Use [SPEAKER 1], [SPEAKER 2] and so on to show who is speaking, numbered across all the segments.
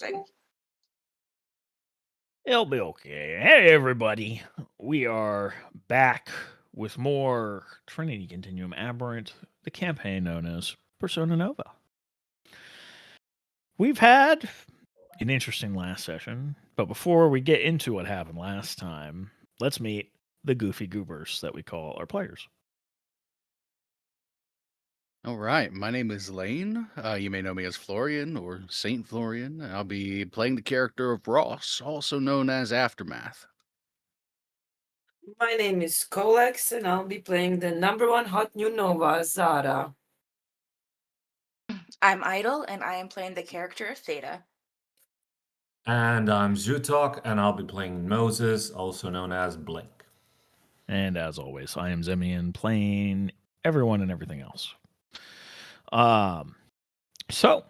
[SPEAKER 1] acting.
[SPEAKER 2] It'll be okay. Hey, everybody. We are back with more Trinity Continuum Aberrant, the campaign known as Persona Nova. We've had an interesting last session, but before we get into what happened last time, let's meet the goofy goobers that we call our players.
[SPEAKER 3] All right, my name is Lane. You may know me as Florian or Saint Florian. I'll be playing the character of Ross, also known as Aftermath.
[SPEAKER 4] My name is Colex, and I'll be playing the #1 hot new Nova, Zara.
[SPEAKER 1] I'm Idle, and I am playing the character of Theta.
[SPEAKER 5] And I'm Zutok, and I'll be playing Moses, also known as Blink.
[SPEAKER 2] And as always, I am Zemian, playing everyone and everything else. So,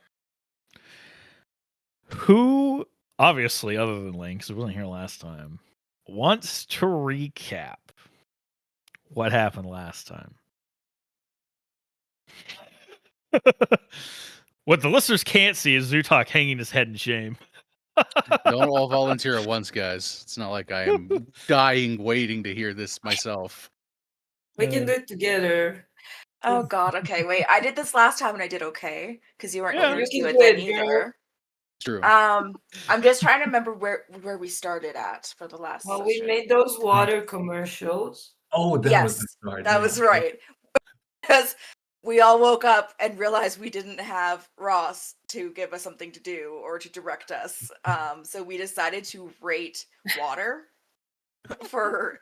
[SPEAKER 2] who, obviously, other than Link, because I wasn't here last time, wants to recap what happened last time? What the listeners can't see is Zutok hanging his head in shame.
[SPEAKER 3] Don't all volunteer at once, guys. It's not like I am dying waiting to hear this myself.
[SPEAKER 4] We can do it together.
[SPEAKER 1] Oh God, okay, wait. I did this last time and I did okay because you weren't
[SPEAKER 2] Yeah,
[SPEAKER 1] able
[SPEAKER 4] you
[SPEAKER 1] to do
[SPEAKER 4] can
[SPEAKER 1] it
[SPEAKER 4] do
[SPEAKER 1] then
[SPEAKER 4] it, girl.
[SPEAKER 1] either.
[SPEAKER 3] It's true.
[SPEAKER 1] I'm just trying to remember where we started at for the last.
[SPEAKER 4] Well, we
[SPEAKER 1] session.
[SPEAKER 4] made those water commercials.
[SPEAKER 5] Oh, that
[SPEAKER 1] Yes,
[SPEAKER 5] was the start.
[SPEAKER 1] that
[SPEAKER 5] yeah.
[SPEAKER 1] was right. Because we all woke up and realized we didn't have Ross to give us something to do or to direct us. So we decided to rate water for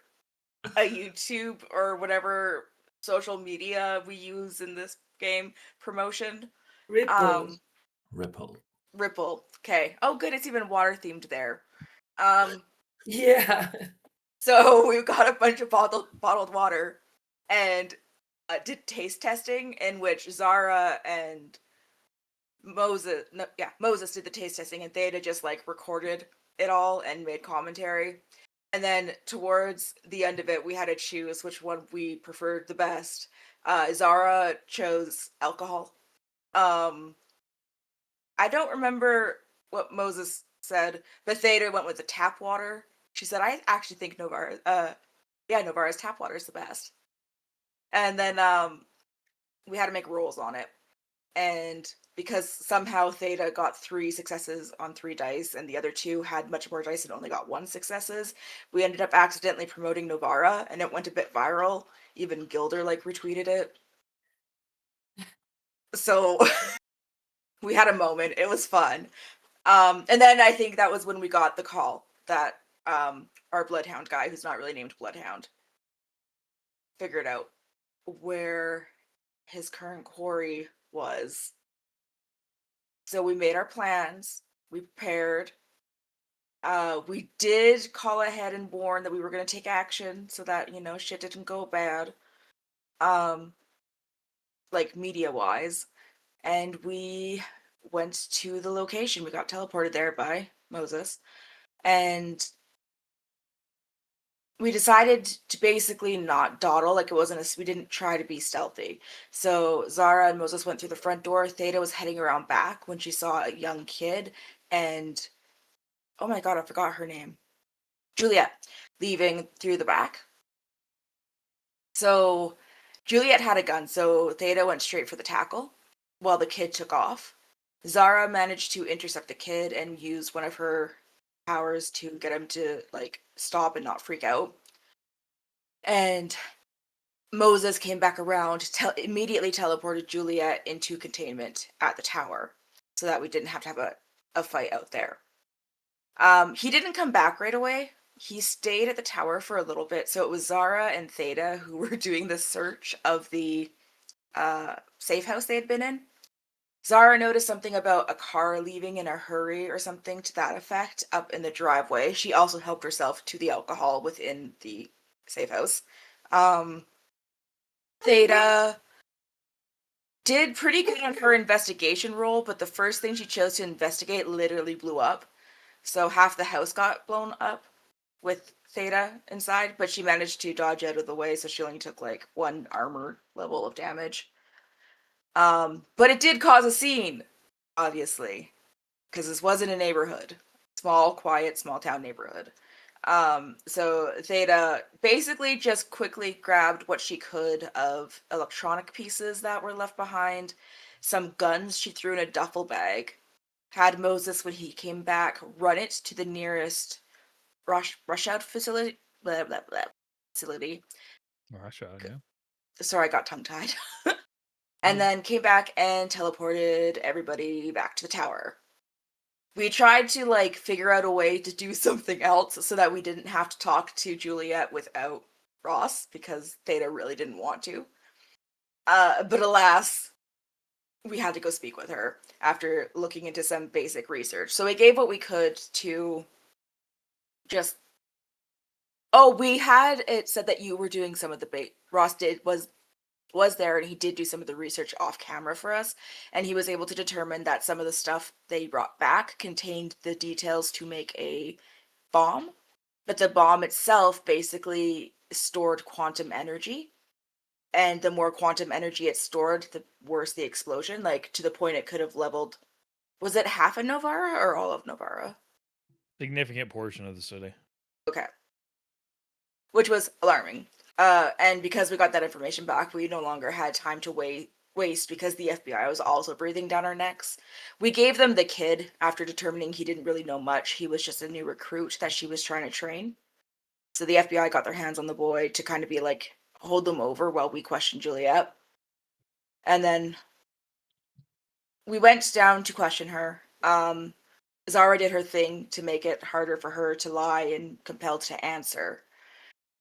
[SPEAKER 1] a YouTube or whatever social media we use in this game promotion.
[SPEAKER 4] Ripple.
[SPEAKER 5] Ripple.
[SPEAKER 1] Okay. Oh, good. It's even water themed there.
[SPEAKER 4] Yeah.
[SPEAKER 1] So we've got a bunch of bottled water and did taste testing in which Zara and Moses did the taste testing and Theta just like recorded it all and made commentary. And then towards the end of it, we had to choose which one we preferred the best. Zara chose alcohol. I don't remember what Moses said, but Theta went with the tap water. She said, I actually think Novara's tap water is the best. And then we had to make rules on it. And because somehow Theta got 3 successes on 3 dice and the other 2 had much more dice and only got 1 successes, we ended up accidentally promoting Novara and it went a bit viral. Even Gilder retweeted it. So we had a moment. It was fun. And then I think that was when we got the call that our Bloodhound guy, who's not really named Bloodhound, figured out where his current quarry was. So we made our plans. We prepared. We did call ahead and warn that we were going to take action so that, shit didn't go bad. Media-wise. And we went to the location. We got teleported there by Moses. And we decided to basically not dawdle. We didn't try to be stealthy. So Zara and Moses went through the front door. Theta was heading around back when she saw a young kid and, oh my God, I forgot her name. Juliet, leaving through the back. So Juliet had a gun, so Theta went straight for the tackle while the kid took off. Zara managed to intercept the kid and use one of her powers to get him to stop and not freak out. And Moses came back around, immediately teleported Juliet into containment at the tower so that we didn't have to have a fight out there. He didn't come back right away. He stayed at the tower for a little bit. So it was Zara and Theta who were doing the search of the safe house they had been in. Zara noticed something about a car leaving in a hurry or something to that effect up in the driveway. She also helped herself to the alcohol within the safe house. Theta did pretty good on her investigation roll, but the first thing she chose to investigate literally blew up. So half the house got blown up with Theta inside, but she managed to dodge out of the way, so she only took 1 armor level of damage. But it did cause a scene, obviously. because this wasn't a neighborhood. Small, quiet, small town neighborhood. So Theta basically just quickly grabbed what she could of electronic pieces that were left behind, some guns she threw in a duffel bag, had Moses, when he came back, run it to the nearest rush out facility. Blah, blah, blah, facility.
[SPEAKER 2] Russia, yeah.
[SPEAKER 1] Sorry, I got tongue tied. And then came back and teleported everybody back to the tower. We tried to like figure out a way to do something else so that we didn't have to talk to Juliet without Ross, because Theta really didn't want to. But alas, we had to go speak with her after looking into some basic research. So we gave what we could to just. Oh, we had it said that you were doing some of the Ross was there, and he did do some of the research off camera for us, and he was able to determine that some of the stuff they brought back contained the details to make a bomb, but the bomb itself basically stored quantum energy, and the more quantum energy it stored, the worse the explosion, like to the point it could have leveled, was it half of Novara or all of Novara?
[SPEAKER 2] Significant portion of the city.
[SPEAKER 1] Okay. Which was alarming. And because we got that information back, we no longer had time to waste, because the FBI was also breathing down our necks. We gave them the kid after determining he didn't really know much. He was just a new recruit that she was trying to train. So the FBI got their hands on the boy to kind of be like, hold them over while we questioned Juliet. And then we went down to question her. Zara did her thing to make it harder for her to lie and compelled to answer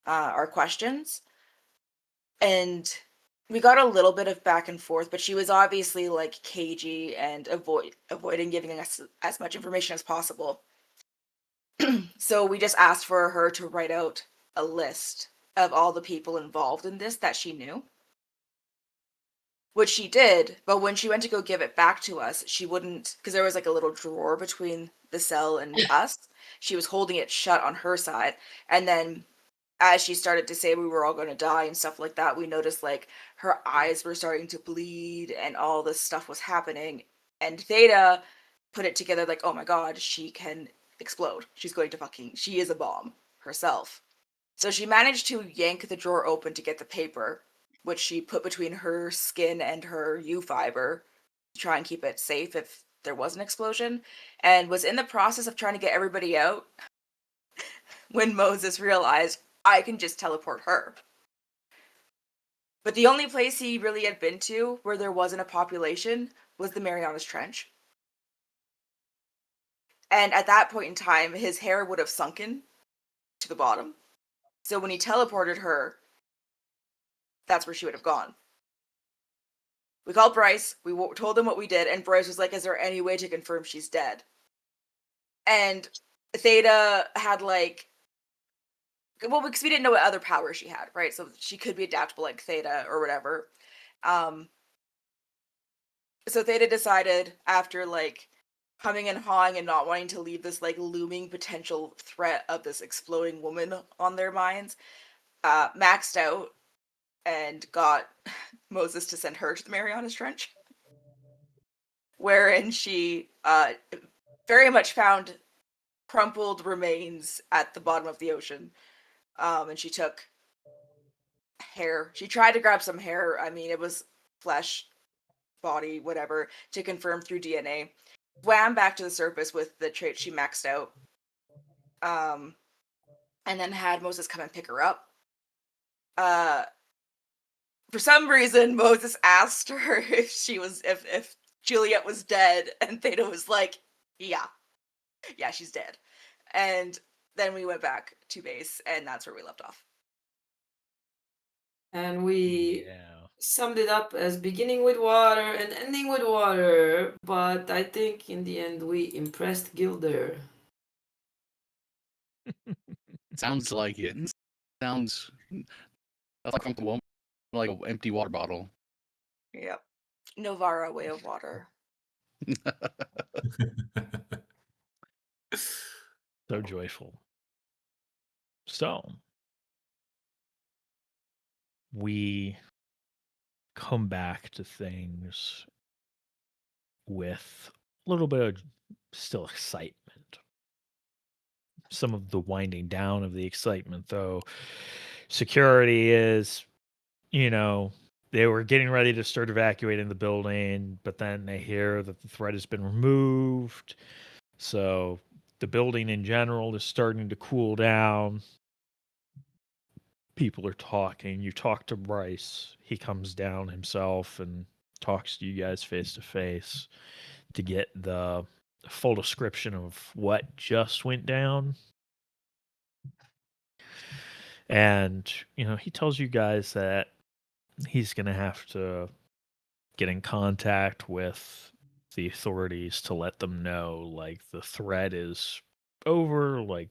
[SPEAKER 1] our questions. And we got a little bit of back and forth, but she was obviously like cagey and avoiding giving us as much information as possible. So we just asked for her to write out a list of all the people involved in this that she knew, which she did. But when she went to go give it back to us, she wouldn't, because there was like a little drawer between the cell and us. She was holding it shut on her side, and then as she started to say we were all going to die and stuff like that, we noticed like her eyes were starting to bleed and all this stuff was happening. And Theta put it together like, oh my god, she can explode. She is a bomb herself. So she managed to yank the drawer open to get the paper, which she put between her skin and her U-fiber to try and keep it safe if there was an explosion, and was in the process of trying to get everybody out when Moses realized, I can just teleport her. But the only place he really had been to where there wasn't a population was the Marianas Trench. And at that point in time, his hair would have sunken to the bottom. So when he teleported her, that's where she would have gone. We called Bryce, we told him what we did, and Bryce was like, is there any way to confirm she's dead? And Theta had like, well, because we didn't know what other power she had, right? So she could be adaptable like Theta or whatever. So Theta decided, after like humming and hawing and not wanting to leave this like looming potential threat of this exploding woman on their minds, maxed out and got Moses to send her to the Marianas Trench, wherein she very much found crumpled remains at the bottom of the ocean. And she took hair. She tried to grab some hair. I mean, it was flesh, body, whatever, to confirm through DNA. Swam back to the surface with the trait she maxed out. And then had Moses come and pick her up. For some reason, Moses asked her if Juliet was dead, and Theta was like, yeah, she's dead. And then we went back to base, and that's where we left off.
[SPEAKER 4] And we
[SPEAKER 2] Yeah.
[SPEAKER 4] summed it up as beginning with water and ending with water. But I think in the end we impressed Gilder.
[SPEAKER 3] Sounds like it. Sounds like an empty water bottle.
[SPEAKER 1] Yep. Novara way of water.
[SPEAKER 2] So joyful. So we come back to things with a little bit of still excitement. Some of the winding down of the excitement, though, security is, they were getting ready to start evacuating the building, but then they hear that the threat has been removed. So the building in general is starting to cool down. People are talking. You talk to Bryce. He comes down himself and talks to you guys face to face to get the full description of what just went down. And, he tells you guys that he's going to have to get in contact with the authorities to let them know, like, the threat is over, like,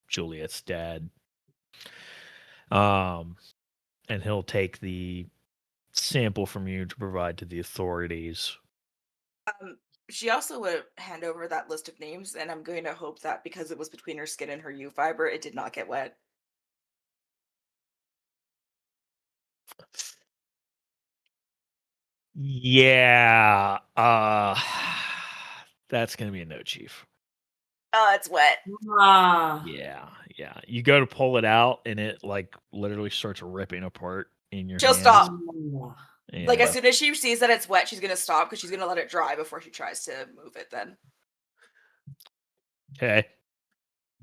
[SPEAKER 2] Juliet's dead. And he'll take the sample from you to provide to the authorities.
[SPEAKER 1] She also would hand over that list of names, and I'm going to hope that because it was between her skin and her U fiber, it did not get wet.
[SPEAKER 2] Yeah, that's gonna be a no, Chief.
[SPEAKER 1] Oh, it's wet.
[SPEAKER 4] Ah.
[SPEAKER 2] Yeah. You go to pull it out, and it like literally starts ripping apart in your
[SPEAKER 1] She'll
[SPEAKER 2] hands.
[SPEAKER 1] stop.
[SPEAKER 2] Yeah.
[SPEAKER 1] Like, as soon as she sees that it's wet, she's gonna stop because she's gonna let it dry before she tries to move it. Then
[SPEAKER 2] Okay.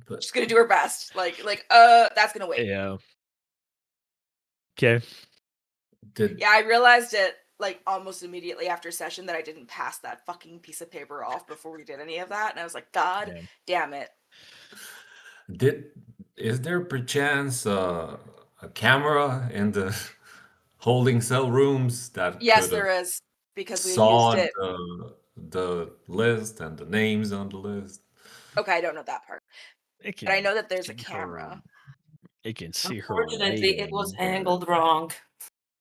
[SPEAKER 5] But
[SPEAKER 1] she's gonna do her best. That's gonna wait.
[SPEAKER 2] Yeah. Okay.
[SPEAKER 5] did
[SPEAKER 1] Yeah, I realized it like almost immediately after session that I didn't pass that fucking piece of paper off before we did any of that, and I was like, God
[SPEAKER 2] Yeah.
[SPEAKER 1] damn it.
[SPEAKER 5] is there perchance a camera in the holding cell rooms that
[SPEAKER 1] Yes,
[SPEAKER 5] could have
[SPEAKER 1] there is, because we used
[SPEAKER 5] saw
[SPEAKER 1] it.
[SPEAKER 5] the list and the names on the list?
[SPEAKER 1] Okay, I don't know that part,
[SPEAKER 2] It
[SPEAKER 1] but I
[SPEAKER 2] can
[SPEAKER 1] know that there's a
[SPEAKER 2] see
[SPEAKER 1] camera.
[SPEAKER 2] It can see her
[SPEAKER 4] Unfortunately, it was
[SPEAKER 2] writing, but,
[SPEAKER 4] angled wrong.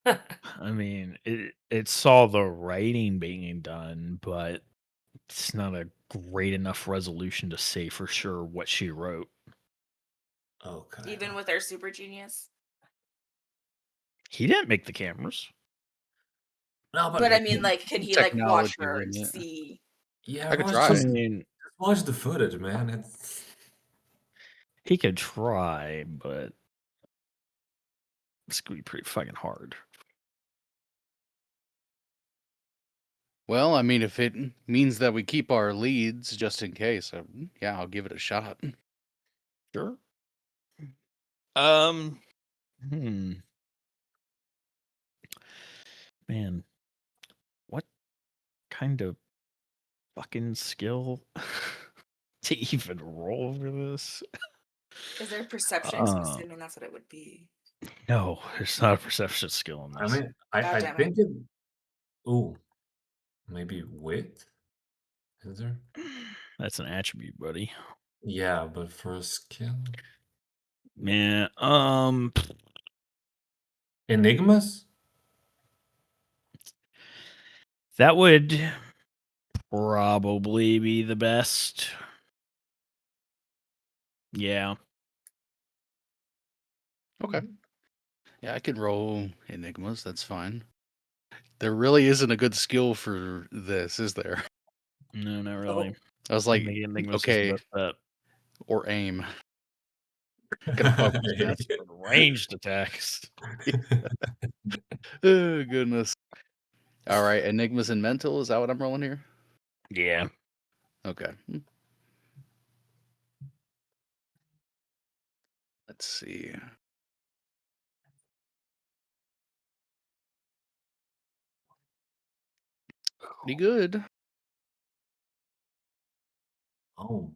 [SPEAKER 2] I mean, it saw the writing being done, but it's not a great enough resolution to say for sure what she wrote.
[SPEAKER 5] Okay.
[SPEAKER 1] Even with our super genius.
[SPEAKER 2] He didn't make the cameras.
[SPEAKER 5] No,
[SPEAKER 1] But I mean, like, can he like watch
[SPEAKER 3] Technology
[SPEAKER 1] her
[SPEAKER 3] in
[SPEAKER 1] and
[SPEAKER 3] it.
[SPEAKER 1] see?
[SPEAKER 5] yeah,
[SPEAKER 3] I could
[SPEAKER 5] watch
[SPEAKER 3] try.
[SPEAKER 2] I
[SPEAKER 5] just
[SPEAKER 2] mean,
[SPEAKER 5] watch the footage, man. It's
[SPEAKER 2] he could try, but it's gonna be pretty fucking hard.
[SPEAKER 3] Well, I mean, if it means that we keep our leads just in case, yeah, I'll give it a shot.
[SPEAKER 2] Sure. Man, what kind of fucking skill to even roll over this?
[SPEAKER 1] Is there perception? 'Cause I'm
[SPEAKER 2] Um,
[SPEAKER 1] assuming that's what it would be.
[SPEAKER 2] No, there's not a perception skill in
[SPEAKER 5] I
[SPEAKER 2] this.
[SPEAKER 5] mean
[SPEAKER 1] God
[SPEAKER 5] I
[SPEAKER 1] damn it.
[SPEAKER 5] think it ooh, maybe wit? Is there?
[SPEAKER 2] That's an attribute, buddy.
[SPEAKER 5] Yeah, but for a skill.
[SPEAKER 2] Man,
[SPEAKER 5] Enigmas?
[SPEAKER 2] that would probably be the best. Yeah.
[SPEAKER 3] Okay. Yeah, I could roll enigmas. That's fine. There really isn't a good skill for this, is there?
[SPEAKER 2] No, not really.
[SPEAKER 3] I was
[SPEAKER 2] I
[SPEAKER 3] like,
[SPEAKER 2] think Enigma's is
[SPEAKER 3] okay,
[SPEAKER 2] the best bet.
[SPEAKER 3] or aim. Gotta focus.
[SPEAKER 2] That's for ranged attacks.
[SPEAKER 3] Oh, goodness. All right, enigmas and mental. Is that what I'm rolling here?
[SPEAKER 2] Yeah.
[SPEAKER 3] Okay. Let's see. Pretty good.
[SPEAKER 5] Oh.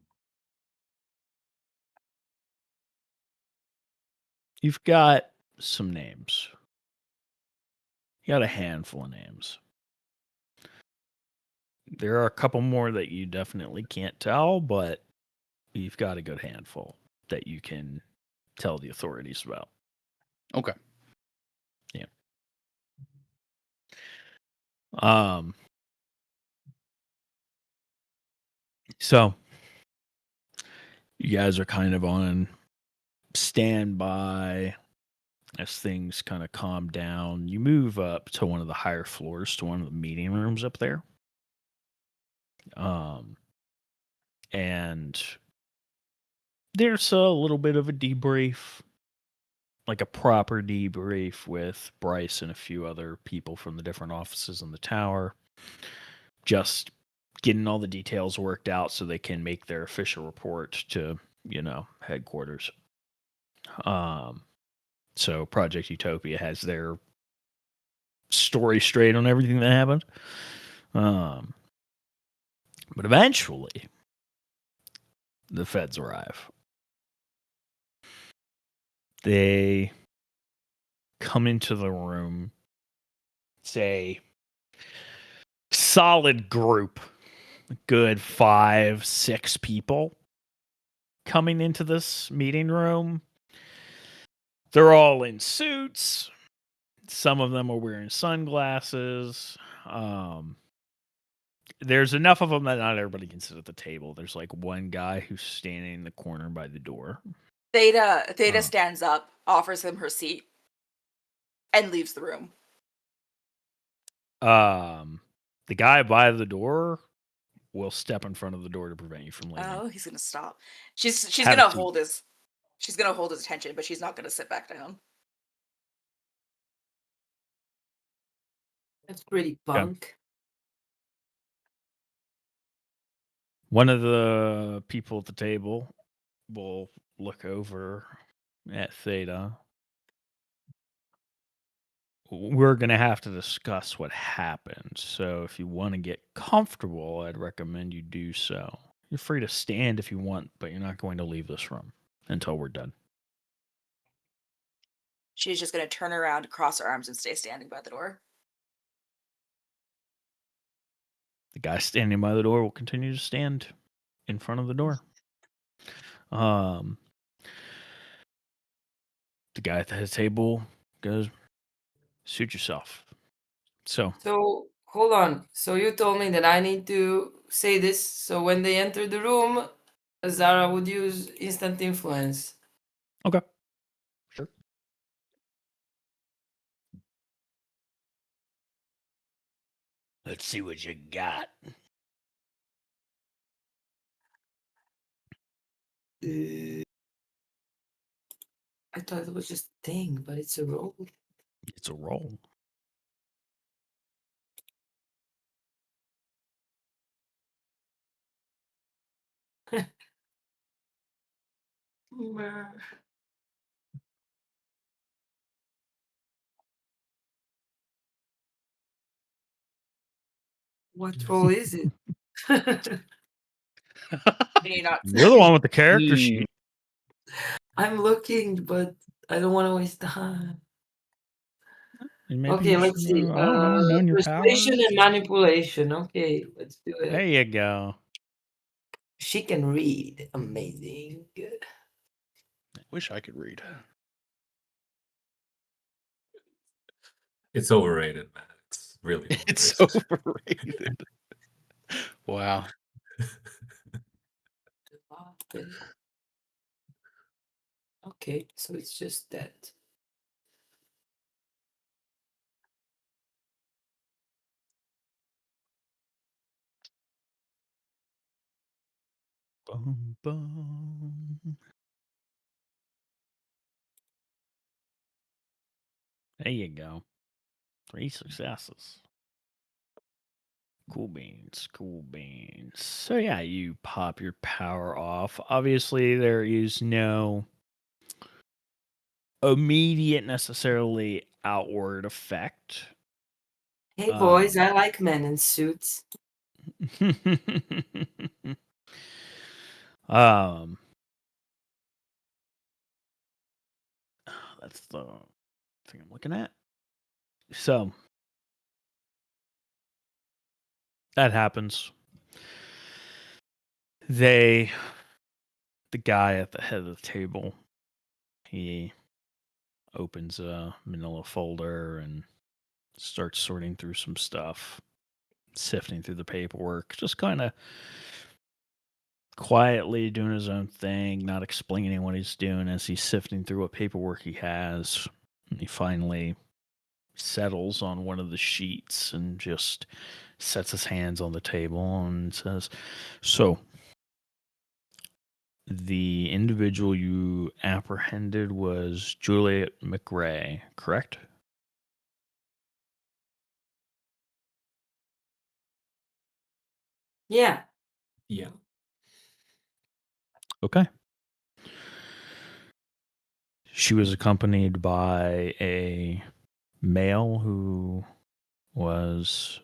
[SPEAKER 2] You've got some names. You got a handful of names. There are a couple more that you definitely can't tell, but you've got a good handful that you can tell the authorities about.
[SPEAKER 3] Okay.
[SPEAKER 2] Yeah. So you guys are kind of on standby as things kind of calm down. You move up to one of the higher floors, to one of the meeting rooms up there. And there's a little bit of a debrief, like a proper debrief with Bryce and a few other people from the different offices in the tower. Just getting all the details worked out so they can make their official report to, headquarters. So Project Utopia has their story straight on everything that happened. But eventually, the feds arrive. They come into the room. It's a solid group, a good 5-6 people coming into this meeting room. They're all in suits. Some of them are wearing sunglasses. There's enough of them that not everybody can sit at the table. There's like one guy who's standing in the corner by the door.
[SPEAKER 1] Theta stands up, offers him her seat, and leaves the room.
[SPEAKER 2] The guy by the door will step in front of the door to prevent you from leaving.
[SPEAKER 1] Oh, he's gonna stop. She's
[SPEAKER 2] Have
[SPEAKER 1] gonna
[SPEAKER 2] a seat.
[SPEAKER 1] hold his attention, but she's not gonna sit back down.
[SPEAKER 4] That's pretty punk.
[SPEAKER 2] One of the people at the table will look over at Theta. We're going to have to discuss what happened. So if you want to get comfortable, I'd recommend you do so. You're free to stand if you want, but you're not going to leave this room until we're done.
[SPEAKER 1] She's just gonna turn around, cross her arms, and stay standing by the door.
[SPEAKER 2] The guy standing by the door will continue to stand in front of the door. The guy at the table goes, "Suit yourself." So
[SPEAKER 4] hold on. So you told me that I need to say this. So when they enter the room, Zara would use instant influence.
[SPEAKER 2] okay, sure. Let's see what you got.
[SPEAKER 4] I thought it was just a thing, but it's a roll.
[SPEAKER 2] It's a roll.
[SPEAKER 4] What roll is it?
[SPEAKER 1] Can you not?
[SPEAKER 2] You're the one with the character sheet.
[SPEAKER 4] I'm looking, but I don't want to waste time.
[SPEAKER 2] And maybe
[SPEAKER 4] Okay,
[SPEAKER 2] you
[SPEAKER 4] let's
[SPEAKER 2] should,
[SPEAKER 4] see.
[SPEAKER 2] I don't know, knowing your
[SPEAKER 4] Persuasion
[SPEAKER 2] powers.
[SPEAKER 4] and manipulation. Okay, let's do it.
[SPEAKER 2] There you go.
[SPEAKER 4] She can read. Amazing.
[SPEAKER 3] I wish I could read.
[SPEAKER 5] It's overrated, man. It's really
[SPEAKER 3] It's
[SPEAKER 5] overrated.
[SPEAKER 3] overrated. Wow.
[SPEAKER 4] Okay, so it's just that.
[SPEAKER 2] Bum, bum. There you go. 3 successes. Cool beans, cool beans. So yeah, you pop your power off. Obviously, there is no immediate necessarily outward effect.
[SPEAKER 4] Hey boys, I like men in suits.
[SPEAKER 2] That's the thing I'm looking at. So that happens. The guy at the head of the table, he opens a manila folder and starts sorting through some stuff, sifting through the paperwork, just kind of quietly doing his own thing, not explaining what he's doing as he's sifting through what paperwork he has. And he finally settles on one of the sheets and just sets his hands on the table and says, "So, the individual you apprehended was Juliet McRae, correct?
[SPEAKER 4] Yeah.
[SPEAKER 5] Yeah.
[SPEAKER 2] Okay. She was accompanied by a male who was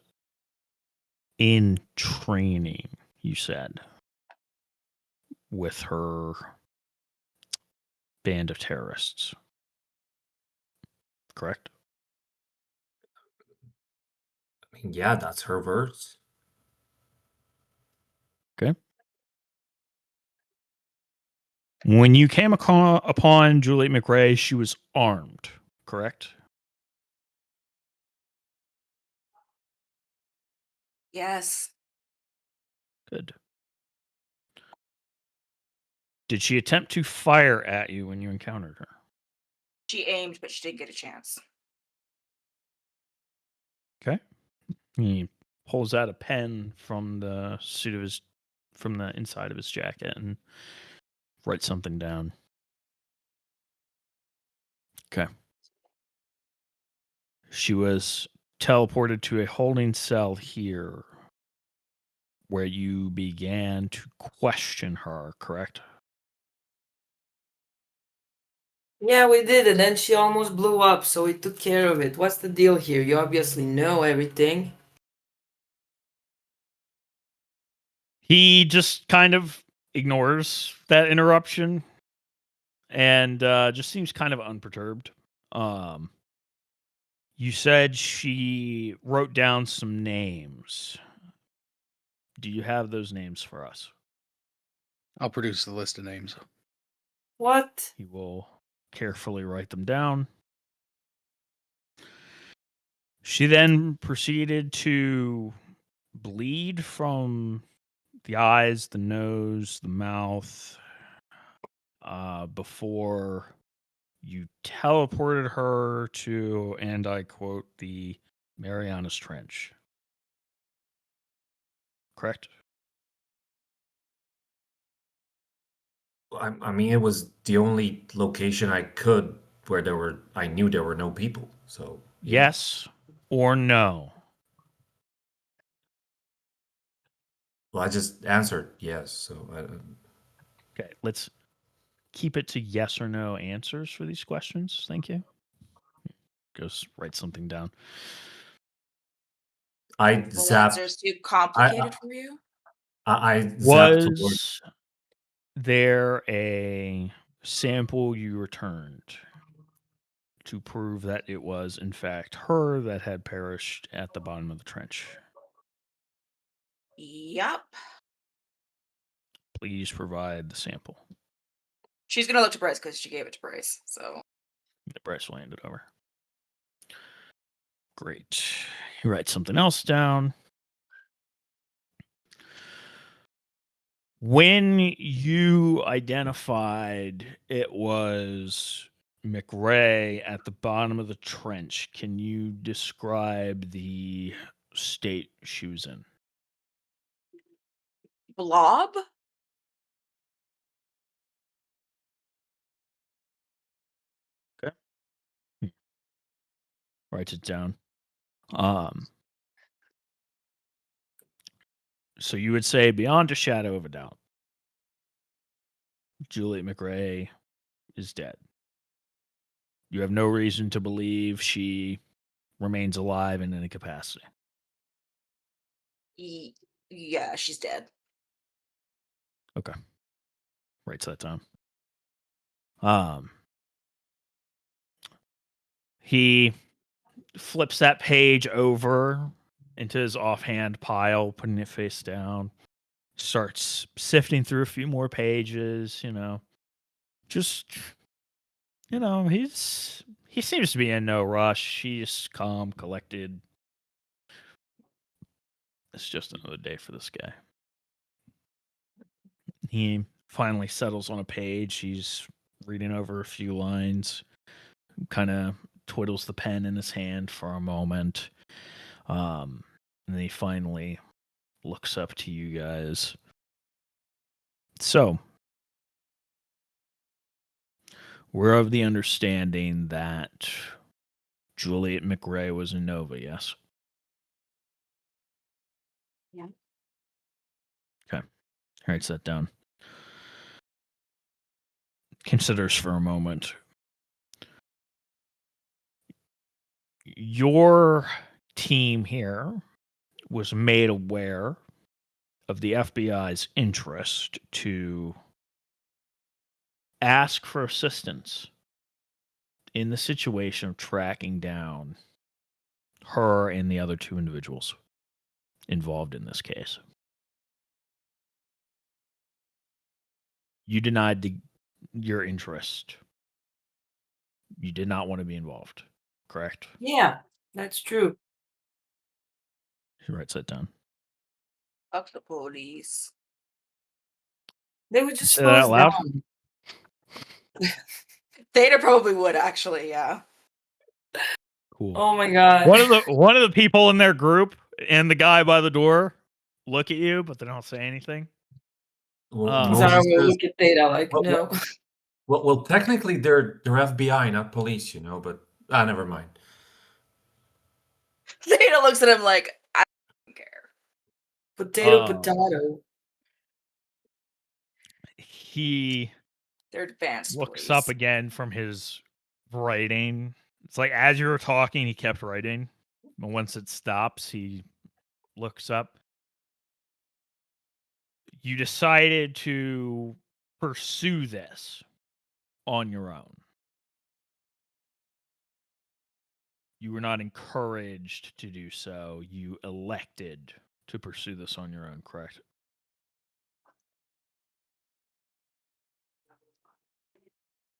[SPEAKER 2] in training, you said, with her band of terrorists. Correct?
[SPEAKER 5] I mean, yeah, that's her words.
[SPEAKER 2] Okay. When you came upon Juliet McRae, she was armed, correct?
[SPEAKER 1] Yes.
[SPEAKER 2] Good. Did she attempt to fire at you when you encountered her?
[SPEAKER 1] She aimed, but she didn't get a chance.
[SPEAKER 2] Okay. He pulls out a pen from the from the inside of his jacket and writes something down. Okay. She was teleported to a holding cell here where you began to question her, correct?
[SPEAKER 4] Yeah, we did, and then she almost blew up, so we took care of it. What's the deal here? You obviously know everything.
[SPEAKER 2] He just kind of ignores that interruption and just seems kind of unperturbed. You said she wrote down some names. Do you have those names for us?
[SPEAKER 3] I'll produce the list of names.
[SPEAKER 4] What?
[SPEAKER 2] He will carefully write them down. She then proceeded to bleed from the eyes, the nose, the mouth, before you teleported her to, and I quote, the Marianas Trench. Correct?
[SPEAKER 5] I mean, it was the only location I could where I knew there were no people. So yeah.
[SPEAKER 2] Yes or no?
[SPEAKER 5] Well, I just answered yes. So
[SPEAKER 2] Okay, let's keep it to yes or no answers for these questions. Thank you. Go write something down.
[SPEAKER 5] I
[SPEAKER 1] The
[SPEAKER 5] zapped.
[SPEAKER 1] answer's too complicated for you?
[SPEAKER 5] I zapped towards.
[SPEAKER 2] Was there a sample you returned to prove that it was, in fact, her that had perished at the bottom of the trench?
[SPEAKER 1] Yup.
[SPEAKER 2] Please provide the sample.
[SPEAKER 1] She's gonna look to Bryce because she gave it to Bryce. So
[SPEAKER 2] The Bryce will hand it over. Great. You write something else down. When you identified it was McRae at the bottom of the trench, can you describe the state she was in?
[SPEAKER 1] Blob?
[SPEAKER 2] Okay. Writes it down. So you would say, beyond a shadow of a doubt, Juliet McRae is dead. You have no reason to believe she remains alive in any capacity.
[SPEAKER 1] Yeah, she's dead.
[SPEAKER 2] Okay. Writes that down. He flips that page over into his offhand pile, putting it face down. Starts sifting through a few more pages, Just, he seems to be in no rush. He's calm, collected. It's just another day for this guy. He finally settles on a page. He's reading over a few lines, kind of twiddles the pen in his hand for a moment. And then he finally looks up to you guys. So, we're of the understanding that Juliet McRae was a Nova, yes?
[SPEAKER 1] Yeah.
[SPEAKER 2] Okay. Writes that down. Considers for a moment. Your team here was made aware of the FBI's interest to ask for assistance in the situation of tracking down her and the other two individuals involved in this case. You denied your interest. You did not want to be involved, correct?
[SPEAKER 4] Yeah, that's true.
[SPEAKER 2] He writes that down.
[SPEAKER 1] Fuck the police.
[SPEAKER 4] They would just
[SPEAKER 2] Say
[SPEAKER 4] slow
[SPEAKER 2] that
[SPEAKER 4] us
[SPEAKER 2] out loud?
[SPEAKER 4] down.
[SPEAKER 1] Theta probably would actually, yeah.
[SPEAKER 2] Cool.
[SPEAKER 4] Oh my god.
[SPEAKER 2] One of the people in their group and the guy by the door look at you, but they don't say anything.
[SPEAKER 5] Well,
[SPEAKER 4] Zara
[SPEAKER 5] Moses
[SPEAKER 4] will
[SPEAKER 5] says,
[SPEAKER 4] look at Theta like,
[SPEAKER 5] well,
[SPEAKER 4] no.
[SPEAKER 5] well, technically they're FBI, not police, but never mind.
[SPEAKER 1] Theta looks at him like, I don't care.
[SPEAKER 4] Potato.
[SPEAKER 2] He
[SPEAKER 1] They're advanced
[SPEAKER 2] looks
[SPEAKER 1] police.
[SPEAKER 2] up again from his writing. It's like as you were talking, he kept writing. But once it stops, he looks up. You decided to pursue this on your own. You were not encouraged to do so. You elected to pursue this on your own, correct?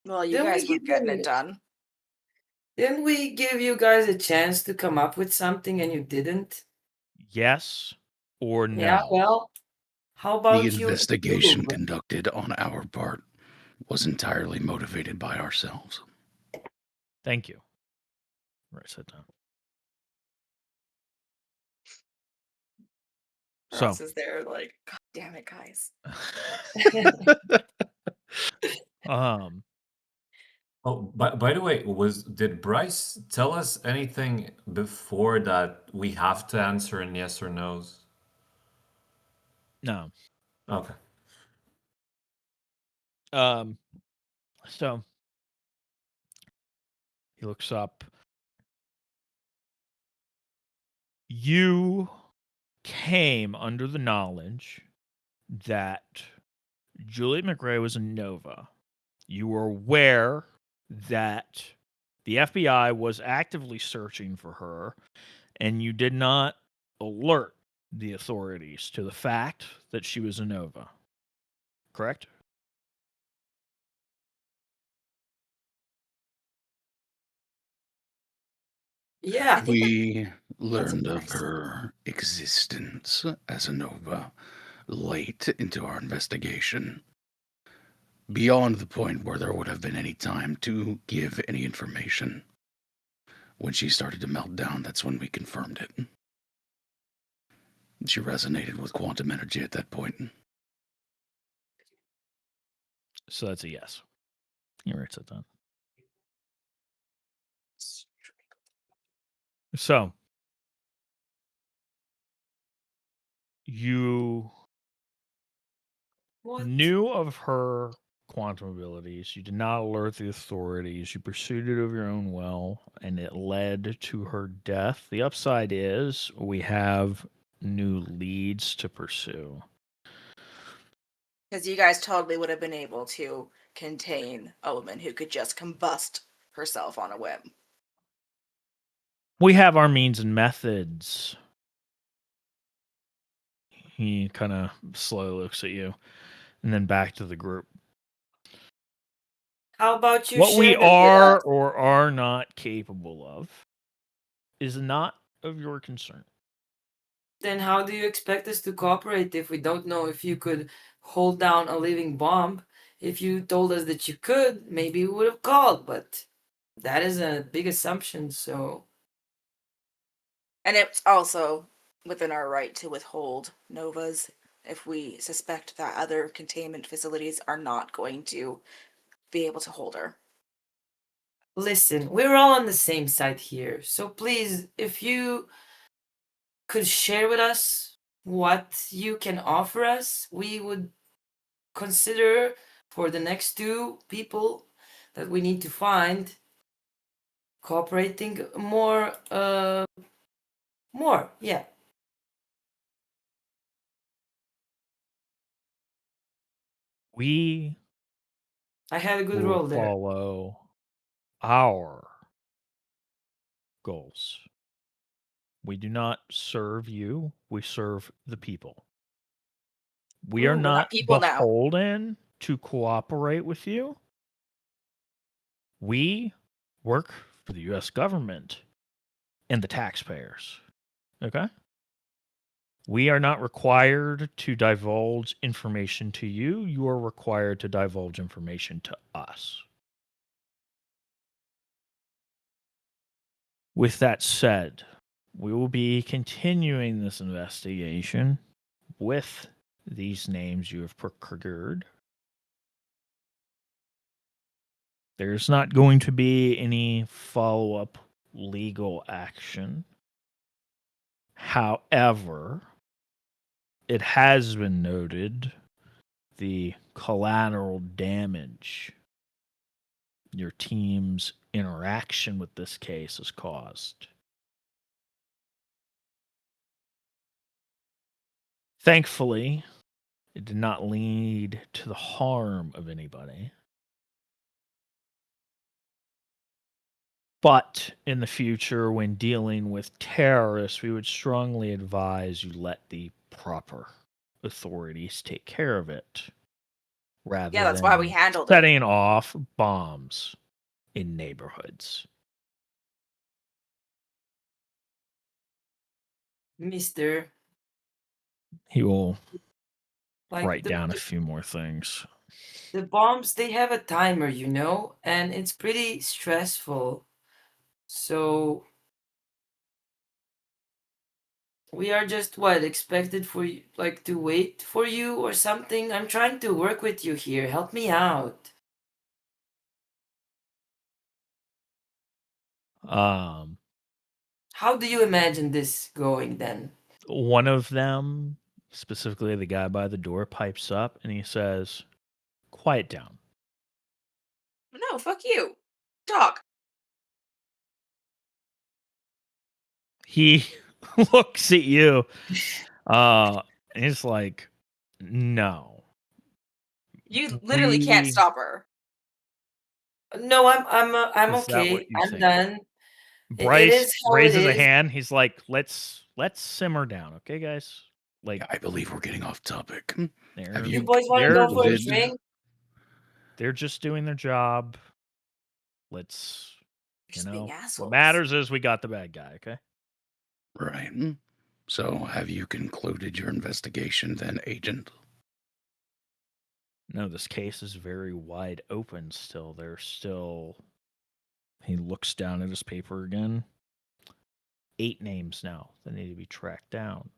[SPEAKER 1] Well, you
[SPEAKER 4] Didn't
[SPEAKER 1] guys
[SPEAKER 4] we
[SPEAKER 1] were
[SPEAKER 4] give
[SPEAKER 1] getting
[SPEAKER 4] you-
[SPEAKER 1] it done.
[SPEAKER 4] Didn't we give you guys a chance to come up with something and you didn't?
[SPEAKER 2] Yes or no?
[SPEAKER 4] Yeah, well, how about
[SPEAKER 3] The
[SPEAKER 4] you
[SPEAKER 3] investigation
[SPEAKER 4] improve?
[SPEAKER 3] conducted on our part was entirely motivated by ourselves.
[SPEAKER 2] Thank you. Write that down. So,
[SPEAKER 1] Ross is there like, God damn it, guys.
[SPEAKER 5] Oh, by the way, did Bryce tell us anything before that we have to answer in yes or no's?
[SPEAKER 2] no.
[SPEAKER 5] Okay.
[SPEAKER 2] So he looks up. You came under the knowledge that Juliet McRae was a Nova. You were aware that the FBI was actively searching for her, and you did not alert the authorities to the fact that she was a Nova. Correct?
[SPEAKER 4] Yeah.
[SPEAKER 1] think
[SPEAKER 3] We
[SPEAKER 1] that's
[SPEAKER 3] learned
[SPEAKER 1] what
[SPEAKER 3] of
[SPEAKER 1] I said.
[SPEAKER 3] her existence as a Nova late into our investigation. Beyond the point where there would have been any time to give any information. When she started to melt down, that's when we confirmed it. She resonated with quantum energy at that point.
[SPEAKER 2] So that's a yes. He writes it down. So you
[SPEAKER 4] What?
[SPEAKER 2] knew of her quantum abilities. You did not alert the authorities. You pursued it of your own will, and it led to her death. The upside is we have new leads to pursue.
[SPEAKER 1] Because you guys totally would have been able to contain a woman who could just combust herself on a whim.
[SPEAKER 2] We have our means and methods. He kind of slowly looks at you and then back to the group.
[SPEAKER 4] How about you
[SPEAKER 2] What we
[SPEAKER 4] share that with
[SPEAKER 2] are
[SPEAKER 4] us?
[SPEAKER 2] or are not capable of is not of your concern.
[SPEAKER 4] Then how do you expect us to cooperate if we don't know if you could hold down a living bomb? If you told us that you could, maybe we would have called, but that is a big assumption, so
[SPEAKER 1] And it's also within our right to withhold Novas if we suspect that other containment facilities are not going to be able to hold her.
[SPEAKER 4] Listen, we're all on the same side here. So please, if you could share with us what you can offer us, we would consider for the next 2 people that we need to find cooperating more. Yeah.
[SPEAKER 2] We
[SPEAKER 4] I had a good
[SPEAKER 2] will
[SPEAKER 4] roll there.
[SPEAKER 2] follow our goals. We do not serve you, we serve the people. We are
[SPEAKER 1] Ooh, we're not
[SPEAKER 2] not
[SPEAKER 1] people now.
[SPEAKER 2] beholden to cooperate with you. We work for the US government and the taxpayers. Okay? We are not required to divulge information to you. You are required to divulge information to us. With that said, we will be continuing this investigation with these names you have procured. There's not going to be any follow-up legal action. However, it has been noted the collateral damage your team's interaction with this case has caused. Thankfully, it did not lead to the harm of anybody. But in the future, when dealing with terrorists, we would strongly advise you let the proper authorities take care of it, rather
[SPEAKER 1] Yeah, that's
[SPEAKER 2] than
[SPEAKER 1] why we handled it.
[SPEAKER 2] setting off bombs in neighborhoods.
[SPEAKER 4] Mister,
[SPEAKER 2] He will
[SPEAKER 4] like
[SPEAKER 2] write down a few more things.
[SPEAKER 4] the bombs, they have a timer, you know, and it's pretty stressful. So we are just expected for you, like, to wait for you or something. I'm trying to work with you here. Help me out. How do you imagine this going then?
[SPEAKER 2] One of them, specifically the guy by the door, pipes up and he says, "Quiet down."
[SPEAKER 1] No, fuck you. Talk.
[SPEAKER 2] He looks at you, and he's like, "No,
[SPEAKER 1] You literally can't
[SPEAKER 2] we."
[SPEAKER 1] stop her.
[SPEAKER 4] No, I'm
[SPEAKER 2] Is that what
[SPEAKER 4] okay.
[SPEAKER 2] you
[SPEAKER 4] I'm
[SPEAKER 2] think?
[SPEAKER 4] done. It
[SPEAKER 2] Bryce
[SPEAKER 4] is how it
[SPEAKER 2] raises a
[SPEAKER 4] is.
[SPEAKER 2] hand. He's like, "Let's simmer down, okay, guys? Like,
[SPEAKER 3] Yeah, I believe we're getting off topic.
[SPEAKER 2] they're
[SPEAKER 3] Have
[SPEAKER 4] You
[SPEAKER 3] you
[SPEAKER 4] boys want to go for a
[SPEAKER 3] concluded?
[SPEAKER 4] drink?
[SPEAKER 2] they're just doing their job. Let's,
[SPEAKER 1] You're just being
[SPEAKER 2] what
[SPEAKER 1] assholes.
[SPEAKER 2] matters is we got the bad guy, okay?"
[SPEAKER 3] Right. So, have you concluded your investigation then, Agent?
[SPEAKER 2] No, this case is very wide open still. There's still. He looks down at his paper again. 8 names now that need to be tracked down.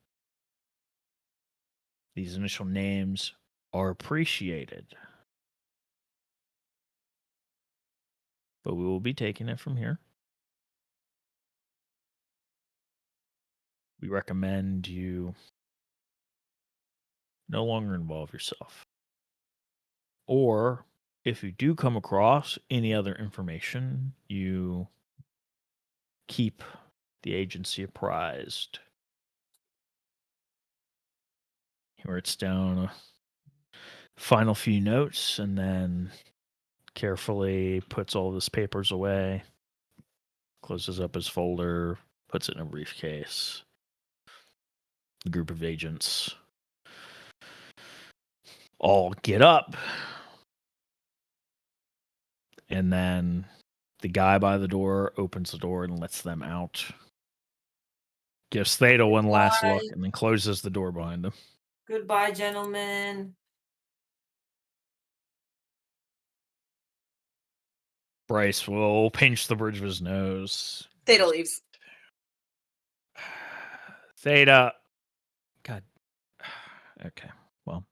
[SPEAKER 2] These initial names are appreciated, but we will be taking it from here. We recommend you no longer involve yourself. Or if you do come across any other information, you keep the agency apprised. He writes down a final few notes and then carefully puts all of his papers away, closes up his folder, puts it in a briefcase. The group of agents all get up, and then the guy by the door opens the door and lets them out. Gives Theta one last look and then closes the door behind him.
[SPEAKER 4] Goodbye, gentlemen.
[SPEAKER 2] Bryce will pinch the bridge of his nose.
[SPEAKER 1] Theta leaves.
[SPEAKER 2] Theta. God. Okay. Well,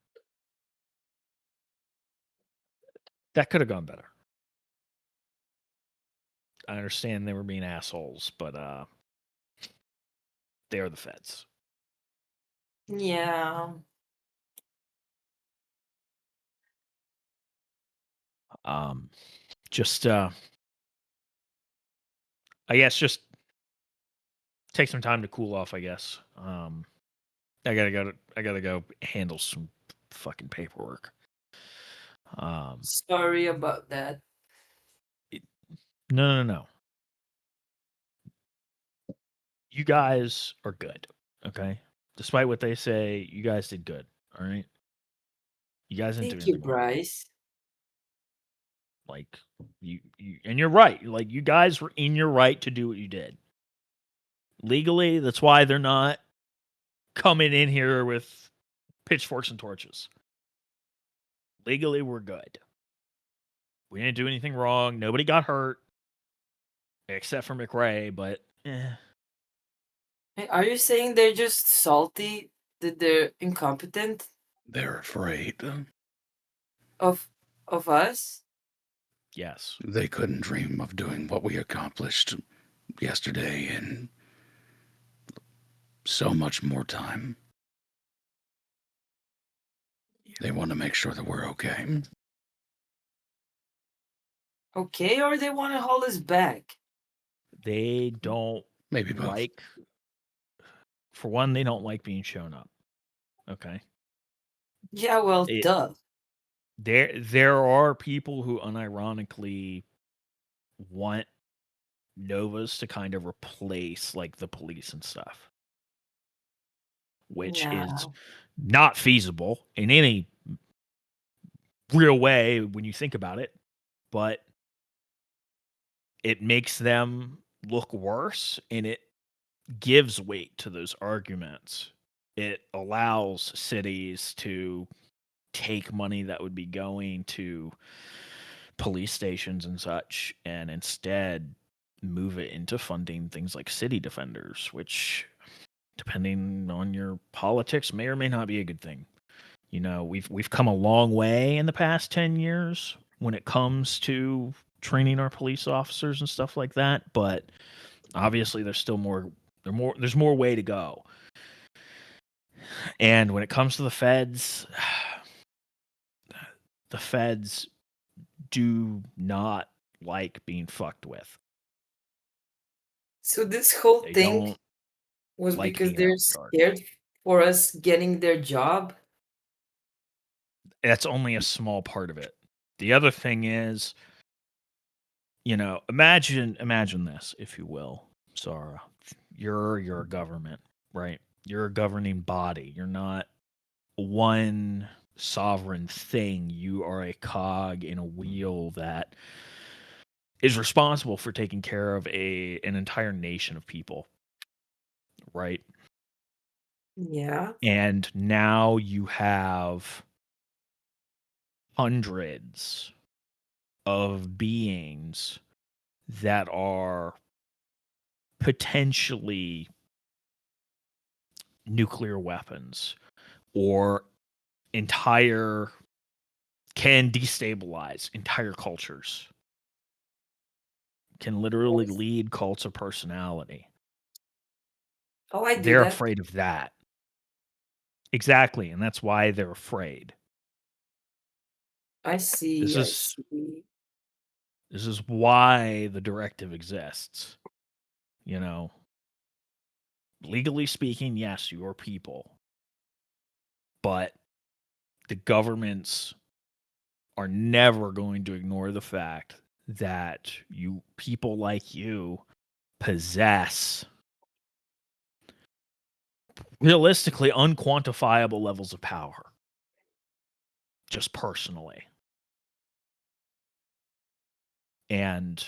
[SPEAKER 2] that could have gone better. I understand they were being assholes, but they are the feds.
[SPEAKER 4] Yeah.
[SPEAKER 2] Just I guess just take some time to cool off, I guess. I gotta go handle some fucking paperwork.
[SPEAKER 4] Sorry about that.
[SPEAKER 2] No. You guys are good, okay? Despite what they say, you guys did good, all right? You guys didn't do
[SPEAKER 4] Thank you,
[SPEAKER 2] anything wrong.
[SPEAKER 4] Bryce.
[SPEAKER 2] Like you and you're right. Like you guys were in your right to do what you did. Legally, that's why they're not coming in here with pitchforks and torches. Legally, we're good. We didn't do anything wrong. Nobody got hurt except for McRae, but
[SPEAKER 4] Hey, are you saying they're just salty that they're incompetent
[SPEAKER 3] They're afraid.
[SPEAKER 4] of us?
[SPEAKER 2] yes.
[SPEAKER 3] They couldn't dream of doing what we accomplished yesterday in so much more time. They want to make sure that we're okay.
[SPEAKER 4] Okay, or they want to hold us back?
[SPEAKER 2] They don't
[SPEAKER 3] Maybe both.
[SPEAKER 2] like, for one, they don't like being shown up. Okay.
[SPEAKER 4] Yeah, well,
[SPEAKER 2] It-
[SPEAKER 4] duh.
[SPEAKER 2] There are people who unironically want Novas to kind of replace like the police and stuff, which is
[SPEAKER 4] Yeah.
[SPEAKER 2] not feasible in any real way when you think about it, but it makes them look worse and it gives weight to those arguments. It allows cities to take money that would be going to police stations and such and instead move it into funding things like city defenders, which depending on your politics may or may not be a good thing. You know, we've come a long way in the past 10 years when it comes to training our police officers and stuff like that, but obviously there's still there's more way to go. And when it comes to the feds do not like being fucked with.
[SPEAKER 4] So this whole
[SPEAKER 2] They
[SPEAKER 4] thing
[SPEAKER 2] don't
[SPEAKER 4] was
[SPEAKER 2] like
[SPEAKER 4] because
[SPEAKER 2] being
[SPEAKER 4] they're
[SPEAKER 2] out in the dark.
[SPEAKER 4] scared for us getting their job?
[SPEAKER 2] That's only a small part of it. The other thing is, you know, imagine this, if you will, Sarah. You're a government, right? You're a governing body. You're not one sovereign thing. You are a cog in a wheel that is responsible for taking care of an entire nation of people, right?
[SPEAKER 4] Yeah.
[SPEAKER 2] And now you have hundreds of beings that are potentially nuclear weapons or can destabilize entire cultures, can literally
[SPEAKER 4] Yes.
[SPEAKER 2] lead cults of personality.
[SPEAKER 4] Oh, I do
[SPEAKER 2] They're
[SPEAKER 4] that.
[SPEAKER 2] afraid of that. Exactly, and that's why they're afraid.
[SPEAKER 4] I see.
[SPEAKER 2] This
[SPEAKER 4] I
[SPEAKER 2] is
[SPEAKER 4] see.
[SPEAKER 2] this is why the directive exists. You know, legally speaking, yes, you're people. But the governments are never going to ignore the fact that people like you possess realistically unquantifiable levels of power, just personally. And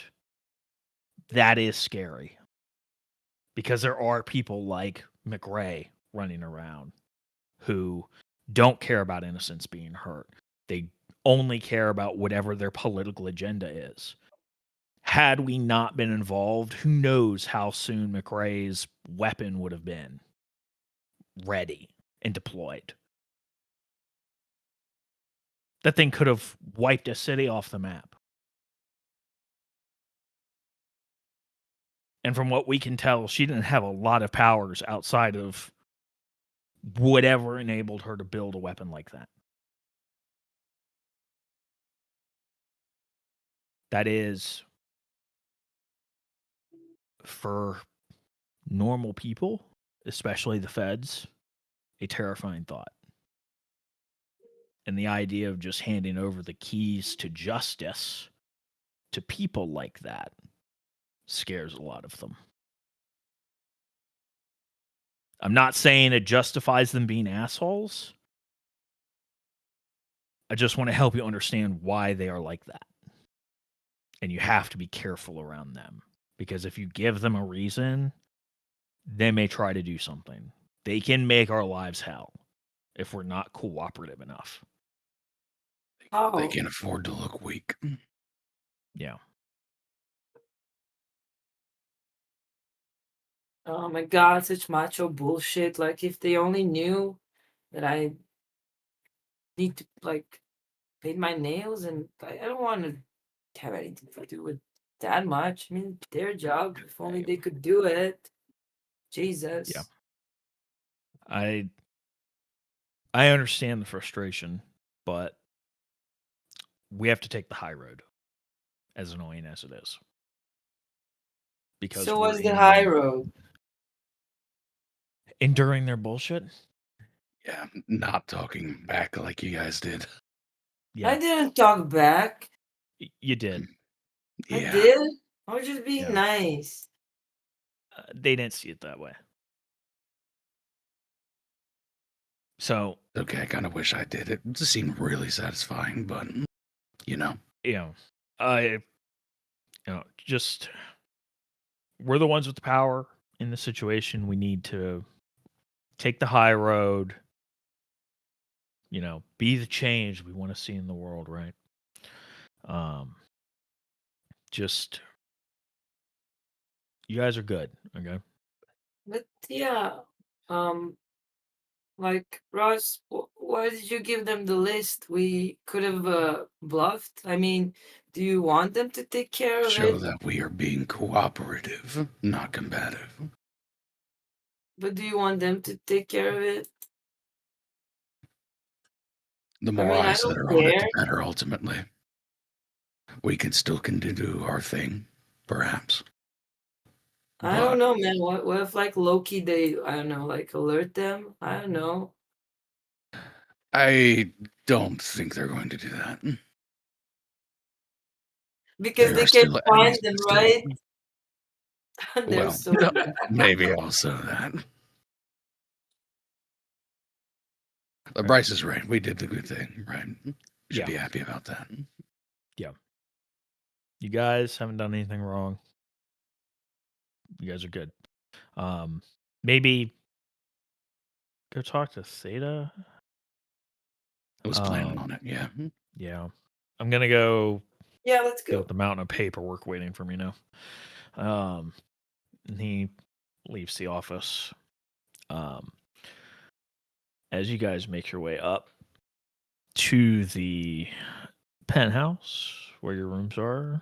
[SPEAKER 2] that is scary because there are people like McRae running around who don't care about innocents being hurt. They only care about whatever their political agenda is. Had we not been involved, who knows how soon McRae's weapon would have been ready and deployed. That thing could have wiped a city off the map. And from what we can tell, she didn't have a lot of powers outside of whatever enabled her to build a weapon like that. That is, for normal people, especially the feds, a terrifying thought. And the idea of just handing over the keys to justice to people like that scares a lot of them. I'm not saying it justifies them being assholes. I just want to help you understand why they are like that. And you have to be careful around them. Because if you give them a reason, they may try to do something. They can make our lives hell if we're not cooperative enough.
[SPEAKER 3] They can't afford to look weak.
[SPEAKER 2] Yeah.
[SPEAKER 4] Oh my god, such macho bullshit. Like, if they only knew that I need to, like, paint my nails, and I don't want to have anything to do with that much. I mean, their job. If only they could do it. Jesus.
[SPEAKER 2] Yeah. I understand the frustration, but we have to take the high road, as annoying as it is. Because
[SPEAKER 4] So
[SPEAKER 2] we're
[SPEAKER 4] what's the
[SPEAKER 2] in
[SPEAKER 4] high road?
[SPEAKER 2] enduring their bullshit.
[SPEAKER 3] Yeah, not talking back like you guys did.
[SPEAKER 2] Yeah,
[SPEAKER 4] I didn't talk back.
[SPEAKER 2] you did.
[SPEAKER 3] Yeah.
[SPEAKER 4] I did. I was just being
[SPEAKER 2] Yeah.
[SPEAKER 4] nice.
[SPEAKER 2] They didn't see it that way. So,
[SPEAKER 3] Okay, I kind of wish I did. It just seemed really satisfying, but you know.
[SPEAKER 2] just we're the ones with the power in the situation. We need to take the high road. Be the change we want to see in the world, right? Just you guys are good, okay?
[SPEAKER 4] But yeah, like, Ross, why did you give them the list? We could have bluffed. I mean, do you want them to take care of
[SPEAKER 3] Show
[SPEAKER 4] it?
[SPEAKER 3] that we are being cooperative, not combative.
[SPEAKER 4] But do you want them to take care of it?
[SPEAKER 3] The more
[SPEAKER 4] mean, I
[SPEAKER 3] eyes that
[SPEAKER 4] don't
[SPEAKER 3] are on it,
[SPEAKER 4] care.
[SPEAKER 3] the better ultimately. We can still do our thing, perhaps.
[SPEAKER 4] I don't know, man. What if, like, Loki, they, I don't know, like, alert them? I don't know.
[SPEAKER 3] I don't think they're going to do that.
[SPEAKER 4] Because
[SPEAKER 3] They
[SPEAKER 4] they
[SPEAKER 3] are
[SPEAKER 4] can
[SPEAKER 3] still
[SPEAKER 4] find
[SPEAKER 3] enemies,
[SPEAKER 4] them,
[SPEAKER 3] still.
[SPEAKER 4] right? They're
[SPEAKER 3] Well,
[SPEAKER 4] so
[SPEAKER 3] maybe also that. But Bryce is right. We did the good thing, right? Should be happy about that.
[SPEAKER 2] You guys haven't done anything wrong. You guys are good. Maybe go talk to Theta.
[SPEAKER 3] I was planning on it, yeah.
[SPEAKER 2] Yeah. I'm gonna go
[SPEAKER 4] Yeah, let's
[SPEAKER 2] deal
[SPEAKER 4] go.
[SPEAKER 2] with the mountain of paperwork waiting for me now. And he leaves the office. As you guys make your way up to the penthouse where your rooms are,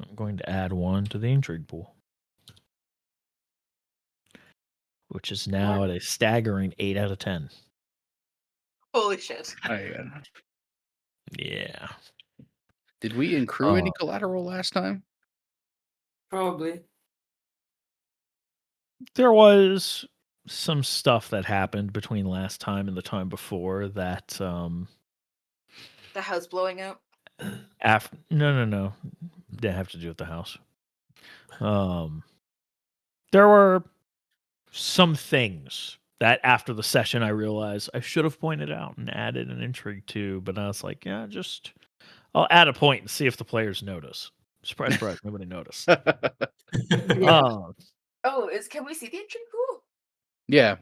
[SPEAKER 2] I'm going to add one to the intrigue pool, which is now at a staggering 8 out of 10.
[SPEAKER 1] Holy shit.
[SPEAKER 2] Yeah.
[SPEAKER 3] Did we accrue any collateral last time?
[SPEAKER 4] Probably.
[SPEAKER 2] There was some stuff that happened between last time and the time before that
[SPEAKER 1] The house blowing up.
[SPEAKER 2] no. Didn't have to do with the house. There were some things that after the session I realized I should have pointed out and added an intrigue to, but I was like, yeah, I'll add a point and see if the players notice. Surprise, surprise, nobody noticed.
[SPEAKER 4] Yeah.
[SPEAKER 1] Oh, can we see the intrigue pool?
[SPEAKER 3] Yeah.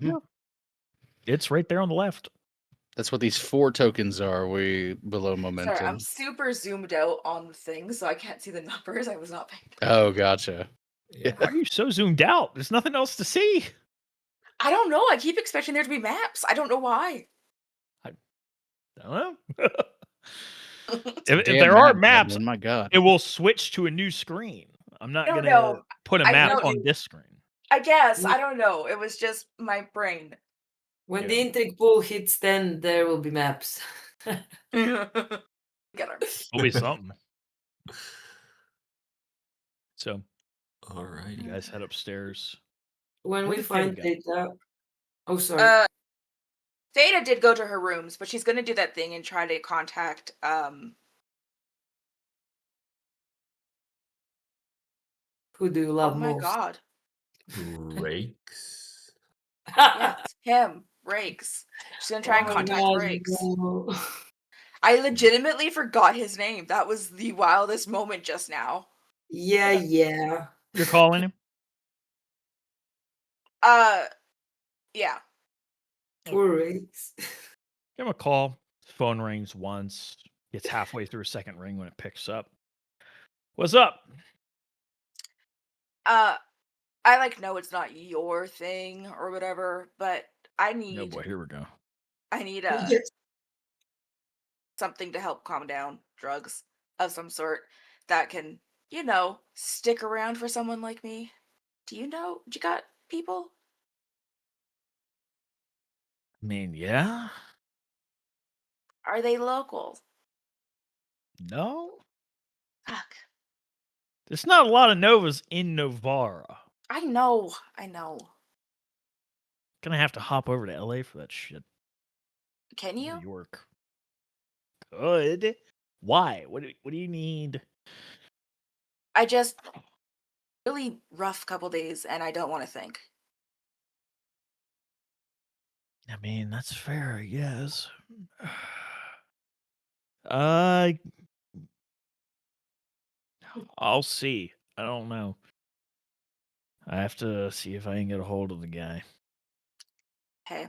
[SPEAKER 2] It's right there on the left.
[SPEAKER 3] That's what these 4 tokens are. We below momentum.
[SPEAKER 1] Sorry, I'm super zoomed out on the thing, so I can't see the numbers. I was not paying attention.
[SPEAKER 3] Oh, gotcha.
[SPEAKER 2] Yeah. Why are you so zoomed out? There's nothing else to see.
[SPEAKER 1] I don't know. I keep expecting there to be maps. I don't know why.
[SPEAKER 2] I don't know. if
[SPEAKER 3] Damn
[SPEAKER 2] there are
[SPEAKER 3] map,
[SPEAKER 2] maps,
[SPEAKER 3] man, my God.
[SPEAKER 2] it will switch to a new screen. I'm not
[SPEAKER 1] I don't
[SPEAKER 2] gonna
[SPEAKER 1] know.
[SPEAKER 2] put a
[SPEAKER 1] I
[SPEAKER 2] map
[SPEAKER 1] know-
[SPEAKER 2] on this screen.
[SPEAKER 1] I guess.
[SPEAKER 4] Yeah.
[SPEAKER 1] I don't know. It was just my brain.
[SPEAKER 4] When
[SPEAKER 2] Yeah.
[SPEAKER 4] the intake pool hits 10, there will be maps.
[SPEAKER 1] Get her.
[SPEAKER 2] It'll be something. So
[SPEAKER 5] All right.
[SPEAKER 2] you guys head upstairs.
[SPEAKER 4] When
[SPEAKER 2] Where
[SPEAKER 4] we
[SPEAKER 2] did Theta
[SPEAKER 4] find
[SPEAKER 2] go?
[SPEAKER 4] data. Oh, sorry.
[SPEAKER 1] Theta did go to her rooms, but she's gonna do that thing and try to contact
[SPEAKER 4] Who do you
[SPEAKER 1] oh
[SPEAKER 4] love
[SPEAKER 1] my
[SPEAKER 4] most?
[SPEAKER 1] god.
[SPEAKER 5] Rakes.
[SPEAKER 1] Yeah, it's him. Rakes. She's gonna try and
[SPEAKER 4] Oh my
[SPEAKER 1] contact
[SPEAKER 4] God,
[SPEAKER 1] Rakes.
[SPEAKER 4] no.
[SPEAKER 1] I legitimately forgot his name. That was the wildest moment just now.
[SPEAKER 4] Yeah, yeah.
[SPEAKER 2] You're calling him?
[SPEAKER 1] Yeah.
[SPEAKER 4] Poor Rakes.
[SPEAKER 2] Give him a call. Phone rings once. Gets halfway through a second ring when it picks up. What's up?
[SPEAKER 1] I know it's not your thing or whatever, but I
[SPEAKER 2] No
[SPEAKER 1] need
[SPEAKER 2] boy, here we go.
[SPEAKER 1] I need
[SPEAKER 4] Yes.
[SPEAKER 1] something to help calm down, drugs of some sort that can, stick around for someone like me. Do you got people?
[SPEAKER 2] I mean, yeah.
[SPEAKER 1] Are they local?
[SPEAKER 2] No.
[SPEAKER 1] Fuck.
[SPEAKER 2] There's not a lot of Novas in Novara.
[SPEAKER 1] I know.
[SPEAKER 2] Gonna have to hop over to LA for that shit.
[SPEAKER 1] Can
[SPEAKER 2] New
[SPEAKER 1] you?
[SPEAKER 2] York. Good. Why? What do you need?
[SPEAKER 1] I just really rough couple days and I don't want to think.
[SPEAKER 2] I mean, that's fair, I guess. I'll see. I don't know. I have to see if I can get a hold of the guy.
[SPEAKER 1] Okay.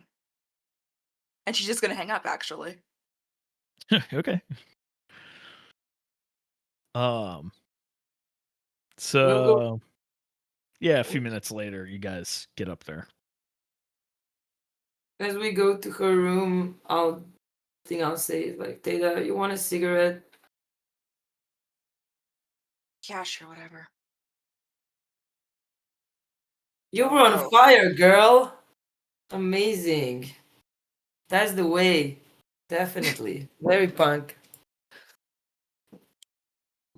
[SPEAKER 1] And she's just gonna hang up actually.
[SPEAKER 2] Okay. So
[SPEAKER 4] We'll go.
[SPEAKER 2] yeah, a few minutes later, you guys get up there.
[SPEAKER 4] As we go to her room, I'll say is like, Theta, you want a cigarette?
[SPEAKER 1] Yeah, sure, whatever.
[SPEAKER 4] You were on
[SPEAKER 1] Oh.
[SPEAKER 4] fire, girl. Amazing. That's the way. Definitely. Very punk.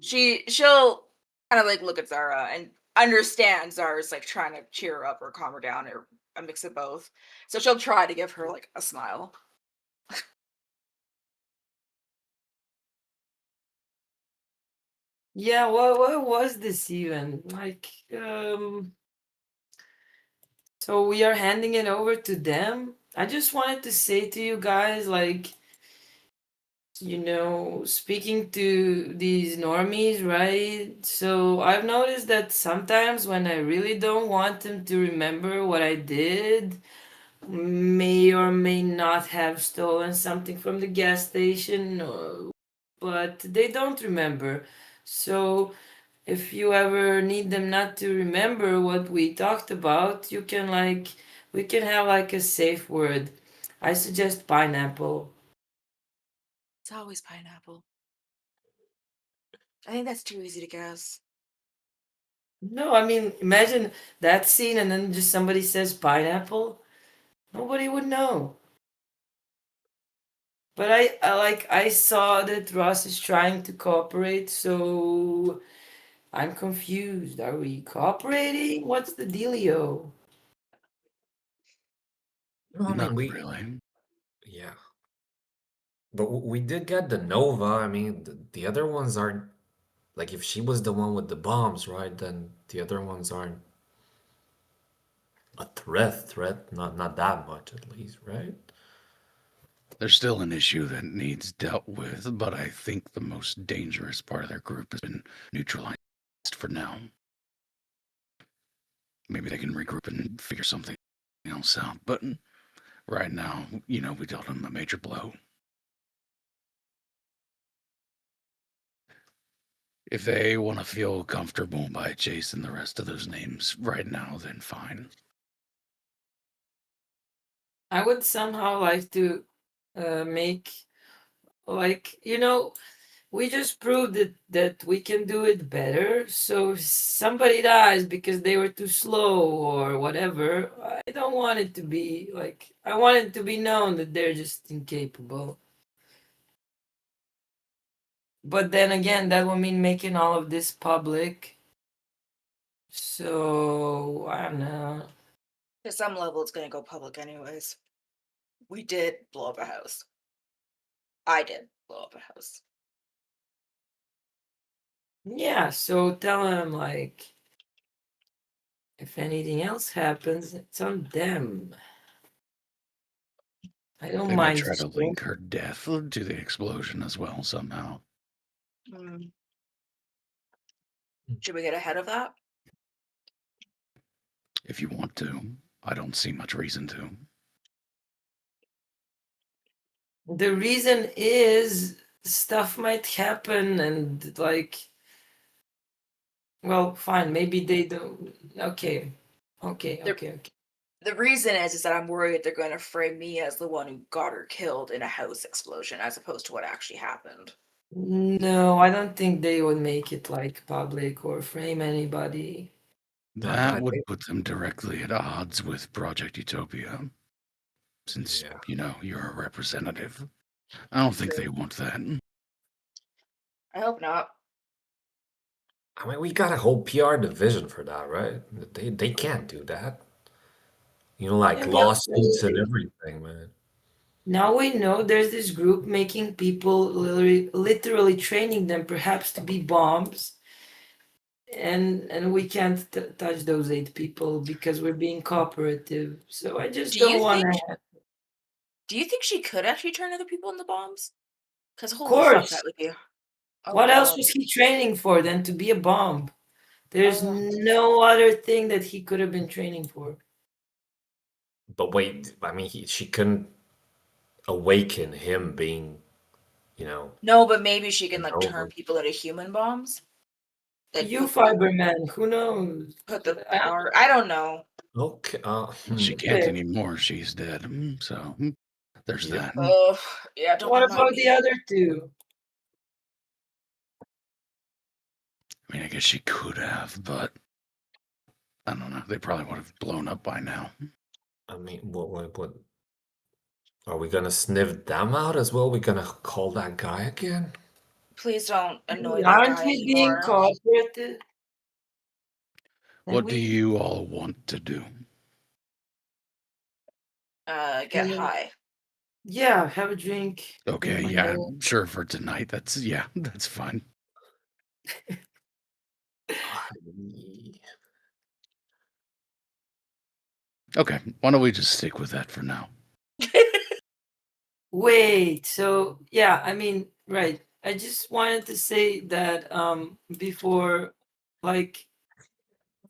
[SPEAKER 1] She'll kind of look at Zara and understand Zara's trying to cheer her up or calm her down or a mix of both. So she'll try to give her a smile.
[SPEAKER 4] Yeah, what was this even? So we are handing it over to them. I just wanted to say to you guys, speaking to these normies, right? So I've noticed that sometimes when I really don't want them to remember what I did, may or may not have stolen something from the gas station, but they don't remember. So if you ever need them not to remember what we talked about, you can we can have a safe word. I suggest pineapple.
[SPEAKER 1] It's always pineapple. I think that's too easy to guess.
[SPEAKER 4] No, I mean, imagine that scene and then just somebody says pineapple. Nobody would know. But I saw that Ross is trying to cooperate, so I'm confused. Are we cooperating? What's the dealio?
[SPEAKER 5] No, I
[SPEAKER 3] Not
[SPEAKER 5] mean,
[SPEAKER 3] really.
[SPEAKER 5] yeah. But we did get the Nova. I mean, the other ones aren't, like, if she was the one with the bombs, right, then the other ones aren't a threat, not that much at least, right?
[SPEAKER 3] There's still an issue that needs dealt with, but I think the most dangerous part of their group has been neutralized for now. Maybe they can regroup and figure something else out, but right now, we dealt them a major blow. If they want to feel comfortable by chasing the rest of those names right now, then fine.
[SPEAKER 4] I would somehow like to make we just proved that we can do it better. So if somebody dies because they were too slow or whatever, I don't want it to be like, I want it to be known that they're just incapable. But then again, that will mean making all of this public. So I don't know.
[SPEAKER 1] To some level, it's going to go public anyways. We did blow up a house. I did blow up a house.
[SPEAKER 4] Yeah, so tell them like, if anything else happens, it's on them. I don't
[SPEAKER 3] They might
[SPEAKER 4] mind.
[SPEAKER 3] try to link her death to the explosion as well somehow.
[SPEAKER 1] Mm. Should we get ahead of that?
[SPEAKER 3] If you want to, I don't see much reason to.
[SPEAKER 4] The reason is stuff might happen and like, well, fine, maybe they don't. Okay.
[SPEAKER 1] The reason is that I'm worried they're going to frame me as the one who got her killed in a house explosion as opposed to what actually happened.
[SPEAKER 4] No, I don't think they would make it like public or frame anybody.
[SPEAKER 3] That
[SPEAKER 5] I
[SPEAKER 3] would
[SPEAKER 5] think-
[SPEAKER 3] put them directly at odds with Project Utopia. Since,
[SPEAKER 5] Yeah.
[SPEAKER 3] you're a representative. I don't think they want that.
[SPEAKER 1] I hope not.
[SPEAKER 5] I mean, we got a whole PR division for that, right? They can't do that. Like
[SPEAKER 4] Yeah,
[SPEAKER 5] lawsuits and everything, man.
[SPEAKER 4] now we know there's this group making people literally training them perhaps to be bombs. And we can't touch those 8 people because we're being cooperative. So I just
[SPEAKER 1] Do
[SPEAKER 4] don't
[SPEAKER 1] you
[SPEAKER 4] want
[SPEAKER 1] think-
[SPEAKER 4] to.
[SPEAKER 1] Do you think she could actually turn other people into bombs? Because holy
[SPEAKER 4] course.
[SPEAKER 1] fuck, that would be. Oh,
[SPEAKER 4] What else
[SPEAKER 1] God.
[SPEAKER 4] was he training for than to be a bomb? There's
[SPEAKER 1] Oh.
[SPEAKER 4] no other thing that he could have been training for.
[SPEAKER 5] But wait, I mean, she couldn't awaken him being,
[SPEAKER 1] No, but maybe she can like
[SPEAKER 5] Over.
[SPEAKER 1] turn people into human bombs. That
[SPEAKER 4] You fiber man, who knows?
[SPEAKER 1] put the power. I don't know.
[SPEAKER 5] Okay.
[SPEAKER 3] She
[SPEAKER 5] Hmm.
[SPEAKER 3] can't
[SPEAKER 4] Okay.
[SPEAKER 3] anymore. She's dead. So there's
[SPEAKER 5] Yep.
[SPEAKER 3] that.
[SPEAKER 1] Oh, yeah. Don't
[SPEAKER 4] What
[SPEAKER 1] remind
[SPEAKER 4] about
[SPEAKER 1] me.
[SPEAKER 4] the other 2?
[SPEAKER 3] I mean, I guess she could have, but I don't know. They probably would have blown up by now.
[SPEAKER 5] I mean, what? Are we gonna sniff them out as well? We gonna call that guy again?
[SPEAKER 1] Please don't annoy that
[SPEAKER 4] Aren't
[SPEAKER 1] guy
[SPEAKER 4] we being
[SPEAKER 1] anymore.
[SPEAKER 4] cooperative?
[SPEAKER 3] What do you all want to do?
[SPEAKER 1] Get
[SPEAKER 4] Mm.
[SPEAKER 1] high.
[SPEAKER 4] Yeah, have a drink.
[SPEAKER 3] Okay,
[SPEAKER 4] drink my
[SPEAKER 3] yeah,
[SPEAKER 4] milk.
[SPEAKER 3] sure for tonight. That's fine. Okay, why don't we just stick with that for now?
[SPEAKER 4] Wait, so yeah, I mean, right. I just wanted to say that before, like,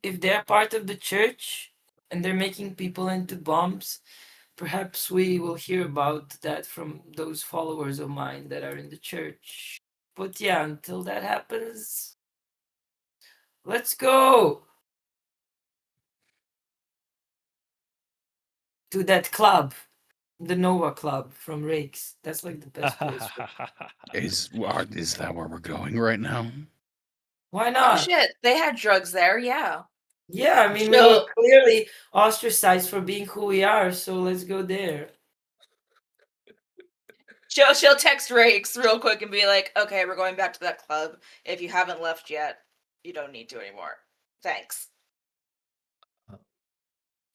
[SPEAKER 4] if they're part of the church and they're making people into bombs, perhaps we will hear about that from those followers of mine that are in the church. But yeah, until that happens, let's go to that club, the Nova Club from Rakes. That's like the best place.
[SPEAKER 3] Is that where we're going right now?
[SPEAKER 4] Why
[SPEAKER 1] Oh
[SPEAKER 4] not?
[SPEAKER 1] shit! They had drugs there. Yeah.
[SPEAKER 4] Yeah, I mean, we
[SPEAKER 1] Chill.
[SPEAKER 4] were clearly ostracized for being who we are, so let's go there.
[SPEAKER 1] She'll text Rakes real quick and be like, "Okay, we're going back to that club. If you haven't left yet, you don't need to anymore. Thanks.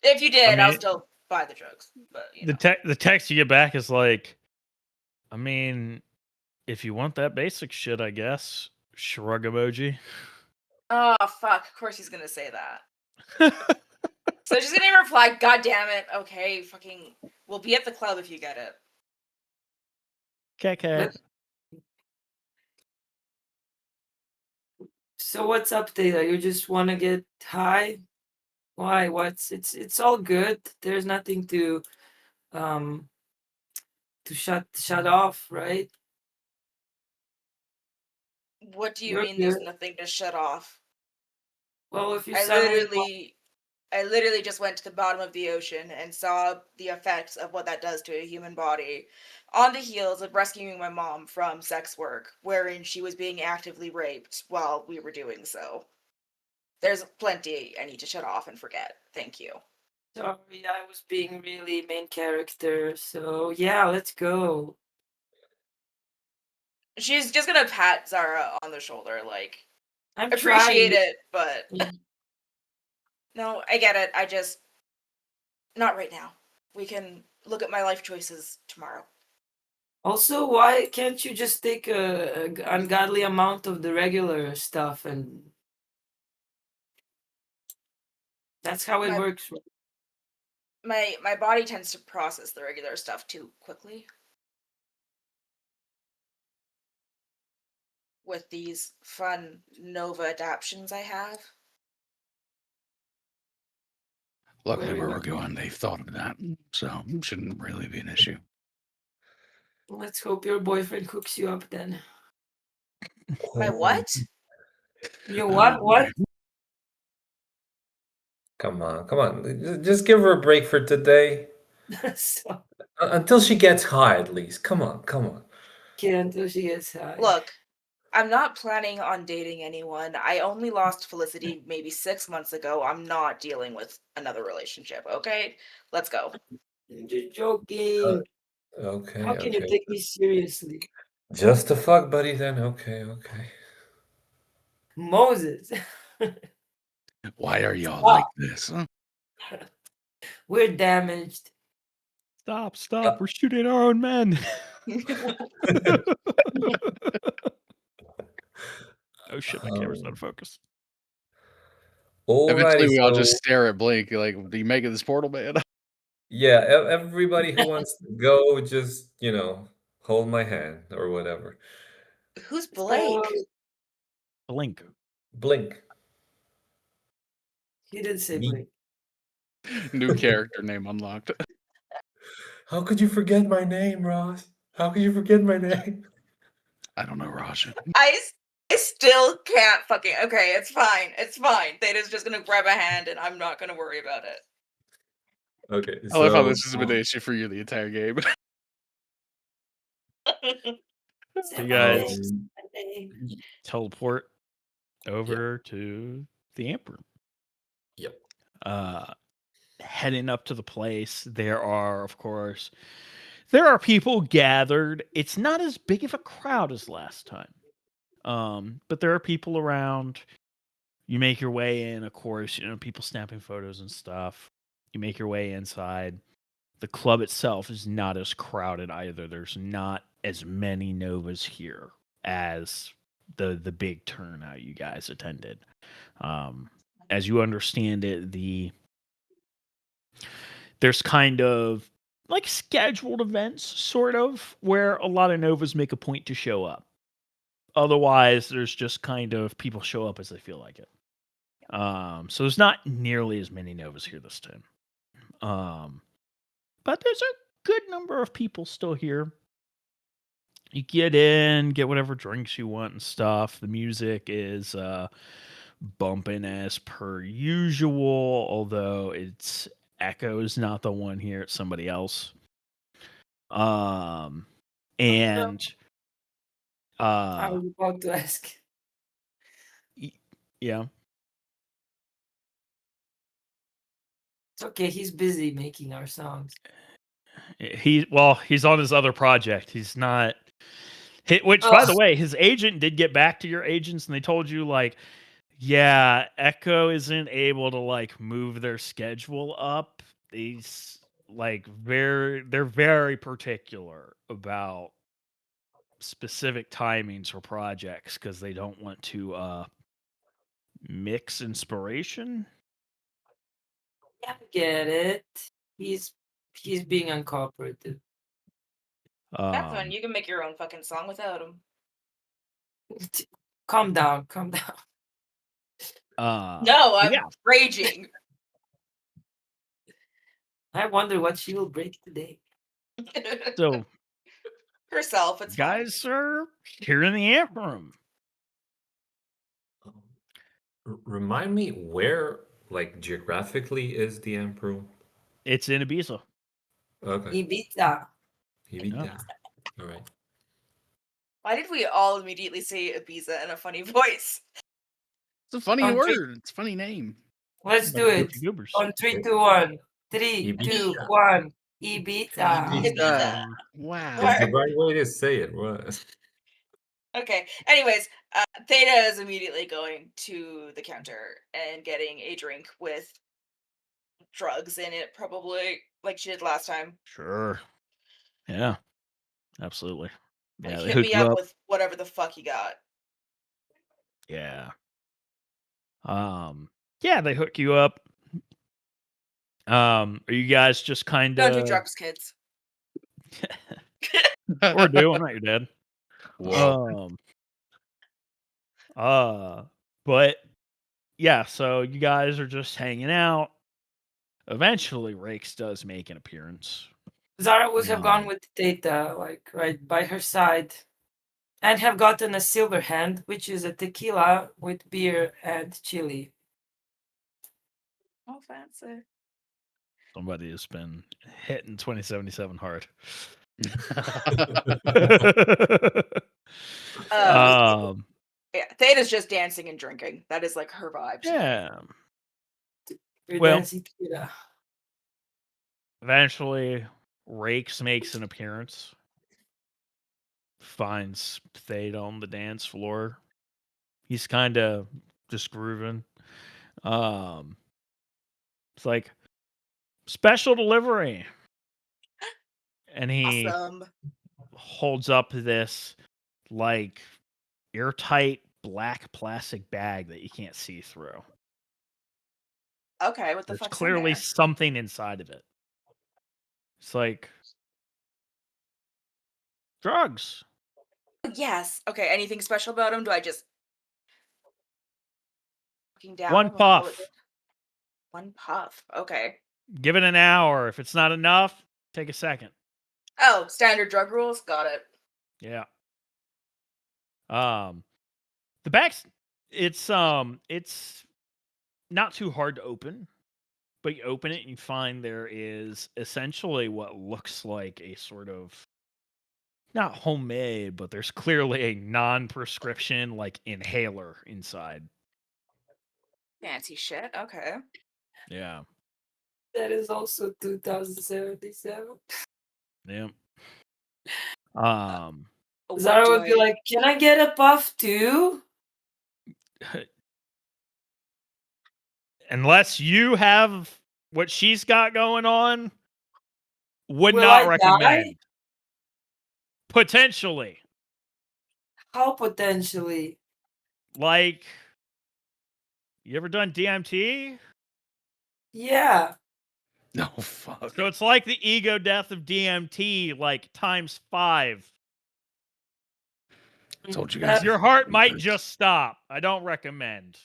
[SPEAKER 1] If you did, I'll
[SPEAKER 2] mean-
[SPEAKER 1] still buy the drugs." But
[SPEAKER 2] The text you get back is like, I mean, if you want that basic shit, I guess. Shrug emoji.
[SPEAKER 1] oh fuck! Of course he's gonna say that. So she's gonna reply, "God damn it! Okay, fucking, we'll be at the club if you get it."
[SPEAKER 2] KK.
[SPEAKER 4] So what's up, Taylor? You just want to get high? Why? It's all good. There's nothing to shut off, right?
[SPEAKER 1] What do you
[SPEAKER 4] We're
[SPEAKER 1] mean? There's
[SPEAKER 4] good.
[SPEAKER 1] nothing to shut off.
[SPEAKER 4] Well, if you
[SPEAKER 1] I
[SPEAKER 4] suddenly
[SPEAKER 1] literally I literally just went to the bottom of the ocean and saw the effects of what that does to a human body on the heels of rescuing my mom from sex work, wherein she was being actively raped while we were doing so. There's plenty I need to shut off and forget. Thank you.
[SPEAKER 4] Sorry, I was being really main character. So yeah, let's go.
[SPEAKER 1] She's just gonna pat Zara on the shoulder, like,
[SPEAKER 4] I'm
[SPEAKER 1] appreciate
[SPEAKER 4] trying.
[SPEAKER 1] it, but
[SPEAKER 4] Yeah.
[SPEAKER 1] no, I get it. I just, not right now. We can look at my life choices tomorrow.
[SPEAKER 4] Also, why can't you just take a ungodly amount of the regular stuff and that's how it
[SPEAKER 1] My-
[SPEAKER 4] works.
[SPEAKER 1] My body tends to process the regular stuff too quickly. With these fun Nova adaptions I have.
[SPEAKER 3] Luckily,
[SPEAKER 4] Very
[SPEAKER 3] where
[SPEAKER 4] well.
[SPEAKER 3] we're going, they've thought of that, so it shouldn't really be an issue.
[SPEAKER 4] Let's hope your boyfriend hooks you up then.
[SPEAKER 1] My what?
[SPEAKER 4] You what? What?
[SPEAKER 5] Come on, come on. Just give her a break for today.
[SPEAKER 4] So,
[SPEAKER 5] Until she gets high, at least. Come on, come on.
[SPEAKER 4] kid until she gets high.
[SPEAKER 1] Look, I'm not planning on dating anyone. I only lost Felicity maybe 6 months ago. I'm not dealing with another relationship, okay? Let's go.
[SPEAKER 4] I'm just joking.
[SPEAKER 5] Okay,
[SPEAKER 4] How can you
[SPEAKER 5] okay.
[SPEAKER 4] take me seriously?
[SPEAKER 5] Just a fuck buddy then. Okay, okay.
[SPEAKER 4] Moses.
[SPEAKER 3] Why are y'all
[SPEAKER 4] Stop.
[SPEAKER 3] like this? Huh?
[SPEAKER 4] We're damaged.
[SPEAKER 2] Stop. We're shooting our own men. Oh shit, my camera's not in focus.
[SPEAKER 3] Eventually,
[SPEAKER 5] Alrighty,
[SPEAKER 3] we all
[SPEAKER 5] so
[SPEAKER 3] just stare at Blake like, "Do you make it this portal, man?"
[SPEAKER 5] yeah, everybody who wants to go, just hold my hand or whatever.
[SPEAKER 1] Who's
[SPEAKER 4] So,
[SPEAKER 1] Blake?
[SPEAKER 2] Blink.
[SPEAKER 5] Blink.
[SPEAKER 4] he did say
[SPEAKER 5] Me.
[SPEAKER 4] Blake.
[SPEAKER 3] New character name unlocked.
[SPEAKER 5] How could you forget my name, Ross? How could you forget my name?
[SPEAKER 3] I don't know, Raj.
[SPEAKER 1] I still can't fucking. Okay, it's fine. It's fine. Theta's just gonna grab a hand and I'm not gonna worry about it.
[SPEAKER 5] Okay,
[SPEAKER 3] I love how
[SPEAKER 5] so
[SPEAKER 3] this has been an issue for you the entire game.
[SPEAKER 2] You guys
[SPEAKER 5] um,
[SPEAKER 2] teleport over to the amp room.
[SPEAKER 5] yep.
[SPEAKER 2] Heading up to the place, there are people gathered. It's not as big of a crowd as last time. But there are people around. You make your way in, of course, people snapping photos and stuff. You make your way inside. The club itself is not as crowded either. There's not as many Novas here as the big turnout you guys attended. As you understand it, there's kind of like scheduled events, sort of, where a lot of Novas make a point to show up. Otherwise, there's just kind of people show up as they feel like it. So there's not nearly as many Novas here this time. But there's a good number of people still here. You get in, get whatever drinks you want and stuff. The music is bumping as per usual, although it's Echo's not the one here, it's somebody else. And
[SPEAKER 4] I was about to ask.
[SPEAKER 2] Yeah.
[SPEAKER 4] It's okay, he's busy making our songs.
[SPEAKER 2] He's on his other project. He's not. Which, by the way, his agent did get back to your agents, and they told you yeah, Echo isn't able to move their schedule up. They're very particular about specific timings for projects because they don't want to mix inspiration.
[SPEAKER 4] Yeah, I get it. He's being uncooperative.
[SPEAKER 1] That's fun. You can make your own fucking song without him.
[SPEAKER 4] Calm down.
[SPEAKER 1] No, I'm raging.
[SPEAKER 4] I wonder what she will break today.
[SPEAKER 2] So
[SPEAKER 1] herself, it's
[SPEAKER 2] guys are here in the amp room.
[SPEAKER 5] Remind me, where like geographically is the Emperor?
[SPEAKER 2] It's in Ibiza.
[SPEAKER 5] Okay.
[SPEAKER 4] Ibiza.
[SPEAKER 5] Yeah. All right.
[SPEAKER 1] Why did we all immediately say Ibiza in a funny voice?
[SPEAKER 3] It's a funny
[SPEAKER 4] On three-
[SPEAKER 3] word. It's a funny name.
[SPEAKER 4] Let's do it.
[SPEAKER 2] Goofy Goobers.
[SPEAKER 4] On 3, 2, 1. 3, 2,
[SPEAKER 5] Ibiza.
[SPEAKER 4] 1. Ibiza.
[SPEAKER 1] Ibiza.
[SPEAKER 3] Wow.
[SPEAKER 5] It's the right way to say it. What?
[SPEAKER 1] Okay. Anyways, Theta is immediately going to the counter and getting a drink with drugs in it, probably like she did last time.
[SPEAKER 2] Sure. Yeah. Absolutely.
[SPEAKER 1] Like,
[SPEAKER 2] Yeah, they
[SPEAKER 1] hit
[SPEAKER 2] hook
[SPEAKER 1] me
[SPEAKER 2] you
[SPEAKER 1] up
[SPEAKER 2] up.
[SPEAKER 1] with whatever the fuck you got.
[SPEAKER 2] Yeah. Yeah, they hook you up. Are you guys just kind
[SPEAKER 1] Don't do
[SPEAKER 2] of
[SPEAKER 1] drugs, kids.
[SPEAKER 2] or do? I'm not your dad.
[SPEAKER 3] Whoa.
[SPEAKER 2] But yeah, so you guys are just hanging out. Eventually, Rakes does make an appearance.
[SPEAKER 4] Zara would have gone
[SPEAKER 2] Um,
[SPEAKER 4] with Data, like right by her side, and have gotten a silver hand, which is a tequila with beer and chili.
[SPEAKER 1] Oh, fancy.
[SPEAKER 2] Somebody has been hitting 2077 hard.
[SPEAKER 1] Yeah, Theta's just dancing and drinking. That is like her vibe.
[SPEAKER 2] Yeah.
[SPEAKER 4] We're
[SPEAKER 2] Well-
[SPEAKER 4] dancing tequila.
[SPEAKER 2] Eventually, Rakes makes an appearance. Finds Theta on the dance floor. He's kind of just grooving. It's like special delivery, and he
[SPEAKER 1] Awesome.
[SPEAKER 2] holds up this like airtight black plastic bag that you can't see through.
[SPEAKER 1] Okay, what the
[SPEAKER 2] There's
[SPEAKER 1] fuck's
[SPEAKER 2] clearly
[SPEAKER 1] in there?
[SPEAKER 2] something inside of it. It's like drugs.
[SPEAKER 1] Yes. Okay, anything special about him? Do I just looking down
[SPEAKER 2] One
[SPEAKER 1] him, like, how it
[SPEAKER 2] puff.
[SPEAKER 1] did? One puff. Okay.
[SPEAKER 2] Give it an hour. If it's not enough, take a second.
[SPEAKER 1] Oh, standard drug rules. Got it.
[SPEAKER 2] Yeah. The back's it's not too hard to open, but you open it and you find there is essentially what looks like a sort of not homemade, but there's clearly a non-prescription like inhaler inside.
[SPEAKER 1] Fancy shit. Okay.
[SPEAKER 2] Yeah.
[SPEAKER 4] That is also 2077.
[SPEAKER 2] Yeah.
[SPEAKER 1] What
[SPEAKER 4] Zara
[SPEAKER 1] do
[SPEAKER 4] would be like, "Can I get a puff too?"
[SPEAKER 2] Unless you have what she's got going on, would
[SPEAKER 4] Will
[SPEAKER 2] not
[SPEAKER 4] I
[SPEAKER 2] recommend.
[SPEAKER 4] die?
[SPEAKER 2] Potentially.
[SPEAKER 4] How potentially?
[SPEAKER 2] Like, you ever done DMT?
[SPEAKER 4] Yeah.
[SPEAKER 3] No, fuck.
[SPEAKER 2] So it's like the ego death of DMT, like times 5.
[SPEAKER 3] Told you
[SPEAKER 4] That-
[SPEAKER 3] guys.
[SPEAKER 2] Your heart might just stop. I don't recommend.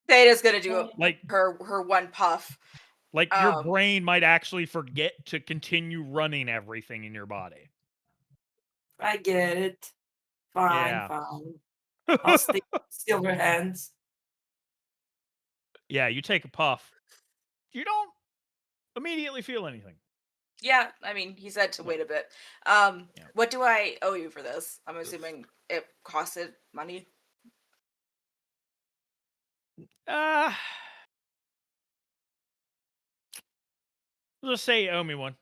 [SPEAKER 1] Theta's gonna do
[SPEAKER 2] Like
[SPEAKER 1] her one puff.
[SPEAKER 2] your
[SPEAKER 1] Um,
[SPEAKER 2] brain might actually forget to continue running everything in your body.
[SPEAKER 4] I get it. Fine,
[SPEAKER 2] Yeah.
[SPEAKER 4] fine. I'll stick with silver hands.
[SPEAKER 2] Yeah, you take a puff. You don't immediately feel anything.
[SPEAKER 1] Yeah, I mean, he said to wait a bit.
[SPEAKER 2] Yeah.
[SPEAKER 1] What do I owe you for this? I'm assuming it costed money.
[SPEAKER 2] Let's say you owe me one.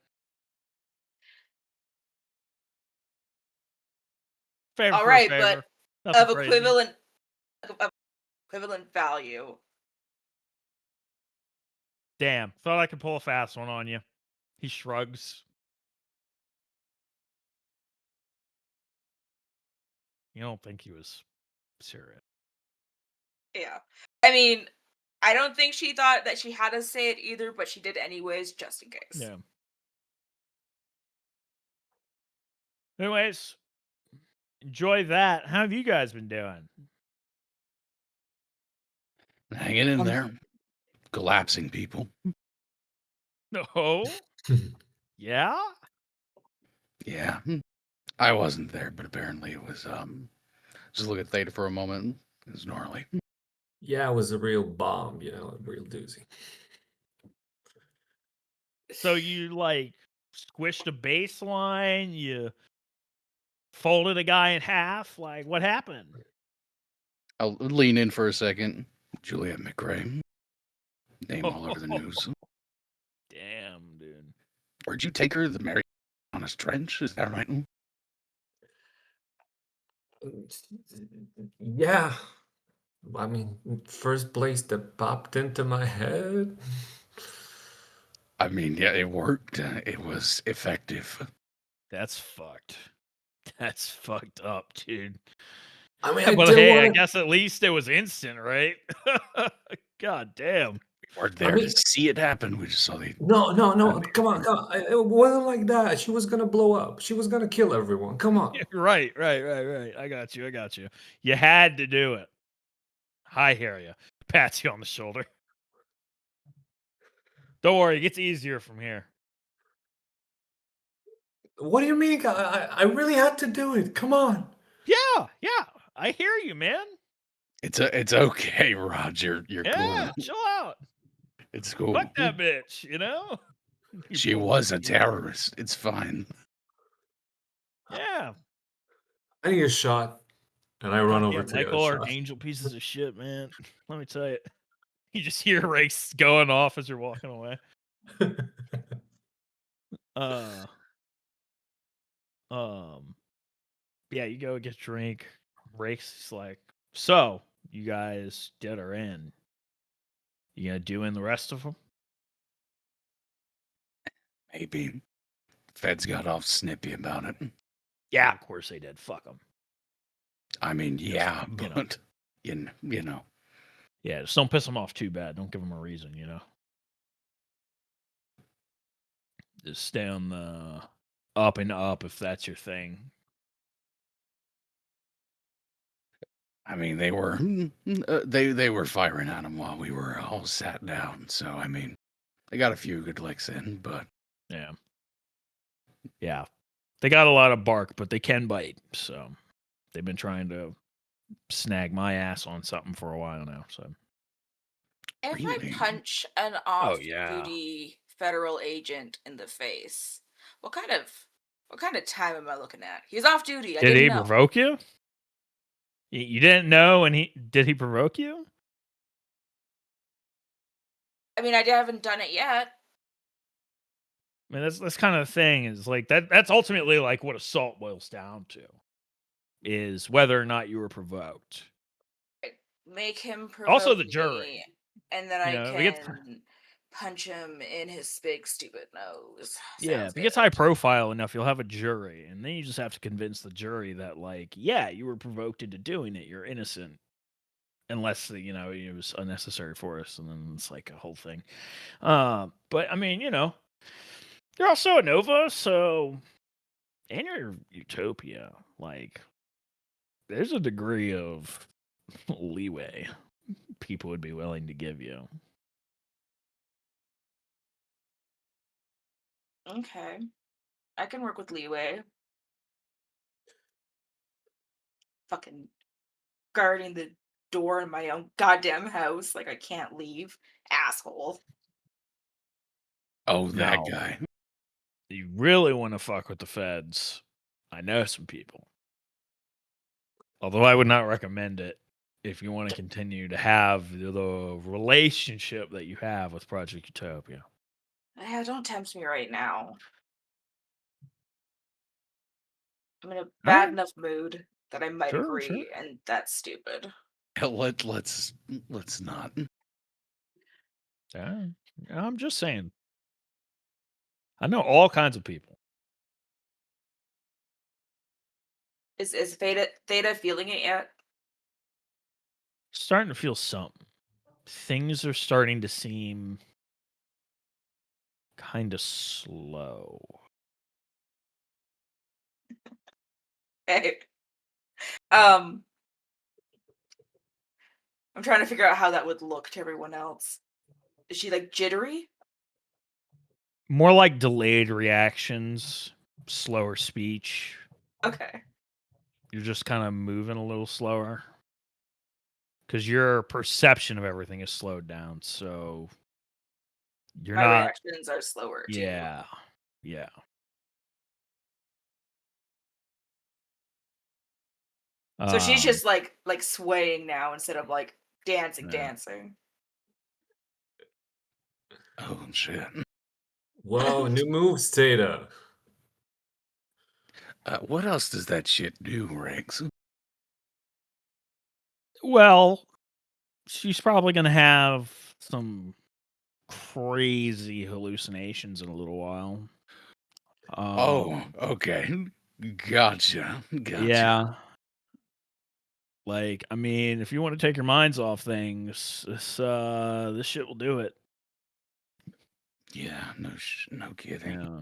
[SPEAKER 2] Favor
[SPEAKER 1] All
[SPEAKER 2] for a
[SPEAKER 1] right,
[SPEAKER 2] favor.
[SPEAKER 1] but
[SPEAKER 2] Nothing
[SPEAKER 1] of
[SPEAKER 2] crazy.
[SPEAKER 1] equivalent value.
[SPEAKER 2] Damn, thought I could pull a fast one on you. He shrugs. You don't think he was serious?
[SPEAKER 1] Yeah. I mean, I don't think she thought that she had to say it either, but she did anyways, just in case.
[SPEAKER 2] Yeah. Anyways, enjoy that. How have you guys been doing?
[SPEAKER 3] Hanging in there. Collapsing people.
[SPEAKER 2] No. Yeah.
[SPEAKER 3] Yeah. I wasn't there, but apparently it was just look at Theta for a moment. It was gnarly.
[SPEAKER 5] Yeah, it was a real bomb, you know, a real doozy.
[SPEAKER 2] So you like squished a baseline, you folded a guy in half. Like, what happened?
[SPEAKER 3] I'll lean in for a second. Juliet McRae. Name all over the news.
[SPEAKER 2] Damn, dude.
[SPEAKER 3] Where'd you take her? The Marianas Trench? Is that right?
[SPEAKER 5] Yeah. I mean, first place that popped into my head.
[SPEAKER 3] I mean, yeah, it worked. It was effective.
[SPEAKER 2] That's fucked. That's fucked up, dude.
[SPEAKER 5] I mean, I
[SPEAKER 2] But
[SPEAKER 5] didn't
[SPEAKER 2] hey, I
[SPEAKER 5] want to.
[SPEAKER 2] guess at least it was instant, right? God damn.
[SPEAKER 3] We weren't there
[SPEAKER 5] mean-
[SPEAKER 3] to see it happen. We just saw the.
[SPEAKER 5] No,
[SPEAKER 3] I mean-
[SPEAKER 5] come on, come on. It wasn't like that. She was gonna blow up. She was gonna kill everyone. Come on.
[SPEAKER 2] Right. I got you. You had to do it. Hi, Harriet. Pats you on the shoulder. Don't worry, it gets easier from here.
[SPEAKER 5] What do you mean? I really had to do it. Come on.
[SPEAKER 2] Yeah. I hear you, man.
[SPEAKER 3] It's okay, Roger. You're
[SPEAKER 2] Yeah,
[SPEAKER 3] cool.
[SPEAKER 2] chill out.
[SPEAKER 3] It's cool.
[SPEAKER 2] Fuck that bitch, you know? You
[SPEAKER 3] She
[SPEAKER 2] poor
[SPEAKER 3] was a
[SPEAKER 2] baby.
[SPEAKER 3] terrorist. It's fine.
[SPEAKER 2] Yeah.
[SPEAKER 5] I need a shot, and I run over
[SPEAKER 2] Yeah,
[SPEAKER 5] to
[SPEAKER 2] Michael,
[SPEAKER 5] get
[SPEAKER 2] our
[SPEAKER 5] a shot.
[SPEAKER 2] angel pieces of shit, man. Let me tell you. You just hear race going off as you're walking away. Yeah, you go get a drink. Rake's like, so you guys did her in. You gonna do in the rest of them?
[SPEAKER 3] Maybe. Feds got off snippy about it.
[SPEAKER 2] Yeah, of course they did. Fuck them.
[SPEAKER 3] I mean, yeah,
[SPEAKER 2] you know.
[SPEAKER 3] but you know.
[SPEAKER 2] Yeah, just don't piss them off too bad. Don't give them a reason, you know. Just stay on the up and up if that's your thing.
[SPEAKER 3] I mean, they were they were firing at him while we were all sat down. So I mean, they got a few good licks in, but
[SPEAKER 2] Yeah. They got a lot of bark, but they can bite. So they've been trying to snag my ass on something for a while now. So
[SPEAKER 1] If
[SPEAKER 3] Really?
[SPEAKER 1] I punch an
[SPEAKER 2] Oh, yeah.
[SPEAKER 1] off-duty federal agent in the face, what kind of time am I looking at? He's off duty. I
[SPEAKER 2] did he
[SPEAKER 1] didn't know.
[SPEAKER 2] provoke you? You didn't know, and did he provoke you?
[SPEAKER 1] I mean, I haven't done it yet.
[SPEAKER 2] I mean, that's kind of the thing is like that's ultimately like what assault boils down to is whether or not you were provoked.
[SPEAKER 1] Make him provoke
[SPEAKER 2] Also the
[SPEAKER 1] me,
[SPEAKER 2] jury.
[SPEAKER 1] and then
[SPEAKER 2] You
[SPEAKER 1] I
[SPEAKER 2] know, if it
[SPEAKER 1] can
[SPEAKER 2] gets-
[SPEAKER 1] punch him in his big stupid nose.
[SPEAKER 2] Yeah,
[SPEAKER 1] Sounds
[SPEAKER 2] if it gets
[SPEAKER 1] good.
[SPEAKER 2] high profile enough, you'll have a jury, and then you just have to convince the jury that like, yeah, you were provoked into doing it. You're innocent. Unless it was unnecessary force, and then it's like a whole thing. But I mean, you're also a Nova, so and you're Utopia. Like, there's a degree of leeway people would be willing to give you.
[SPEAKER 1] Okay, I can work with leeway. Fucking guarding the door in my own goddamn house, like I can't leave, asshole.
[SPEAKER 3] oh, that
[SPEAKER 2] No.
[SPEAKER 3] guy.
[SPEAKER 2] You really want to fuck with the feds? I know some people. Although I would not recommend it if you want to continue to have the relationship that you have with Project Utopia.
[SPEAKER 1] Yeah, don't tempt me right now. I'm in a bad
[SPEAKER 2] Alright.
[SPEAKER 1] enough mood that I might
[SPEAKER 2] Sure,
[SPEAKER 1] agree,
[SPEAKER 2] sure.
[SPEAKER 1] and that's stupid.
[SPEAKER 3] Let's not.
[SPEAKER 2] Yeah, I'm just saying. I know all kinds of people.
[SPEAKER 1] Is Theta feeling it yet?
[SPEAKER 2] Starting to feel something. Things are starting to seem kind of slow.
[SPEAKER 1] Okay. I'm trying to figure out how that would look to everyone else. Is she like jittery?
[SPEAKER 2] More like delayed reactions, slower speech.
[SPEAKER 1] Okay.
[SPEAKER 2] You're just kind of moving a little slower. because your perception of everything is slowed down. So you're
[SPEAKER 1] My
[SPEAKER 2] not.
[SPEAKER 1] reactions are slower too.
[SPEAKER 2] Yeah. Yeah.
[SPEAKER 1] So she's
[SPEAKER 2] Um,
[SPEAKER 1] just like swaying now instead of like dancing,
[SPEAKER 2] Yeah.
[SPEAKER 1] dancing.
[SPEAKER 3] Oh shit.
[SPEAKER 5] Whoa, new moves, Tata.
[SPEAKER 3] What else does that shit do, Rex?
[SPEAKER 2] well, she's probably going to have some crazy hallucinations in a little while.
[SPEAKER 3] Oh, okay. Gotcha.
[SPEAKER 2] Yeah. Like, I mean, if you want to take your minds off things, this shit will do it.
[SPEAKER 3] Yeah, no kidding.
[SPEAKER 2] Yeah.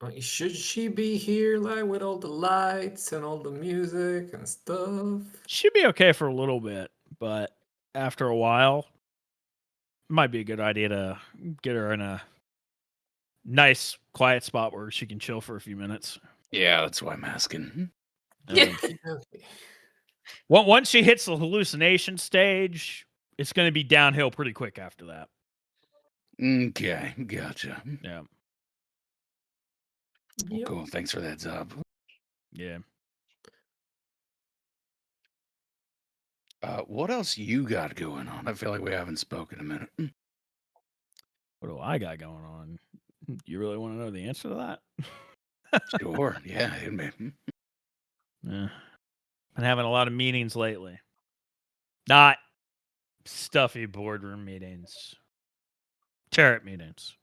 [SPEAKER 5] Like, should she be here, like, with all the lights and all the music and stuff?
[SPEAKER 2] She'd be okay for a little bit, but after a while, it might be a good idea to get her in a nice, quiet spot where she can chill for a few minutes.
[SPEAKER 3] Yeah, that's why I'm asking.
[SPEAKER 1] Yeah.
[SPEAKER 5] Okay.
[SPEAKER 2] Once she hits the hallucination stage, it's going to be downhill pretty quick after that.
[SPEAKER 3] Okay, gotcha.
[SPEAKER 2] Yeah.
[SPEAKER 3] Well, cool. Thanks for that heads up.
[SPEAKER 2] Yeah.
[SPEAKER 3] What else you got going on? I feel like we haven't spoken a minute.
[SPEAKER 2] What do I got going on? You really want to know the answer to that?
[SPEAKER 3] Sure. Yeah. Hit me.
[SPEAKER 2] Yeah. Been having a lot of meetings lately. Not stuffy boardroom meetings. Turret meetings.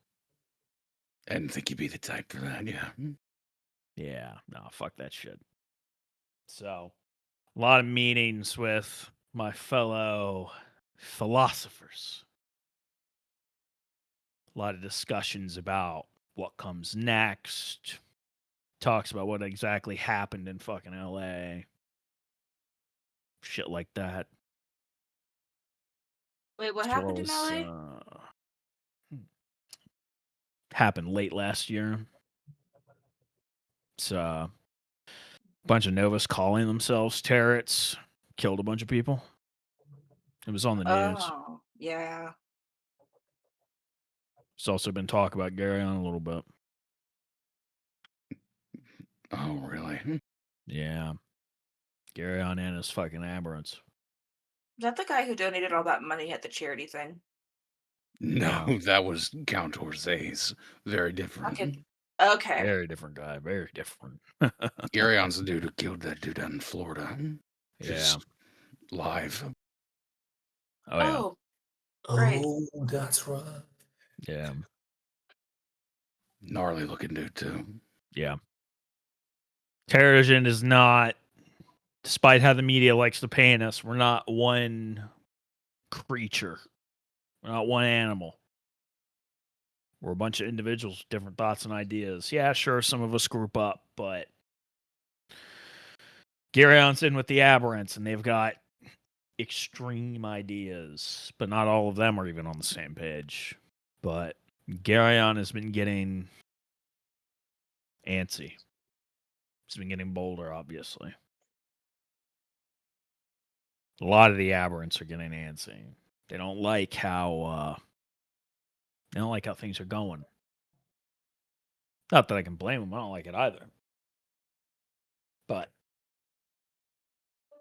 [SPEAKER 3] I didn't think you'd be the type for that. Yeah.
[SPEAKER 2] Yeah, no, fuck that shit. So, a lot of meetings with my fellow philosophers. A lot of discussions about what comes next. Talks about what exactly happened in fucking LA. Shit like that.
[SPEAKER 1] Wait, what
[SPEAKER 2] As
[SPEAKER 1] happened in
[SPEAKER 2] well as,
[SPEAKER 1] LA?
[SPEAKER 2] happened late last year. It's a bunch of Novas calling themselves turrets. Killed a bunch of people. It was on the news.
[SPEAKER 1] Oh, yeah.
[SPEAKER 2] There's also been talk about Gary on a little bit.
[SPEAKER 3] Oh, really?
[SPEAKER 2] Yeah. Gary on and his fucking aberrants.
[SPEAKER 1] Is that the guy who donated all that money at the charity thing?
[SPEAKER 3] No,
[SPEAKER 2] No.
[SPEAKER 3] that was Count Orsay's. Very different.
[SPEAKER 1] Okay.
[SPEAKER 2] Very different guy. Very different.
[SPEAKER 3] Garion's the dude who killed that dude out in Florida.
[SPEAKER 2] Yeah.
[SPEAKER 3] Just live.
[SPEAKER 2] Oh, yeah.
[SPEAKER 1] Oh, Right.
[SPEAKER 5] Oh, that's right.
[SPEAKER 2] Yeah.
[SPEAKER 3] Gnarly looking dude, too.
[SPEAKER 2] Yeah. Terrorism is not, despite how the media likes to paint us, we're not one creature. We're not one animal. We're a bunch of individuals with different thoughts and ideas. Yeah, sure, some of us group up, but Garion's in with the Aberrants, and they've got extreme ideas, but not all of them are even on the same page. But Garion has been getting antsy. He's been getting bolder, obviously. A lot of the Aberrants are getting antsy. They don't like how things are going. Not that I can blame them. I don't like it either. But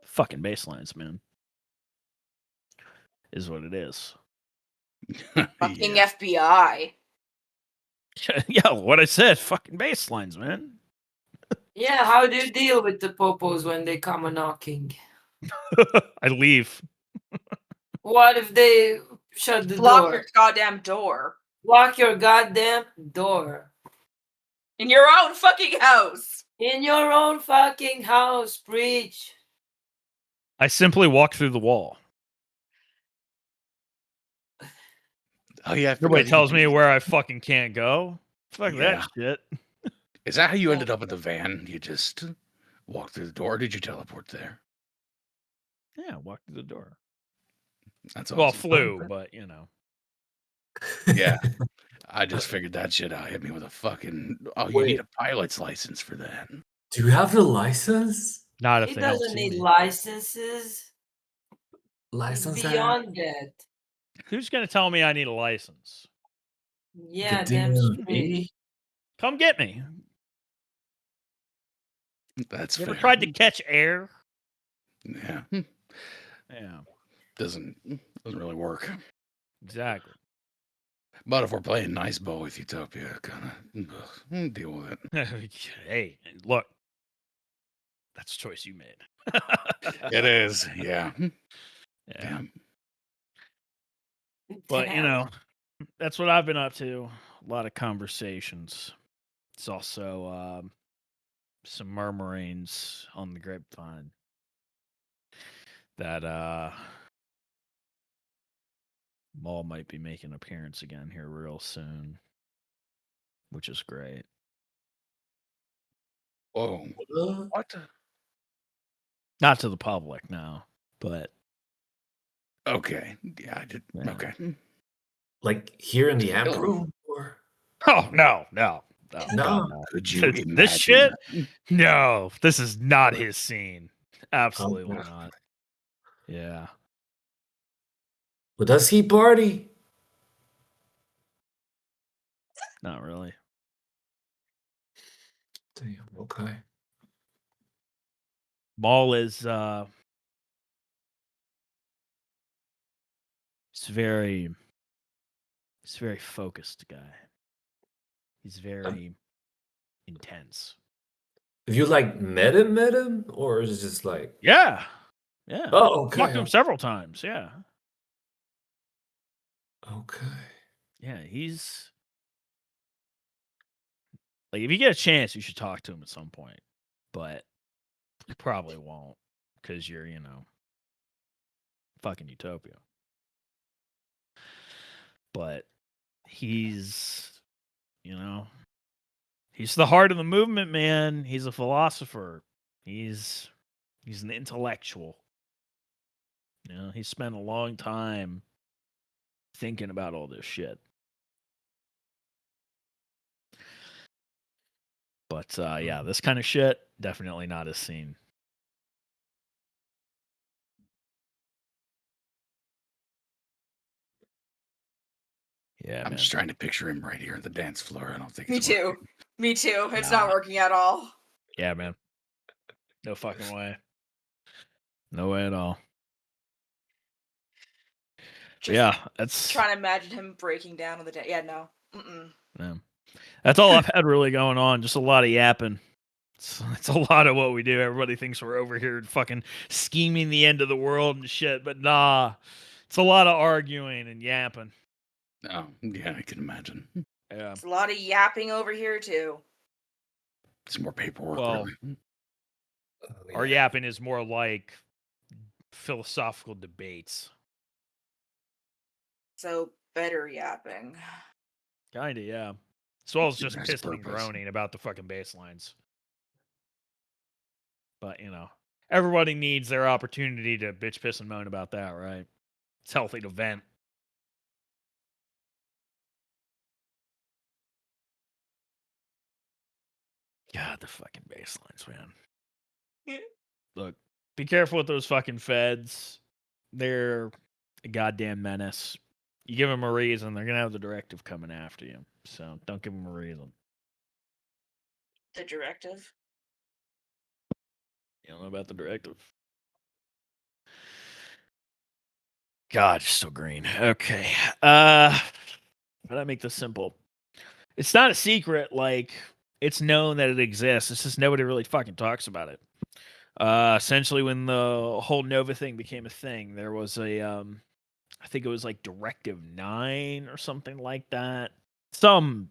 [SPEAKER 2] fucking baselines, man, is what it is.
[SPEAKER 1] Fucking
[SPEAKER 3] Yeah.
[SPEAKER 1] FBI.
[SPEAKER 2] Yeah, what I said. Fucking baselines, man.
[SPEAKER 4] Yeah, how do you deal with the popos when they come a knocking?
[SPEAKER 2] I leave.
[SPEAKER 4] What if they shut the
[SPEAKER 1] Lock
[SPEAKER 4] door?
[SPEAKER 1] your goddamn door.
[SPEAKER 4] Lock your goddamn door.
[SPEAKER 1] In your own fucking house.
[SPEAKER 4] In your own fucking house, preach.
[SPEAKER 2] I simply walk through the wall.
[SPEAKER 3] Oh, yeah. I forgot
[SPEAKER 2] Nobody
[SPEAKER 3] you
[SPEAKER 2] tells
[SPEAKER 3] do
[SPEAKER 2] me
[SPEAKER 3] that.
[SPEAKER 2] where I fucking can't go. Fuck
[SPEAKER 3] Yeah.
[SPEAKER 2] that shit.
[SPEAKER 3] Is that how you ended up at the van? You just walked through the door? Or did you teleport there?
[SPEAKER 2] Yeah, walk through the door.
[SPEAKER 3] That's
[SPEAKER 2] Well,
[SPEAKER 3] awesome.
[SPEAKER 2] flew, but you know.
[SPEAKER 3] Yeah. I just figured that shit out. Hit me with a fucking. Oh, you
[SPEAKER 5] Wait.
[SPEAKER 3] need a pilot's license for that.
[SPEAKER 5] Do you have the license?
[SPEAKER 2] Not if
[SPEAKER 4] He
[SPEAKER 2] they don't
[SPEAKER 4] doesn't
[SPEAKER 2] see
[SPEAKER 4] need
[SPEAKER 2] me.
[SPEAKER 4] licenses.
[SPEAKER 5] license at?
[SPEAKER 4] Beyond that.
[SPEAKER 2] Who's gonna tell me I need a license?
[SPEAKER 4] Yeah,
[SPEAKER 5] The
[SPEAKER 4] damn straight.
[SPEAKER 5] DMV?
[SPEAKER 2] Come get me.
[SPEAKER 3] That's
[SPEAKER 2] You ever
[SPEAKER 3] fair.
[SPEAKER 2] tried to catch air?
[SPEAKER 3] Yeah.
[SPEAKER 2] Yeah,
[SPEAKER 3] Doesn't really work.
[SPEAKER 2] exactly.
[SPEAKER 3] But if we're playing nice ball with Utopia, kind of deal with it.
[SPEAKER 2] Hey, look. That's a choice you made.
[SPEAKER 3] It is, yeah.
[SPEAKER 2] Yeah.
[SPEAKER 3] Damn.
[SPEAKER 2] But, you
[SPEAKER 4] Damn.
[SPEAKER 2] know, that's what I've been up to. A lot of conversations. It's also some murmurings on the grapevine that Maul might be making an appearance again here real soon, which is great.
[SPEAKER 3] Whoa.
[SPEAKER 5] Uh,
[SPEAKER 3] What?
[SPEAKER 2] Not to the public now, but
[SPEAKER 3] Okay. Yeah, I did.
[SPEAKER 2] Yeah.
[SPEAKER 3] Okay.
[SPEAKER 5] like here in the
[SPEAKER 3] Still.
[SPEAKER 5] amp room? Or...
[SPEAKER 2] oh no.
[SPEAKER 5] No.
[SPEAKER 2] God, no.
[SPEAKER 3] Could you
[SPEAKER 2] This
[SPEAKER 3] imagine
[SPEAKER 2] shit?
[SPEAKER 3] that?
[SPEAKER 2] No, this is not his scene. Absolutely
[SPEAKER 5] no.
[SPEAKER 2] not. Yeah.
[SPEAKER 5] But does he party?
[SPEAKER 2] Not really.
[SPEAKER 5] Damn, okay.
[SPEAKER 2] Maul is he's very focused guy. He's very intense.
[SPEAKER 5] Have you like met him, or is it just like?
[SPEAKER 2] Yeah. Yeah.
[SPEAKER 5] Oh, okay.
[SPEAKER 2] Talked to him several times. Yeah.
[SPEAKER 5] Okay.
[SPEAKER 2] Yeah, he's like, if you get a chance, you should talk to him at some point. But you probably won't, because you're, fucking Utopia. But he's, he's the heart of the movement, man. He's a philosopher. He's an intellectual. He spent a long time thinking about all this shit. But yeah, this kind of shit, definitely not his scene. Yeah,
[SPEAKER 3] I'm
[SPEAKER 2] man.
[SPEAKER 3] just trying to picture him right here on the dance floor. I don't think
[SPEAKER 1] Me
[SPEAKER 3] it's
[SPEAKER 1] too.
[SPEAKER 3] working.
[SPEAKER 1] Me too. It's
[SPEAKER 2] Nah.
[SPEAKER 1] not working at all.
[SPEAKER 2] Yeah, man. No fucking way. No way at all.
[SPEAKER 1] Just
[SPEAKER 2] Yeah, that's
[SPEAKER 1] trying to imagine him breaking down on the day. Yeah, no.
[SPEAKER 2] yeah. That's all I've had really going on. Just a lot of yapping. It's a lot of what we do. Everybody thinks we're over here fucking scheming the end of the world and shit, but nah. It's a lot of arguing and yapping.
[SPEAKER 3] Oh, yeah, I can imagine.
[SPEAKER 2] Yeah.
[SPEAKER 1] It's a lot of yapping over here too.
[SPEAKER 3] It's more paperwork,
[SPEAKER 2] Well,
[SPEAKER 3] really.
[SPEAKER 5] Oh,
[SPEAKER 2] Our
[SPEAKER 5] yeah.
[SPEAKER 2] yapping is more like philosophical debates.
[SPEAKER 1] So better yapping.
[SPEAKER 2] Kinda, yeah. As well as
[SPEAKER 3] Dude,
[SPEAKER 2] just
[SPEAKER 3] there's a
[SPEAKER 2] pissing and
[SPEAKER 3] purpose.
[SPEAKER 2] groaning about the fucking bass lines. But, everybody needs their opportunity to bitch, piss, and moan about that, right? It's healthy to vent. God, the fucking bass lines, man. Look, be careful with those fucking feds. They're a goddamn menace. You give them a reason, they're going to have the directive coming after you. So don't give them a reason.
[SPEAKER 1] The directive.
[SPEAKER 2] You don't know about the directive? God, you're so green. Okay. How do I make this simple? It's not a secret. Like, it's known that it exists. It's just nobody really fucking talks about it. Essentially, when the whole Nova thing became a thing, there was a, I think it was like Directive 9 or something like that. Some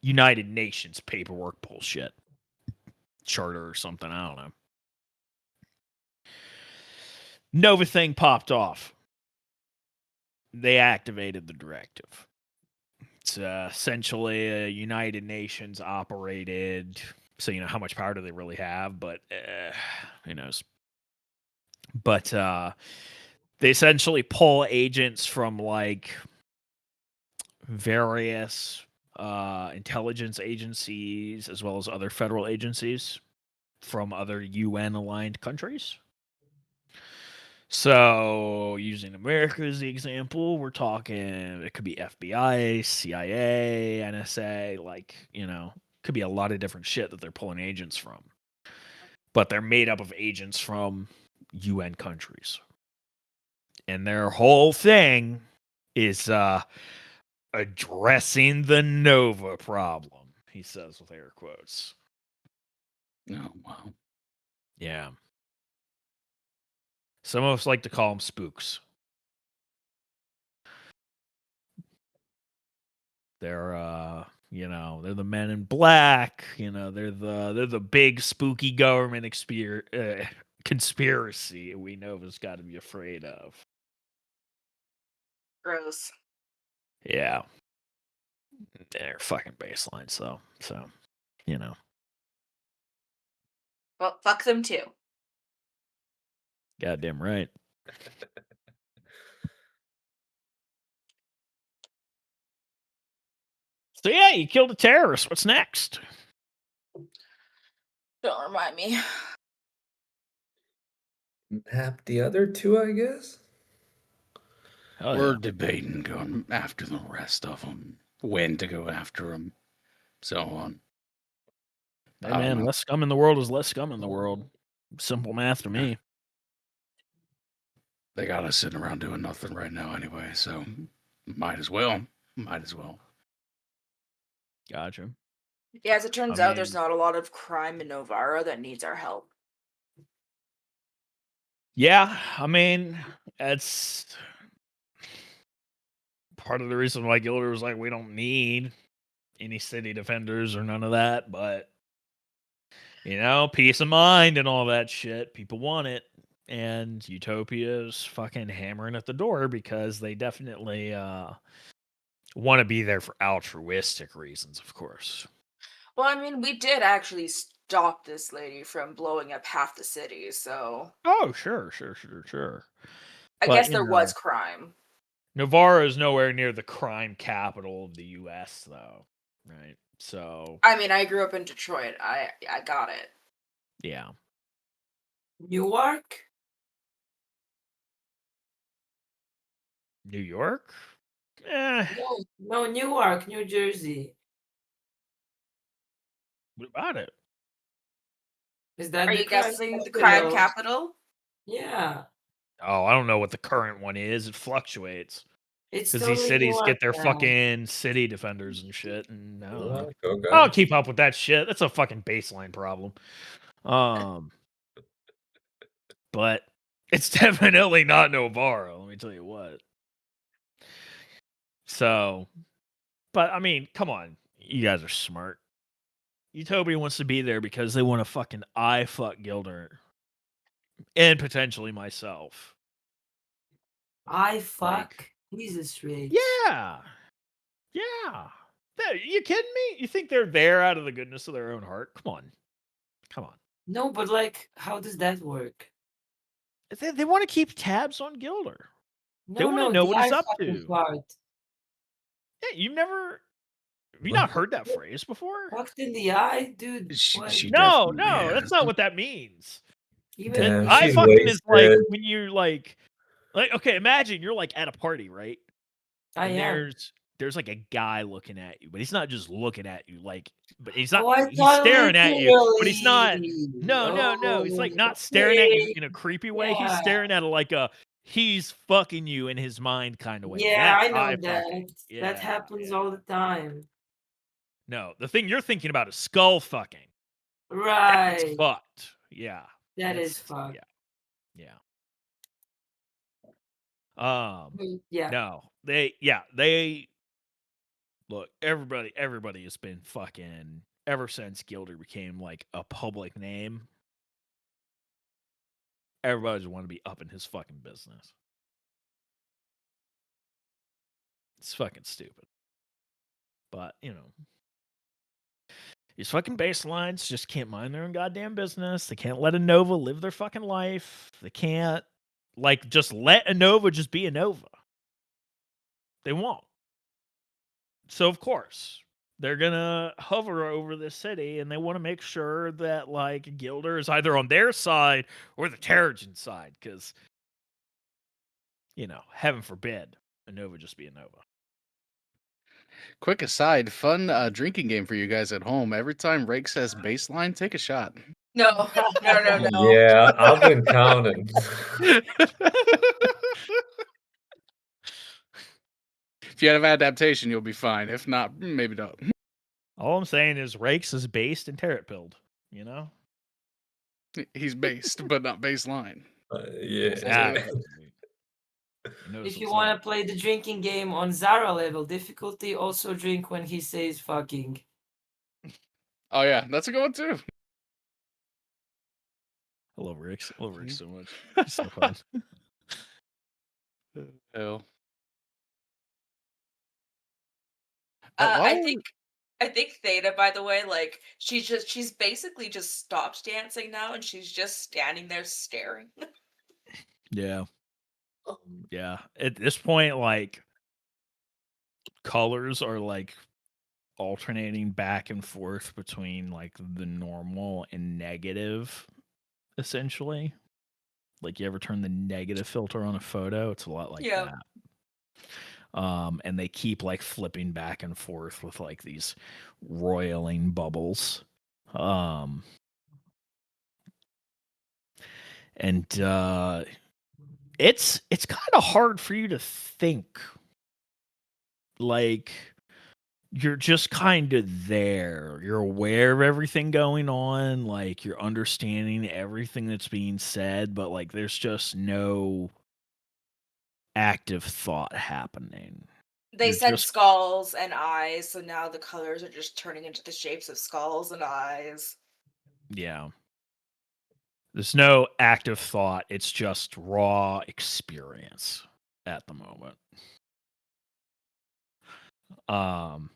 [SPEAKER 2] United Nations paperwork bullshit. Charter or something. I don't know. Nova thing popped off. They activated the directive. It's essentially a United Nations operated. So, how much power do they really have? But who knows? But they essentially pull agents from like various intelligence agencies as well as other federal agencies from other UN aligned countries. So, using America as the example, we're talking it could be FBI, CIA, NSA, like, could be a lot of different shit that they're pulling agents from. But they're made up of agents from UN countries. And their whole thing is addressing the Nova problem, he says with air quotes.
[SPEAKER 3] Oh, wow.
[SPEAKER 2] Yeah. Some of us like to call them spooks. They're they're the men in black, they're the big spooky government conspiracy we Nova's got to be afraid of.
[SPEAKER 1] Gross.
[SPEAKER 2] Yeah. They're fucking baselines though. So,
[SPEAKER 1] Well, fuck them too.
[SPEAKER 2] goddamn right. So yeah, you killed a terrorist. What's next?
[SPEAKER 1] Don't remind me.
[SPEAKER 5] Map the other two, I guess.
[SPEAKER 2] Oh,
[SPEAKER 3] We're
[SPEAKER 2] yeah.
[SPEAKER 3] debating going after the rest of them, when to go after them, so on.
[SPEAKER 2] Hey
[SPEAKER 3] I don't
[SPEAKER 2] man,
[SPEAKER 3] know.
[SPEAKER 2] less scum in the world is less scum in the world. Simple math to me.
[SPEAKER 3] They got us sitting around doing nothing right now anyway, so might as well.
[SPEAKER 2] Gotcha.
[SPEAKER 1] Yeah, as it turns
[SPEAKER 2] I
[SPEAKER 1] out, there's
[SPEAKER 2] mean-
[SPEAKER 1] not a lot of crime in Novara that needs our help.
[SPEAKER 2] Yeah, I mean, that's part of the reason why Gilder was like, we don't need any city defenders or none of that, but peace of mind and all that shit. People want it. And Utopia's fucking hammering at the door because they definitely want to be there for altruistic reasons, of course.
[SPEAKER 1] Well, I mean, we did actually stop this lady from blowing up half the city, so
[SPEAKER 2] Oh, sure.
[SPEAKER 1] I
[SPEAKER 2] But,
[SPEAKER 1] guess there was crime.
[SPEAKER 2] Novara is nowhere near the crime capital of the U.S., though, right? So,
[SPEAKER 1] I mean, I grew up in Detroit. I got it.
[SPEAKER 2] yeah.
[SPEAKER 4] Newark?
[SPEAKER 2] New York?
[SPEAKER 4] No, Newark, New Jersey.
[SPEAKER 2] What about it?
[SPEAKER 4] Is that
[SPEAKER 1] Are
[SPEAKER 4] the
[SPEAKER 1] you
[SPEAKER 4] crime
[SPEAKER 1] guessing the crime
[SPEAKER 4] capital?
[SPEAKER 1] capital?
[SPEAKER 4] Yeah.
[SPEAKER 2] Oh, I don't know what the current one is. It fluctuates.
[SPEAKER 4] It's
[SPEAKER 2] Because
[SPEAKER 4] totally
[SPEAKER 2] these cities
[SPEAKER 4] Newark
[SPEAKER 2] get their
[SPEAKER 4] now.
[SPEAKER 2] fucking city defenders and shit. And I don't know.
[SPEAKER 5] Okay.
[SPEAKER 2] I don't keep up with that shit. That's a fucking baseline problem. But it's definitely not Novara, let me tell you what. So, but I mean, come on. You guys are smart. Utopia wants to be there because they want to fucking fuck Gilder. And potentially myself.
[SPEAKER 4] I fuck.
[SPEAKER 2] Like-
[SPEAKER 4] Jesus Rich.
[SPEAKER 2] Yeah. Yeah. You kidding me? You think they're there out of the goodness of their own heart? Come on.
[SPEAKER 4] No, but like, how does that work?
[SPEAKER 2] They want to keep tabs on Gilder. They
[SPEAKER 4] No,
[SPEAKER 2] wanna know
[SPEAKER 4] the
[SPEAKER 2] what he's
[SPEAKER 4] I
[SPEAKER 2] up
[SPEAKER 4] fucking
[SPEAKER 2] to.
[SPEAKER 4] part.
[SPEAKER 2] Yeah, have you not heard that phrase before?
[SPEAKER 4] Fucked in the eye, dude.
[SPEAKER 3] She
[SPEAKER 4] what?
[SPEAKER 3] definitely
[SPEAKER 2] No, that's
[SPEAKER 3] has.
[SPEAKER 2] not what that means.
[SPEAKER 4] Even
[SPEAKER 5] Damn,
[SPEAKER 2] I
[SPEAKER 5] she's
[SPEAKER 2] fucking is like
[SPEAKER 5] wasted.
[SPEAKER 2] when you're like okay, imagine you're like at a party, right?
[SPEAKER 4] I
[SPEAKER 2] And
[SPEAKER 4] am.
[SPEAKER 2] there's like a guy looking at you, but he's not just looking at you, like, but he's not.
[SPEAKER 4] Oh, I
[SPEAKER 2] He's
[SPEAKER 4] thought
[SPEAKER 2] staring at you, but he's not.
[SPEAKER 4] literally.
[SPEAKER 2] No. He's like not
[SPEAKER 4] Oh,
[SPEAKER 2] staring at you
[SPEAKER 4] okay.
[SPEAKER 2] in a creepy way. He's
[SPEAKER 4] Yeah.
[SPEAKER 2] staring at it like he's fucking you in his mind kind of way.
[SPEAKER 4] Yeah,
[SPEAKER 2] That's
[SPEAKER 4] I know
[SPEAKER 2] eye
[SPEAKER 4] that.
[SPEAKER 2] fucking.
[SPEAKER 4] That happens all the time.
[SPEAKER 2] No, the thing you're thinking about is skull fucking. That's
[SPEAKER 4] Right.
[SPEAKER 2] fucked. Yeah.
[SPEAKER 4] That
[SPEAKER 2] That's-
[SPEAKER 4] is fucked.
[SPEAKER 2] Yeah.
[SPEAKER 4] Yeah.
[SPEAKER 2] No, they look, everybody has been fucking ever since Gilder became like a public name. Everybody's want to be up in his fucking business. It's fucking stupid. But, these fucking baselines just can't mind their own goddamn business. They can't let a Nova live their fucking life. They can't, just let a Nova just be a Nova. They won't. So, of course, they're going to hover over this city, and they want to make sure that, Gilder is either on their side or the Terrigen side, because heaven forbid, a Nova just be a Nova.
[SPEAKER 3] Quick aside, fun drinking game for you guys at home. Every time Rake says baseline, take a shot.
[SPEAKER 1] No, no.
[SPEAKER 5] Yeah, I've been counting.
[SPEAKER 3] If you have adaptation, you'll be fine. If not, maybe don't.
[SPEAKER 2] All I'm saying is Rakes is based and Tarot pilled,
[SPEAKER 3] He's based, but not baseline.
[SPEAKER 5] Yeah.
[SPEAKER 2] Exactly. He knows
[SPEAKER 4] If you
[SPEAKER 2] what's
[SPEAKER 4] want
[SPEAKER 2] up.
[SPEAKER 4] to play the drinking game on Zara level difficulty, also drink when he says fucking.
[SPEAKER 3] Oh yeah, that's a good one too.
[SPEAKER 2] I love Rakes. I love Rakes so much. He's so fun.
[SPEAKER 3] Hell.
[SPEAKER 1] I think Theta, by the way, like she's basically just stopped dancing now, and she's just standing there staring.
[SPEAKER 2] Yeah. Yeah. At this point, like, colors are like alternating back and forth between like the normal and negative, essentially. Like, you ever turn the negative filter on a photo? It's a lot like
[SPEAKER 1] Yeah.
[SPEAKER 2] that. And they keep like flipping back and forth with like these roiling bubbles. And it's kind of hard for you to think. Like, you're just kind of there. You're aware of everything going on, like you're understanding everything that's being said, but like there's just no active thought happening.
[SPEAKER 1] They
[SPEAKER 2] You're
[SPEAKER 1] said
[SPEAKER 2] just-
[SPEAKER 1] skulls and eyes, so now the colors are just turning into the shapes of skulls and eyes.
[SPEAKER 2] Yeah. There's no active thought. It's just raw experience at the moment.
[SPEAKER 1] I love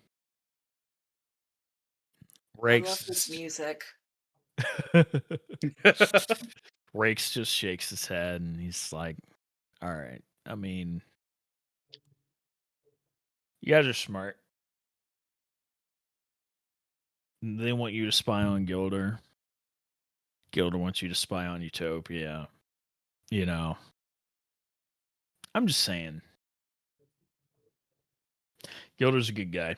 [SPEAKER 1] this
[SPEAKER 2] Rakes
[SPEAKER 1] music.
[SPEAKER 2] Rakes just shakes his head and he's like, all right. I mean, you guys are smart. They want you to spy on Gilder. Gilder wants you to spy on Utopia. I'm just saying. Gilder's a good guy.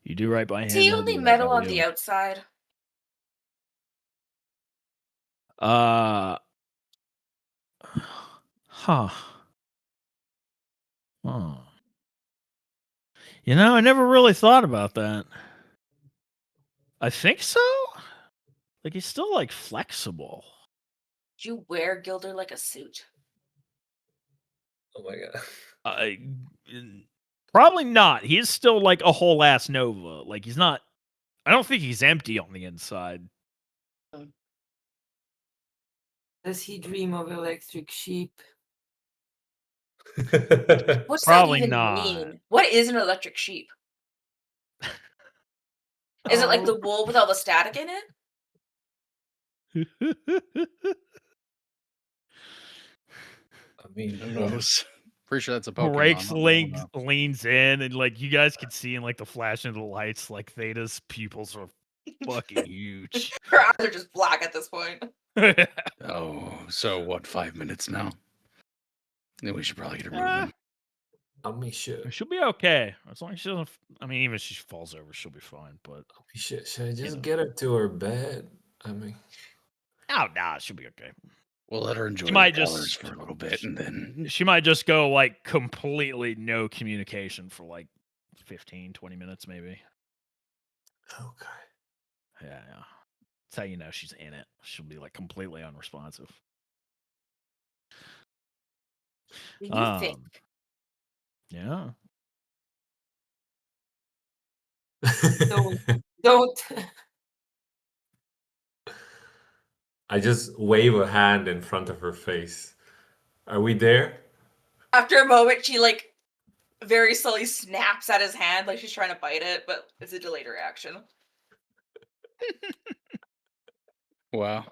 [SPEAKER 2] You do right by him.
[SPEAKER 1] Is he
[SPEAKER 2] he'll
[SPEAKER 1] only
[SPEAKER 2] do right
[SPEAKER 1] metal
[SPEAKER 2] by
[SPEAKER 1] on
[SPEAKER 2] you.
[SPEAKER 1] the outside?
[SPEAKER 2] Huh. Oh. I never really thought about that. I think so. Like, he's still like flexible.
[SPEAKER 1] Do you wear Gilder like a suit?
[SPEAKER 5] Oh my god.
[SPEAKER 2] Probably not. He is still like a whole ass Nova. Like, he's not. I don't think he's empty on the inside.
[SPEAKER 4] Does he dream of electric sheep?
[SPEAKER 1] What's
[SPEAKER 2] Probably
[SPEAKER 1] that even
[SPEAKER 2] not.
[SPEAKER 1] mean? What is an electric sheep? Is it like the wool with all the static in it?
[SPEAKER 5] I mean,
[SPEAKER 3] Who knows? Pretty sure that's a Pokemon.
[SPEAKER 2] Rakes
[SPEAKER 3] I don't know.
[SPEAKER 2] leans in, and like you guys could see in like the flashing of the lights, like Theta's pupils are fucking huge.
[SPEAKER 1] Her eyes are just black at this point.
[SPEAKER 3] Oh, so what? 5 minutes now. Then we should probably get her moving.
[SPEAKER 5] I mean, shit.
[SPEAKER 2] She'll be okay as long as she doesn't. I mean, even if she falls over, she'll be fine. But
[SPEAKER 5] Shit, should I just
[SPEAKER 2] know.
[SPEAKER 5] get her to her bed? I mean,
[SPEAKER 2] oh, nah, she'll be okay.
[SPEAKER 3] We'll let her enjoy
[SPEAKER 2] She
[SPEAKER 3] the
[SPEAKER 2] might
[SPEAKER 3] colors
[SPEAKER 2] just-
[SPEAKER 3] for a little bit, and then
[SPEAKER 2] She might just go like completely no communication for like 15, 20 minutes, maybe.
[SPEAKER 5] okay.
[SPEAKER 2] Yeah. That's how you know she's in it. She'll be like completely unresponsive.
[SPEAKER 1] Do you think?
[SPEAKER 2] Yeah.
[SPEAKER 4] Don't.
[SPEAKER 5] I just wave a hand in front of her face. Are we there?
[SPEAKER 1] After a moment, she like very slowly snaps at his hand like she's trying to bite it, but it's a delayed reaction.
[SPEAKER 3] wow.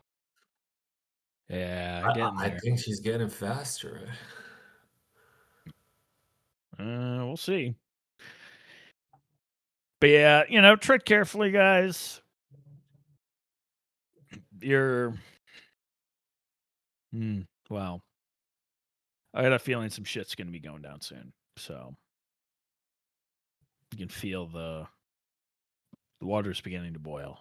[SPEAKER 2] Yeah, getting
[SPEAKER 5] I
[SPEAKER 2] there.
[SPEAKER 5] think she's getting faster.
[SPEAKER 2] We'll see. But yeah, tread carefully, guys. You're well. I got a feeling some shit's gonna be going down soon. So you can feel the water's beginning to boil.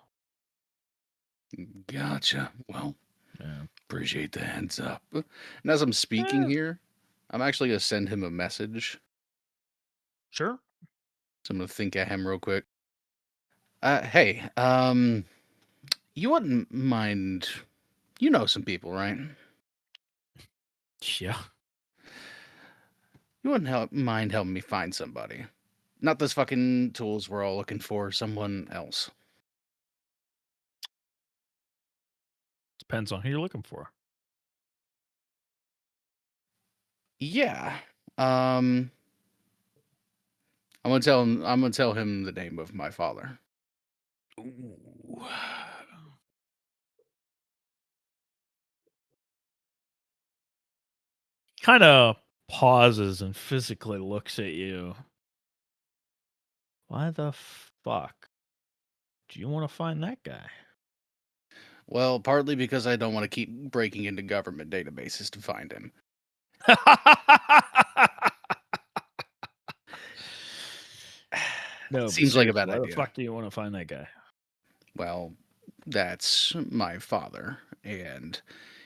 [SPEAKER 3] Gotcha. Well,
[SPEAKER 2] Yeah.
[SPEAKER 3] appreciate the heads up. And as I'm speaking here, I'm actually gonna send him a message.
[SPEAKER 2] Sure.
[SPEAKER 3] So I'm gonna think at him real quick. Hey, you wouldn't mind? You know some people, right?
[SPEAKER 2] Yeah.
[SPEAKER 3] You wouldn't mind helping me find somebody? Not those fucking tools we're all looking for. Someone else.
[SPEAKER 2] Depends on who you're looking for.
[SPEAKER 3] Yeah. I'm gonna tell him. I'm gonna tell him the name of my father.
[SPEAKER 2] Ooh. Kind of pauses and physically looks at you. Why the fuck do you want to find that guy?
[SPEAKER 3] Well, partly because I don't want to keep breaking into government databases to find him.
[SPEAKER 2] No, but
[SPEAKER 3] Seems like a
[SPEAKER 2] seriously,
[SPEAKER 3] bad
[SPEAKER 2] why the
[SPEAKER 3] idea.
[SPEAKER 2] fuck do you want to find that guy?
[SPEAKER 3] Well, that's my father, and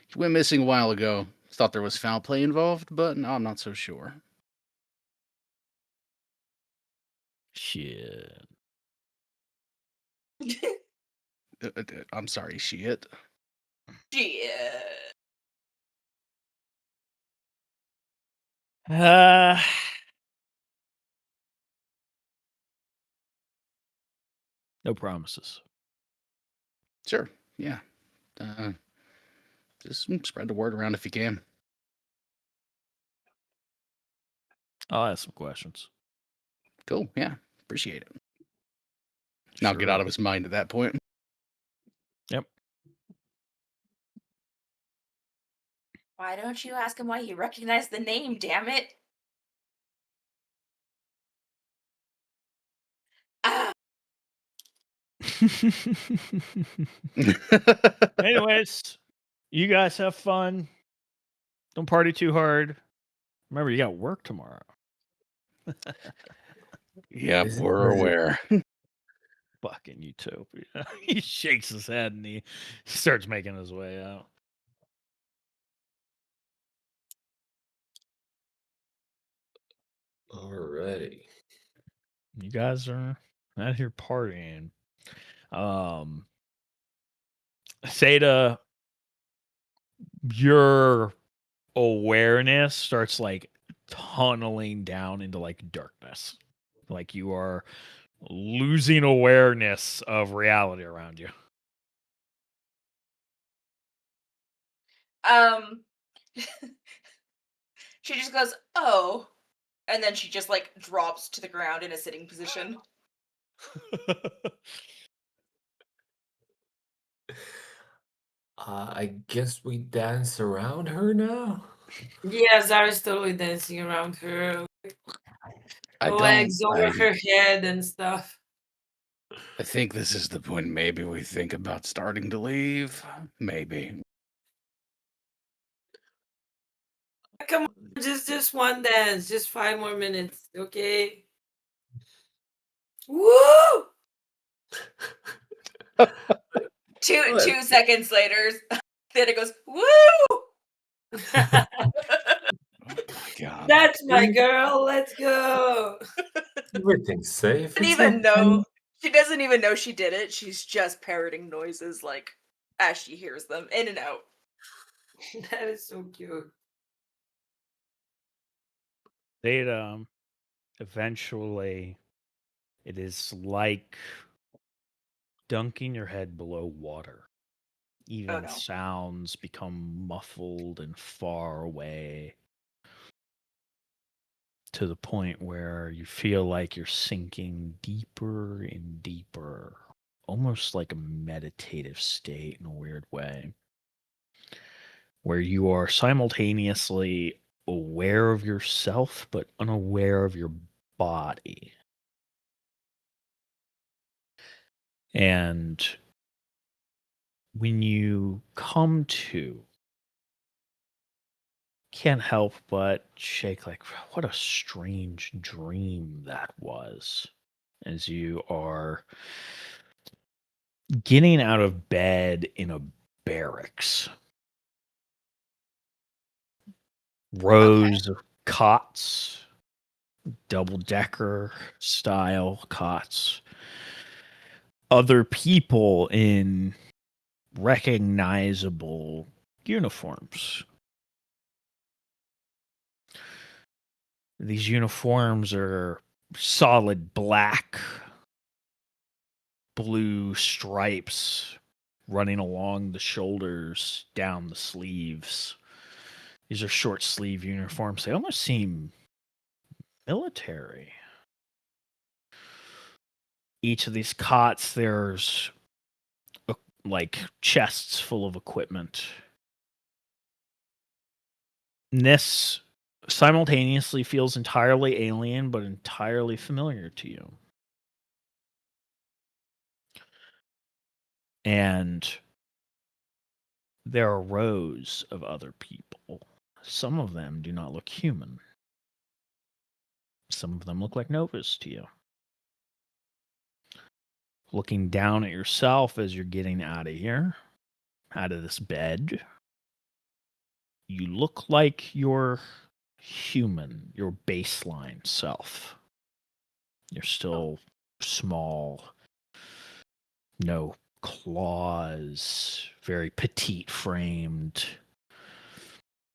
[SPEAKER 3] he went missing a while ago. Thought there was foul play involved, but no, I'm not so sure.
[SPEAKER 2] Shit.
[SPEAKER 3] I'm sorry, shit.
[SPEAKER 1] Shit.
[SPEAKER 2] No promises.
[SPEAKER 3] Sure, yeah. Just spread the word around if you can.
[SPEAKER 2] I'll ask some questions.
[SPEAKER 3] Cool, yeah. Appreciate it. Now get
[SPEAKER 2] Sure.
[SPEAKER 3] out of his mind at that point.
[SPEAKER 2] Yep.
[SPEAKER 1] Why don't you ask him why he recognized the name, damn it? Ah,
[SPEAKER 2] Anyways, you guys have fun. Don't party too hard. Remember, you got work tomorrow.
[SPEAKER 3] Yep,
[SPEAKER 5] Is it-
[SPEAKER 3] we're
[SPEAKER 5] is it-
[SPEAKER 3] aware.
[SPEAKER 2] Fucking Utopia. He shakes his head and he starts making his way out.
[SPEAKER 5] Alrighty.
[SPEAKER 2] You guys are out here partying. Seda, your awareness starts like tunneling down into like darkness. Like you are losing awareness of reality around you.
[SPEAKER 1] she just goes, oh, and then she just like drops to the ground in a sitting position.
[SPEAKER 5] I guess we dance around her now.
[SPEAKER 4] Yeah, Zara's totally dancing around her, legs over her head and stuff.
[SPEAKER 3] I think this is the point. Maybe we think about starting to leave. Maybe.
[SPEAKER 4] Come on, just one dance, just 5 more minutes, okay? Woo!
[SPEAKER 1] Two seconds later, then it goes, woo!
[SPEAKER 3] Oh my god.
[SPEAKER 4] That's my girl. Let's go.
[SPEAKER 5] Everything's safe.
[SPEAKER 1] She
[SPEAKER 5] It's
[SPEAKER 1] doesn't even know.
[SPEAKER 5] okay.
[SPEAKER 1] She doesn't even know she did it. She's just parroting noises like as she hears them in and out.
[SPEAKER 4] That is so cute.
[SPEAKER 2] They eventually it is like dunking your head below water. Even
[SPEAKER 1] no.
[SPEAKER 2] sounds become muffled and far away to the point where you feel like you're sinking deeper and deeper, almost like a meditative state in a weird way, where you are simultaneously aware of yourself but unaware of your body. And when you come to, can't help but shake like, what a strange dream that was. As you are getting out of bed in a barracks. Rows of cots, double-decker style cots. Other people in recognizable uniforms. These uniforms are solid black, blue stripes running along the shoulders, down the sleeves. These are short sleeve uniforms. They almost seem military. Each of these cots, there's like chests full of equipment. And this simultaneously feels entirely alien, but entirely familiar to you. And there are rows of other people. Some of them do not look human. Some of them look like Novas to you. Looking down at yourself as you're getting out of here, out of this bed, you look like your human, your baseline self. You're still small, no claws, very petite framed,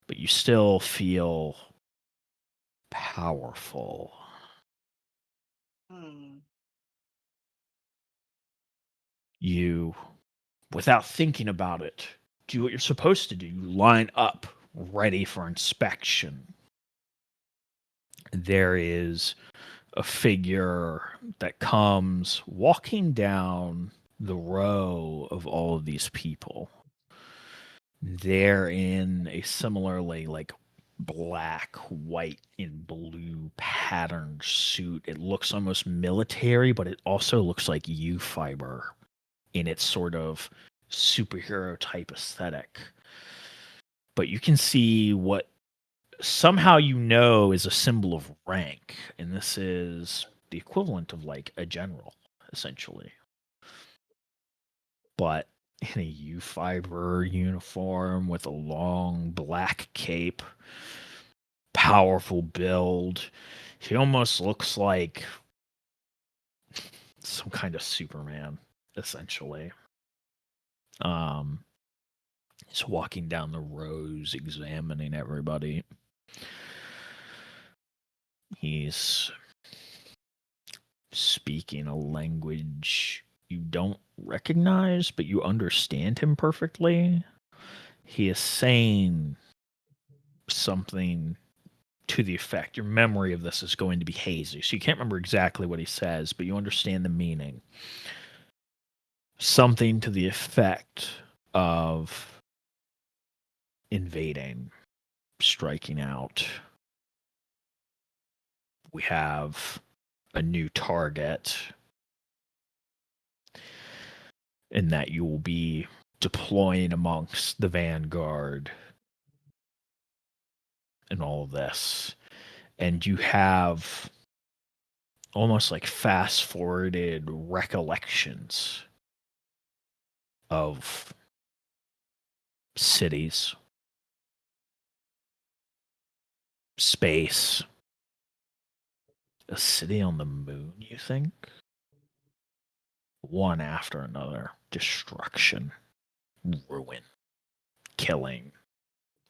[SPEAKER 2] but you still feel powerful. You, without thinking about it, do what you're supposed to do. You line up, ready for inspection. There is a figure that comes walking down the row of all of these people. They're in a similarly like black, white, and blue patterned suit. It looks almost military, but it also looks like U-fiber in its sort of superhero type aesthetic. But you can see what somehow you know is a symbol of rank, and this is the equivalent of like a general, essentially. But in a U-fiber uniform with a long black cape, powerful build. He almost looks like some kind of Superman, essentially. He's walking down the rows, examining everybody. He's speaking a language you don't recognize, but you understand him perfectly. He is saying something to the effect. Your memory of this is going to be hazy, so you can't remember exactly what he says, but you understand the meaning. Something to the effect of invading, striking out. We have a new target, in that you will be deploying amongst the vanguard and all of this. And you have almost like fast-forwarded recollections of cities, space, a city on the moon, you think? One after another. Destruction, ruin, killing,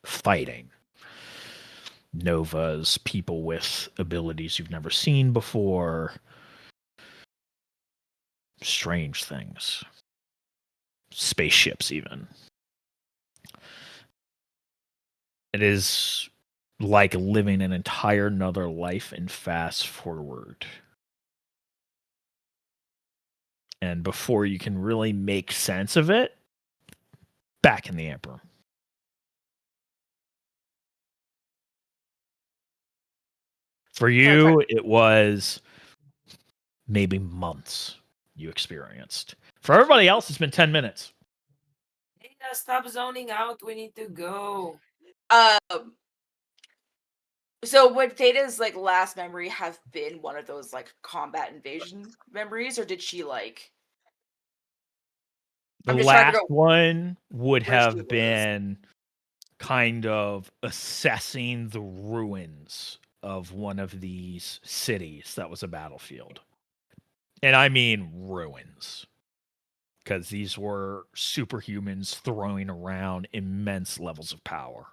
[SPEAKER 2] fighting. Novas, people with abilities you've never seen before. Strange things. Spaceships, even. It is like living an entire another life in fast forward. And before you can really make sense of it, back in the Emperor. For you, it was maybe months you experienced. For everybody else, it's been 10 minutes.
[SPEAKER 4] Hey, stop zoning out. We need to go.
[SPEAKER 1] So would Theta's like last memory have been one of those like combat invasion memories, or did she like?
[SPEAKER 2] The
[SPEAKER 1] I'm just trying to
[SPEAKER 2] last
[SPEAKER 1] figure out
[SPEAKER 2] one would
[SPEAKER 1] where she
[SPEAKER 2] have
[SPEAKER 1] was.
[SPEAKER 2] been kind of assessing the ruins of one of these cities that was a battlefield. And I mean ruins. Because these were superhumans throwing around immense levels of power.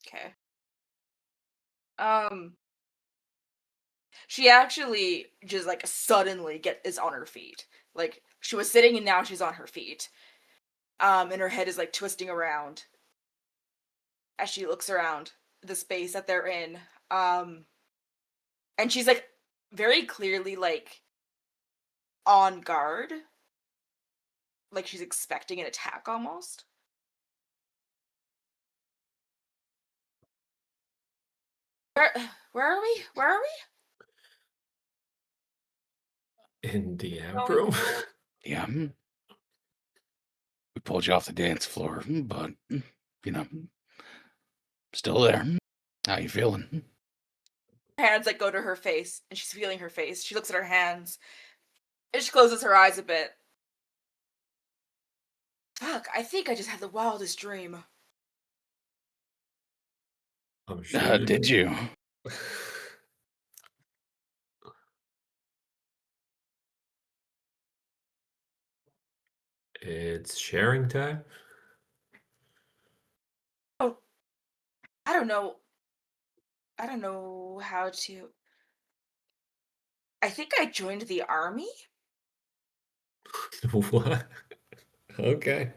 [SPEAKER 1] Okay. She actually just like suddenly is on her feet. Like she was sitting and now she's on her feet. And her head is like twisting around as she looks around the space that they're in. And she's like very clearly like on guard. Like she's expecting an attack almost. Where are we? Where are we?
[SPEAKER 5] In the
[SPEAKER 4] No,
[SPEAKER 5] amp room?
[SPEAKER 3] Yeah. We pulled you off the dance floor, but, you know, still there. How you feeling?
[SPEAKER 1] Her hands like go to her face and she's feeling her face. She looks at her hands and she closes her eyes a bit. Fuck, I think I just had the wildest dream.
[SPEAKER 5] I'm sure
[SPEAKER 3] Did you?
[SPEAKER 5] It's sharing time?
[SPEAKER 1] Oh, I don't know. I don't know how to. I think I joined the army,
[SPEAKER 5] What? Okay.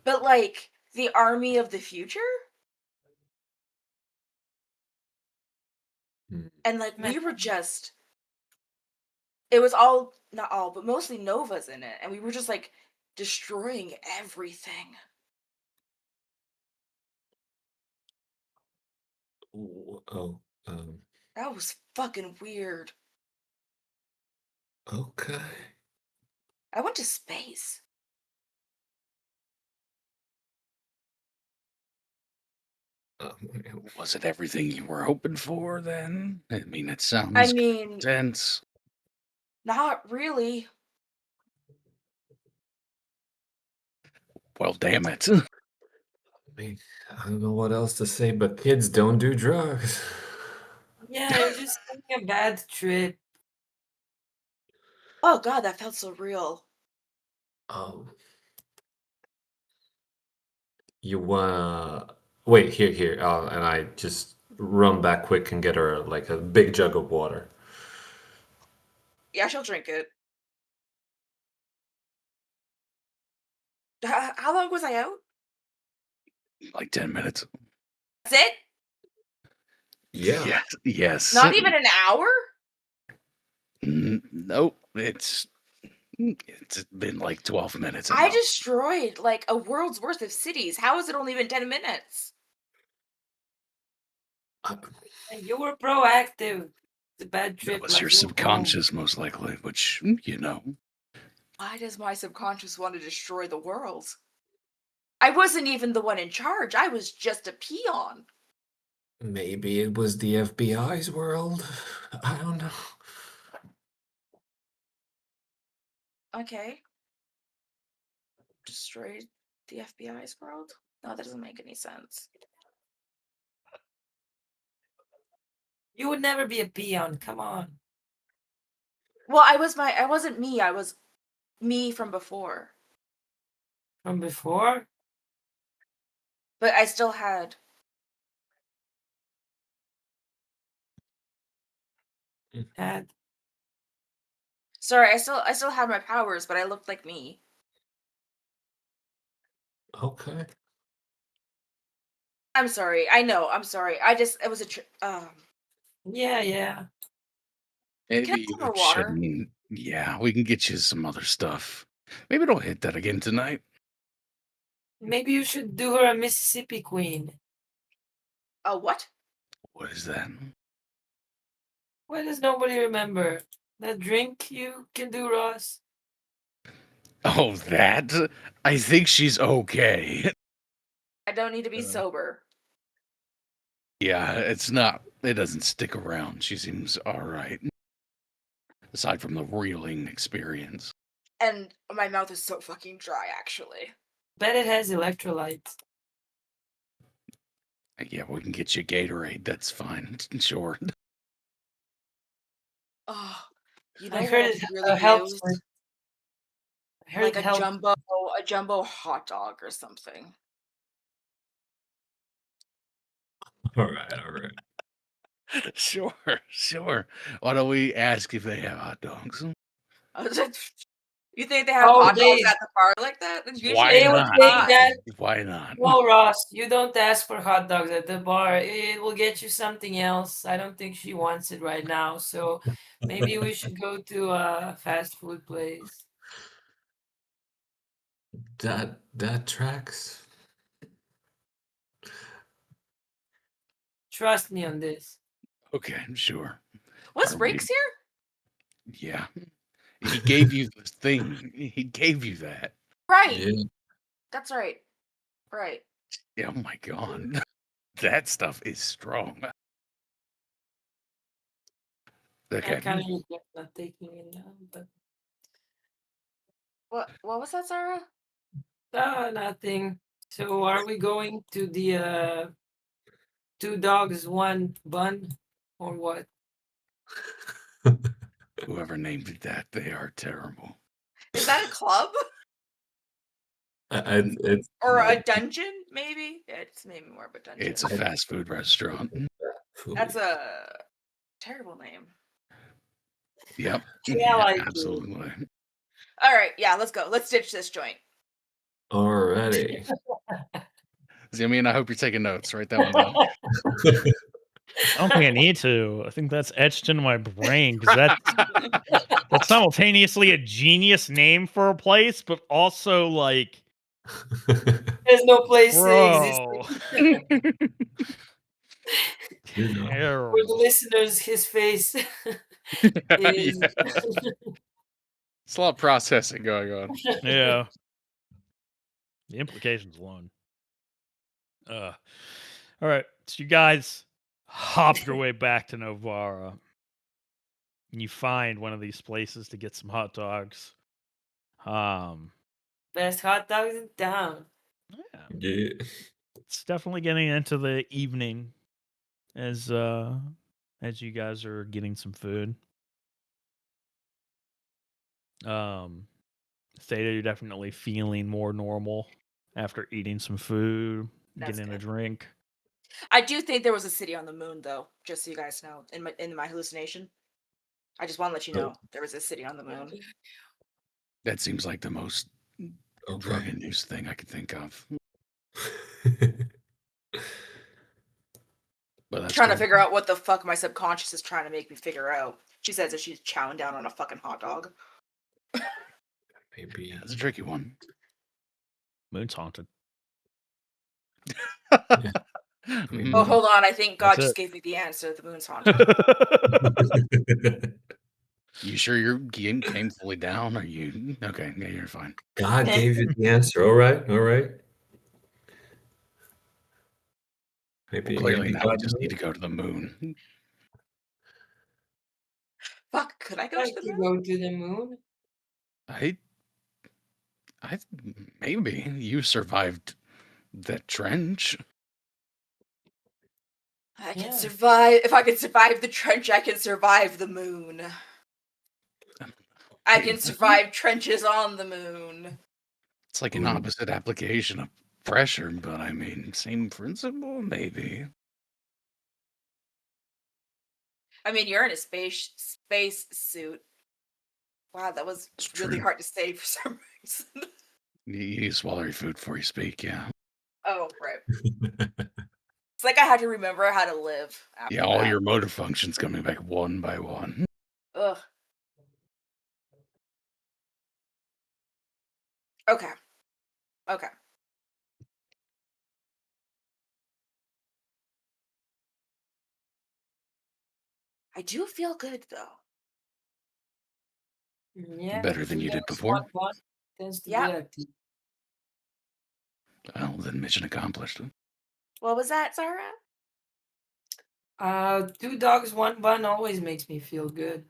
[SPEAKER 1] but like the army of the future?
[SPEAKER 5] Hmm.
[SPEAKER 1] And like we were just. It was all, not all, but mostly Novas in it. And we were just like destroying everything.
[SPEAKER 5] Oh,
[SPEAKER 1] That was fucking weird.
[SPEAKER 5] okay.
[SPEAKER 1] I went to space.
[SPEAKER 3] Was it everything you were hoping for then? I mean, it sounds
[SPEAKER 1] I mean,
[SPEAKER 3] intense.
[SPEAKER 1] not really.
[SPEAKER 3] Well, damn it.
[SPEAKER 5] I mean, I don't know what else to say, but kids don't do drugs.
[SPEAKER 4] Yeah, you're just having a bad trip.
[SPEAKER 1] Oh god, that felt so real.
[SPEAKER 5] Um, you wanna wait here, and I just run back quick and get her like a big jug of water.
[SPEAKER 1] Yeah, she'll drink it. How long was I out?
[SPEAKER 3] Like 10 minutes.
[SPEAKER 1] That's it?
[SPEAKER 5] Yeah.
[SPEAKER 3] Yes. Yes.
[SPEAKER 1] Not even an hour?
[SPEAKER 3] Nope. It's been like 12 minutes.
[SPEAKER 1] I destroyed like a world's worth of cities. How has it only been 10 minutes?
[SPEAKER 4] And you were proactive. It's a bad trip.
[SPEAKER 3] That was your
[SPEAKER 4] left you home.
[SPEAKER 3] subconscious, most likely, which, you know.
[SPEAKER 1] Why does my subconscious want to destroy the world? I wasn't even the one in charge. I was just a peon.
[SPEAKER 5] Maybe it was the FBI's world. I don't know.
[SPEAKER 1] Okay. Destroyed the FBI's world? No, that doesn't make any sense.
[SPEAKER 4] You would never be a peon. Come on.
[SPEAKER 1] Well, I wasn't me. I was me from before.
[SPEAKER 4] From before?
[SPEAKER 1] But I still had.
[SPEAKER 4] Had.
[SPEAKER 1] Sorry, I still had my powers, but I looked like me.
[SPEAKER 5] Okay.
[SPEAKER 1] I'm sorry. I know. I'm sorry. It was a
[SPEAKER 4] Yeah.
[SPEAKER 1] Can I
[SPEAKER 3] Maybe
[SPEAKER 1] have more
[SPEAKER 3] you
[SPEAKER 1] water?
[SPEAKER 3] shouldn't. Yeah, we can get you some other stuff. Maybe don't hit that again tonight.
[SPEAKER 4] Maybe you should do her a Mississippi Queen.
[SPEAKER 1] What?
[SPEAKER 3] What is that?
[SPEAKER 4] Why does nobody remember? That drink you can do, Ross?
[SPEAKER 3] Oh, that? I think she's okay.
[SPEAKER 1] I don't need to be sober.
[SPEAKER 3] Yeah, it's not. It doesn't stick around. She seems all right. Aside from the reeling experience.
[SPEAKER 1] And my mouth is so fucking dry, actually.
[SPEAKER 4] Bet it has electrolytes.
[SPEAKER 3] Yeah, we can get you Gatorade. That's fine. Sure.
[SPEAKER 1] Oh, you know
[SPEAKER 4] I
[SPEAKER 1] what
[SPEAKER 4] heard
[SPEAKER 1] I
[SPEAKER 4] it
[SPEAKER 1] could really
[SPEAKER 4] helps
[SPEAKER 1] use?
[SPEAKER 4] with. I heard
[SPEAKER 1] Like
[SPEAKER 4] it helps.
[SPEAKER 1] a jumbo hot dog or something.
[SPEAKER 5] All right, all right.
[SPEAKER 3] Sure, sure. Why don't we ask if they have hot dogs?
[SPEAKER 1] You think they have
[SPEAKER 4] Oh,
[SPEAKER 1] hot dogs
[SPEAKER 4] they
[SPEAKER 1] at the bar like that? And usually
[SPEAKER 3] Why
[SPEAKER 4] they
[SPEAKER 1] it's
[SPEAKER 4] would
[SPEAKER 3] not?
[SPEAKER 4] say
[SPEAKER 1] not.
[SPEAKER 4] that.
[SPEAKER 3] Why not?
[SPEAKER 4] No, Ross, you don't ask for hot dogs at the bar. It will get you something else. I don't think she wants it right now. So maybe we should go to a fast food place.
[SPEAKER 5] That tracks.
[SPEAKER 4] Trust me on this.
[SPEAKER 3] Okay, sure.
[SPEAKER 1] Was
[SPEAKER 3] Are
[SPEAKER 1] Riggs here?
[SPEAKER 3] Yeah. He gave you the thing. He gave you that.
[SPEAKER 1] Right.
[SPEAKER 5] Yeah.
[SPEAKER 1] That's right. Right.
[SPEAKER 3] Yeah, oh my god. That stuff is strong.
[SPEAKER 4] I
[SPEAKER 3] Okay.
[SPEAKER 4] kind of regret not taking it now, but
[SPEAKER 1] What was that, Sarah?
[SPEAKER 4] nothing. So are we going to the 2 dogs, 1 bun, or what?
[SPEAKER 3] Whoever named it that, they are terrible.
[SPEAKER 1] Is that a club?
[SPEAKER 5] It's
[SPEAKER 1] Or a dungeon, maybe? Yeah, it's maybe more of a dungeon.
[SPEAKER 3] It's a fast food restaurant.
[SPEAKER 1] That's a terrible name.
[SPEAKER 3] Yep.
[SPEAKER 4] Yeah, I do.
[SPEAKER 3] absolutely.
[SPEAKER 1] All right, yeah, let's go. Let's ditch this joint.
[SPEAKER 5] Alrighty.
[SPEAKER 3] Zemian, I hope you're taking notes. Write that one down.
[SPEAKER 2] I don't think I need to. I think that's etched into my brain because that's simultaneously a genius name for a place, but also like,
[SPEAKER 4] There's no place
[SPEAKER 2] bro.
[SPEAKER 5] You know.
[SPEAKER 4] for the listeners. His face is
[SPEAKER 3] It's a lot of processing going on.
[SPEAKER 2] Yeah. The implications alone. All right. So you guys hop your way back to Novara. And you find one of these places to get some hot dogs.
[SPEAKER 4] best hot dogs in town.
[SPEAKER 2] Yeah.
[SPEAKER 5] Yeah.
[SPEAKER 2] It's definitely getting into the evening as you guys are getting some food. Theta, you're definitely feeling more normal after eating some food,
[SPEAKER 1] That's
[SPEAKER 2] getting a
[SPEAKER 1] good.
[SPEAKER 2] drink.
[SPEAKER 1] I do think there was a city on the moon, though, just so you guys know, in my hallucination. I just want to let you know there was a city on the moon.
[SPEAKER 3] That seems like the most
[SPEAKER 5] Okay.
[SPEAKER 3] drug-induced thing I could think of. But that's
[SPEAKER 1] Trying to
[SPEAKER 3] cool.
[SPEAKER 1] figure out what the fuck my subconscious is trying to make me figure out. She says that she's chowing down on a fucking hot dog.
[SPEAKER 5] Maybe.
[SPEAKER 3] That's a tricky one.
[SPEAKER 2] Moon's haunted.
[SPEAKER 3] Mm,
[SPEAKER 1] Oh, hold on. I think God
[SPEAKER 2] That's
[SPEAKER 1] just
[SPEAKER 2] it.
[SPEAKER 1] gave me the answer. The moon's haunted.
[SPEAKER 3] You sure your game came fully down? Are you okay? Yeah, you're fine.
[SPEAKER 5] God gave you the answer. All right, all right. Maybe,
[SPEAKER 3] Well, clearly
[SPEAKER 5] maybe
[SPEAKER 3] now we
[SPEAKER 5] God
[SPEAKER 3] just
[SPEAKER 5] knows.
[SPEAKER 3] need to go to the moon.
[SPEAKER 1] Fuck, could I go
[SPEAKER 4] Like
[SPEAKER 1] to the
[SPEAKER 4] to
[SPEAKER 1] moon?
[SPEAKER 4] go to the moon?
[SPEAKER 3] I maybe you survived that trench.
[SPEAKER 1] I can
[SPEAKER 4] Yeah.
[SPEAKER 1] survive. If I can survive the trench, I can survive the moon. I can survive trenches on the moon.
[SPEAKER 3] It's like an
[SPEAKER 5] Ooh.
[SPEAKER 3] opposite application of pressure, but I mean, same principle, maybe.
[SPEAKER 1] I mean, you're in a space suit. Wow, that was
[SPEAKER 3] It's
[SPEAKER 1] really
[SPEAKER 3] true.
[SPEAKER 1] hard to say for some reason.
[SPEAKER 3] You need to swallow your food before you speak, yeah.
[SPEAKER 1] Oh, right. It's like I had to remember how to live after
[SPEAKER 3] Yeah, all
[SPEAKER 1] that.
[SPEAKER 3] your motor functions coming back one by one.
[SPEAKER 1] Ugh. Okay. Okay. I do feel good though.
[SPEAKER 4] Yeah.
[SPEAKER 3] Better than you did before.
[SPEAKER 4] One tends to
[SPEAKER 1] Yeah.
[SPEAKER 4] be active.
[SPEAKER 3] Well, then mission accomplished.
[SPEAKER 1] What was that, Sarah?
[SPEAKER 4] 2 dogs, 1 bun always makes me feel good.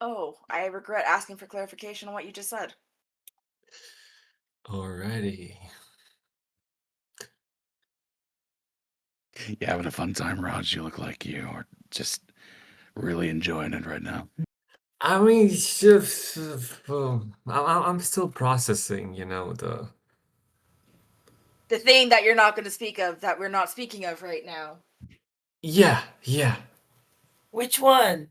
[SPEAKER 1] Oh, I regret asking for clarification on what you just said.
[SPEAKER 5] Alrighty.
[SPEAKER 3] You having a fun time, Raj? You look like you are just really enjoying it right now.
[SPEAKER 5] I mean, I'm still processing, the.
[SPEAKER 1] The thing that you're not going to speak of, that we're not speaking of right now.
[SPEAKER 5] Yeah, yeah.
[SPEAKER 4] Which one?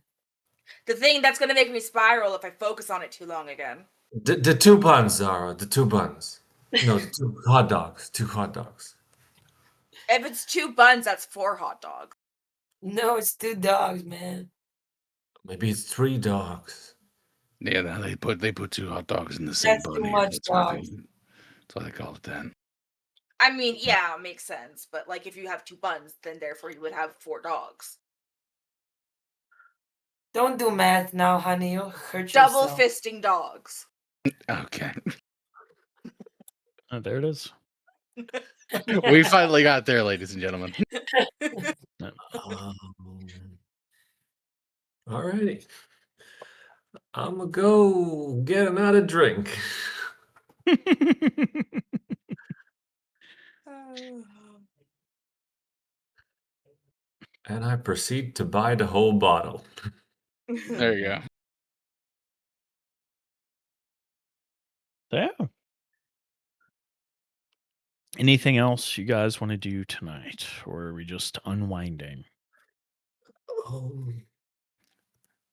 [SPEAKER 1] The thing that's going to make me spiral if I focus on it too long again.
[SPEAKER 5] The 2 buns, Zara. The 2 buns. No, the 2 hot dogs. 2 hot dogs.
[SPEAKER 1] If it's 2 buns, that's 4 hot dogs.
[SPEAKER 4] No, it's 2 dogs, man.
[SPEAKER 5] Maybe it's 3 dogs.
[SPEAKER 3] Yeah, they put 2 hot dogs in the same
[SPEAKER 4] That's
[SPEAKER 3] bun
[SPEAKER 4] too
[SPEAKER 3] here.
[SPEAKER 4] much
[SPEAKER 3] That's why
[SPEAKER 4] dogs.
[SPEAKER 3] they call it that.
[SPEAKER 1] I mean, yeah, it makes sense. But like, if you have 2 buns, then therefore you would have 4 dogs.
[SPEAKER 4] Don't do math now, honey. You'll hurt
[SPEAKER 1] Double
[SPEAKER 4] yourself.
[SPEAKER 1] fisting dogs.
[SPEAKER 3] Okay.
[SPEAKER 2] Oh, there it is.
[SPEAKER 3] We finally got there, ladies and gentlemen.
[SPEAKER 5] Alrighty. I'm gonna go get another drink. And I proceed to buy the whole bottle.
[SPEAKER 3] There you go.
[SPEAKER 2] Yeah. Anything else you guys want to do tonight, or are we just unwinding?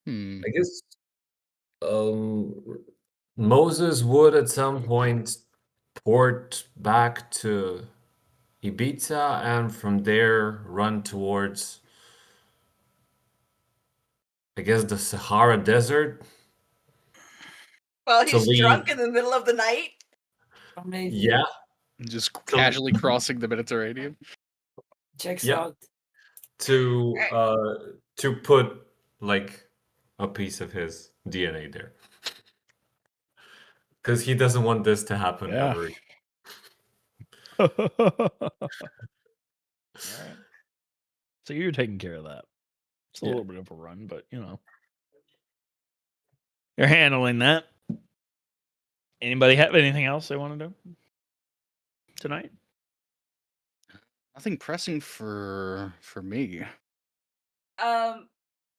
[SPEAKER 5] I guess Moses would at some point port back to Ibiza and from there run towards, I guess, the Sahara Desert.
[SPEAKER 1] Well,
[SPEAKER 5] To
[SPEAKER 1] he's drunk
[SPEAKER 5] leave.
[SPEAKER 1] in the middle of the night.
[SPEAKER 4] Amazing.
[SPEAKER 5] Yeah.
[SPEAKER 3] Just casually crossing the Mediterranean.
[SPEAKER 4] Checks
[SPEAKER 5] Yeah.
[SPEAKER 4] out.
[SPEAKER 5] To put like a piece of his DNA there. Because he doesn't want this to happen
[SPEAKER 2] Yeah.
[SPEAKER 5] ever.
[SPEAKER 2] All right. So you're taking care of that. It's a
[SPEAKER 5] Yeah.
[SPEAKER 2] little bit of a run, but you're handling that. Anybody have anything else they want to do tonight?
[SPEAKER 3] Nothing pressing for me.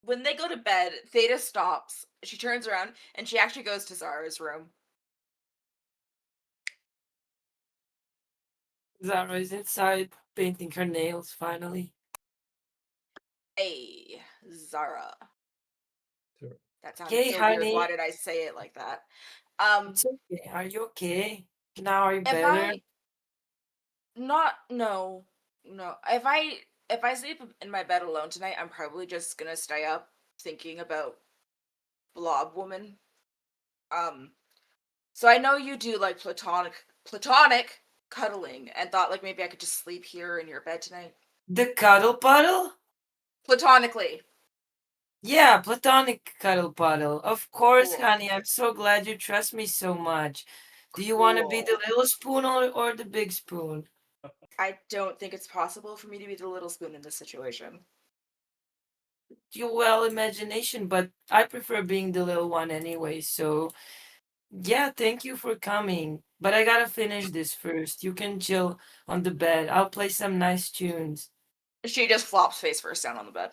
[SPEAKER 1] When they go to bed, Theta stops. She turns around and she actually goes to Zara's room.
[SPEAKER 4] Zara is inside painting her nails finally.
[SPEAKER 1] Hey, Zara.
[SPEAKER 5] Sure.
[SPEAKER 1] That sounded
[SPEAKER 4] Hey,
[SPEAKER 1] so weird.
[SPEAKER 4] honey.
[SPEAKER 1] Why did I say it like that?
[SPEAKER 4] It's okay. Are you okay? Now are you
[SPEAKER 1] If
[SPEAKER 4] better?
[SPEAKER 1] no. If I sleep in my bed alone tonight, I'm probably just gonna stay up thinking about Blob Woman. So I know you do like platonic cuddling, and thought like maybe I could just sleep here in your bed tonight.
[SPEAKER 4] The cuddle puddle?
[SPEAKER 1] Platonically.
[SPEAKER 4] Yeah, platonic cuddle puddle. Of course,
[SPEAKER 1] Cool.
[SPEAKER 4] honey. I'm so glad you trust me so much. Do you want to be the
[SPEAKER 1] Cool.
[SPEAKER 4] little spoon or the big spoon?
[SPEAKER 1] I don't think it's possible for me to be the little spoon in this situation.
[SPEAKER 4] Your well imagination, but I prefer being the little one anyway. So, yeah, thank you for coming. But I gotta finish this first. You can chill on the bed. I'll play some nice tunes.
[SPEAKER 1] She just flops face first down on the bed.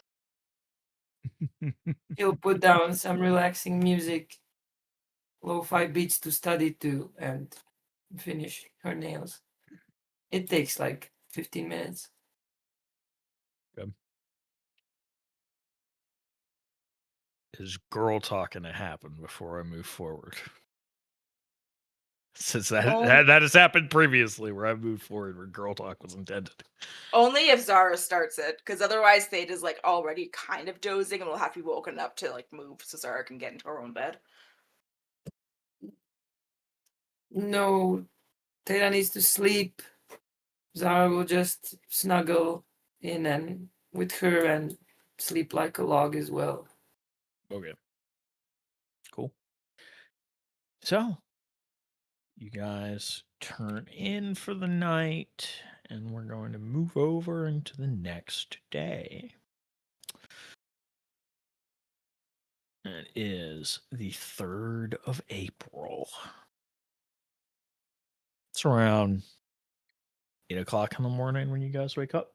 [SPEAKER 4] She'll put down some relaxing music, lo-fi beats to study to, and finish her nails. It takes like 15 minutes.
[SPEAKER 2] Is girl talking to happen before I move forward? Since that has happened previously, where I moved forward, where girl talk was intended.
[SPEAKER 1] Only if Zara starts it, because otherwise Theta's like already kind of dozing and will have to be woken up to like move so Zara can get into her own bed.
[SPEAKER 4] No, Theta needs to sleep. Zara will just snuggle in and with her and sleep like a log as well.
[SPEAKER 2] Okay. Cool. So, you guys turn in for the night, and we're going to move over into the next day. It is the 3rd of April. It's around 8 o'clock in the morning when you guys wake up.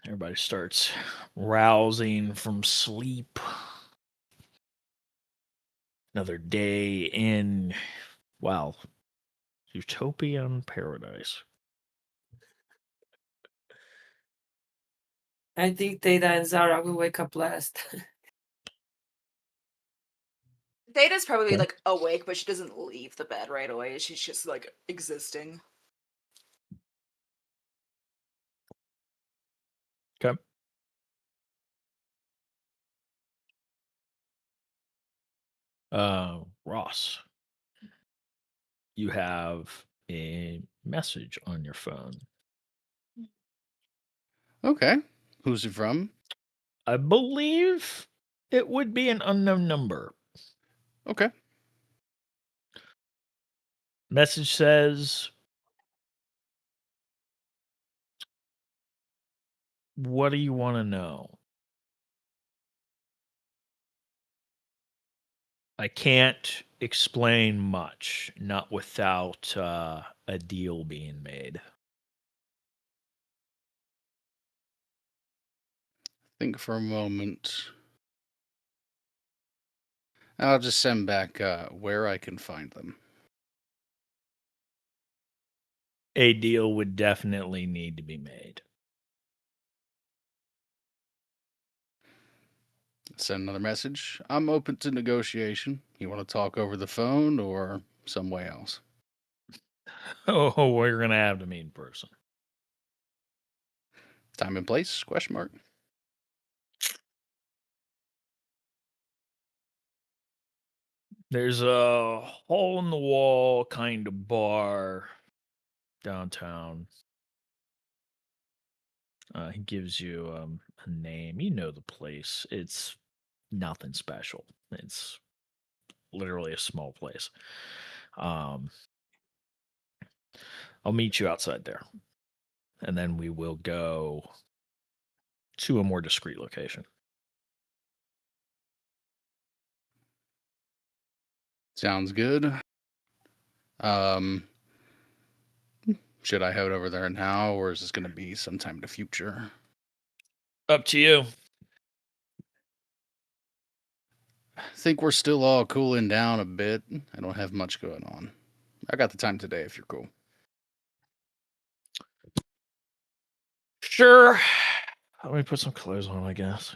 [SPEAKER 2] Everybody starts rousing from sleep. Another day in, wow, Utopia paradise.
[SPEAKER 4] I think Theta and Zara will wake up last.
[SPEAKER 1] Theta's probably
[SPEAKER 2] Okay.
[SPEAKER 1] like awake, but she doesn't leave the bed right away. She's just like existing.
[SPEAKER 2] Okay. Ross, you have a message on your phone.
[SPEAKER 3] Okay. Who's it from?
[SPEAKER 2] I believe it would be an unknown number.
[SPEAKER 3] Okay.
[SPEAKER 2] Message says, what do you want to know? I can't explain much, not without a deal being made.
[SPEAKER 3] Think for a moment. I'll just send back where I can find them.
[SPEAKER 2] A deal would definitely need to be made.
[SPEAKER 3] Send another message. I'm open to negotiation. You want to talk over the phone or some way else?
[SPEAKER 2] Oh, we're going to have to meet in person.
[SPEAKER 3] Time and place? Question mark.
[SPEAKER 2] There's a hole in the wall kind of bar downtown. He gives you a name. You know the place. It's nothing special. It's literally a small place. I'll meet you outside there. And then we will go to a more discreet location.
[SPEAKER 3] Sounds good. Should I head over there now, or is this going to be sometime in the future?
[SPEAKER 2] Up to you.
[SPEAKER 3] I think we're still all cooling down a bit. I don't have much going on. I got the time today if you're cool.
[SPEAKER 2] Sure. Let me put some clothes on, I guess.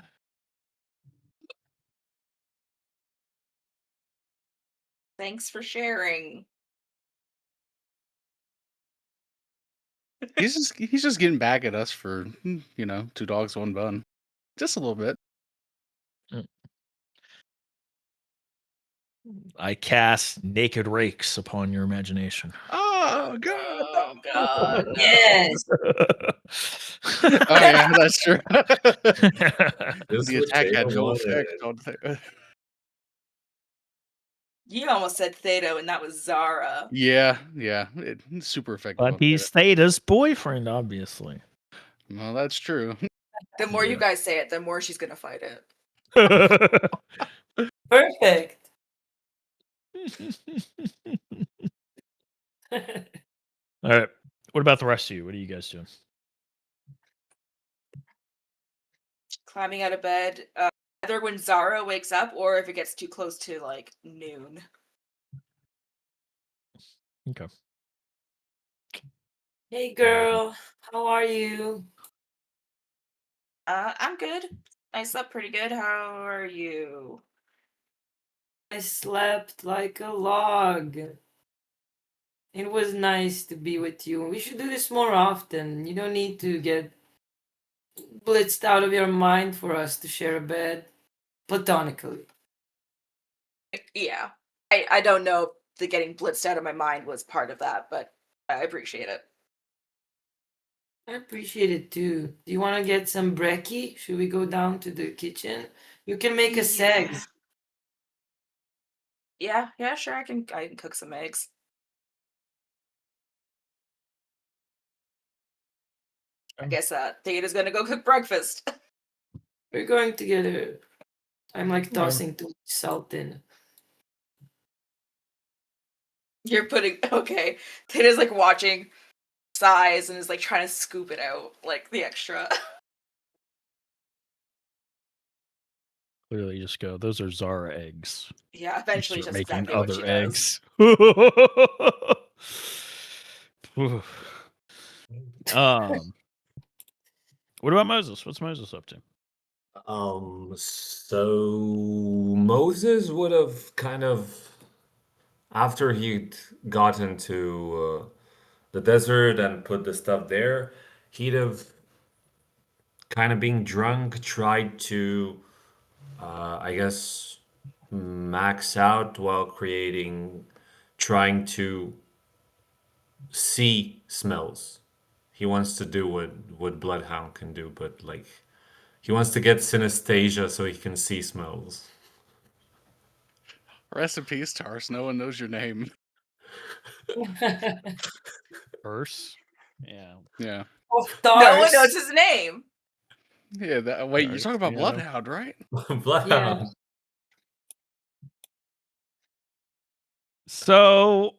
[SPEAKER 1] Thanks for sharing.
[SPEAKER 3] He's just getting back at us for, two dogs, one bun. Just a little bit.
[SPEAKER 2] I cast naked rakes upon your imagination.
[SPEAKER 3] Oh God!
[SPEAKER 1] Oh God, no.
[SPEAKER 4] Yes.
[SPEAKER 3] Oh yeah, that's true.
[SPEAKER 5] This
[SPEAKER 3] The
[SPEAKER 5] would
[SPEAKER 3] attack
[SPEAKER 5] take
[SPEAKER 3] had
[SPEAKER 5] a
[SPEAKER 3] no
[SPEAKER 5] while.
[SPEAKER 3] effect on
[SPEAKER 1] You almost said Theta, and that was Zara.
[SPEAKER 3] Yeah, it's super effective.
[SPEAKER 2] But he's Theta's boyfriend, obviously.
[SPEAKER 3] Well, that's true.
[SPEAKER 1] The more you
[SPEAKER 2] Yeah.
[SPEAKER 1] guys say it, the more she's gonna fight it.
[SPEAKER 4] Perfect.
[SPEAKER 2] All right. What about the rest of you? What are you guys doing?
[SPEAKER 1] Climbing out of bed, either when Zara wakes up or if it gets too close to like noon.
[SPEAKER 2] Okay.
[SPEAKER 4] Hey girl, how are you?
[SPEAKER 1] I'm good. I slept pretty good. How are you?
[SPEAKER 4] I slept like a log. It was nice to be with you. We should do this more often. You don't need to get blitzed out of your mind for us to share a bed platonically.
[SPEAKER 1] Yeah. I don't know if the getting blitzed out of my mind was part of that, but I appreciate it.
[SPEAKER 4] I appreciate it too. Do you want to get some brekkie? Should we go down to the kitchen? You can make a segs.
[SPEAKER 1] Yeah, sure. I can cook some eggs. I guess Theta's gonna go cook breakfast.
[SPEAKER 4] We're going together. I'm like
[SPEAKER 2] Whatever.
[SPEAKER 4] tossing too much salt in.
[SPEAKER 1] You're putting okay. Tana's like watching size and is like trying to scoop it out, like the extra.
[SPEAKER 2] Clearly, just go. Those are Zara eggs.
[SPEAKER 1] Yeah,
[SPEAKER 2] You
[SPEAKER 1] eventually
[SPEAKER 2] start
[SPEAKER 1] just
[SPEAKER 2] making
[SPEAKER 1] exactly what she
[SPEAKER 2] other
[SPEAKER 1] does.
[SPEAKER 2] eggs. What about Moses? What's Moses up to?
[SPEAKER 5] So Moses would have kind of, after he'd gotten to the desert and put the stuff there, he'd have kind of being drunk, tried to, I guess, max out while trying to see smells. He wants to do what Bloodhound can do, but like he wants to get synesthesia so he can see smells.
[SPEAKER 3] Rest in peace, Tars. No one knows your name.
[SPEAKER 2] Curse? Yeah.
[SPEAKER 3] Yeah.
[SPEAKER 4] Of
[SPEAKER 1] No one knows
[SPEAKER 4] course.
[SPEAKER 1] his name.
[SPEAKER 3] Yeah. Wait, you're
[SPEAKER 2] Tars,
[SPEAKER 3] talking about
[SPEAKER 2] yeah.
[SPEAKER 3] Bloodhound, right?
[SPEAKER 5] Bloodhound.
[SPEAKER 2] So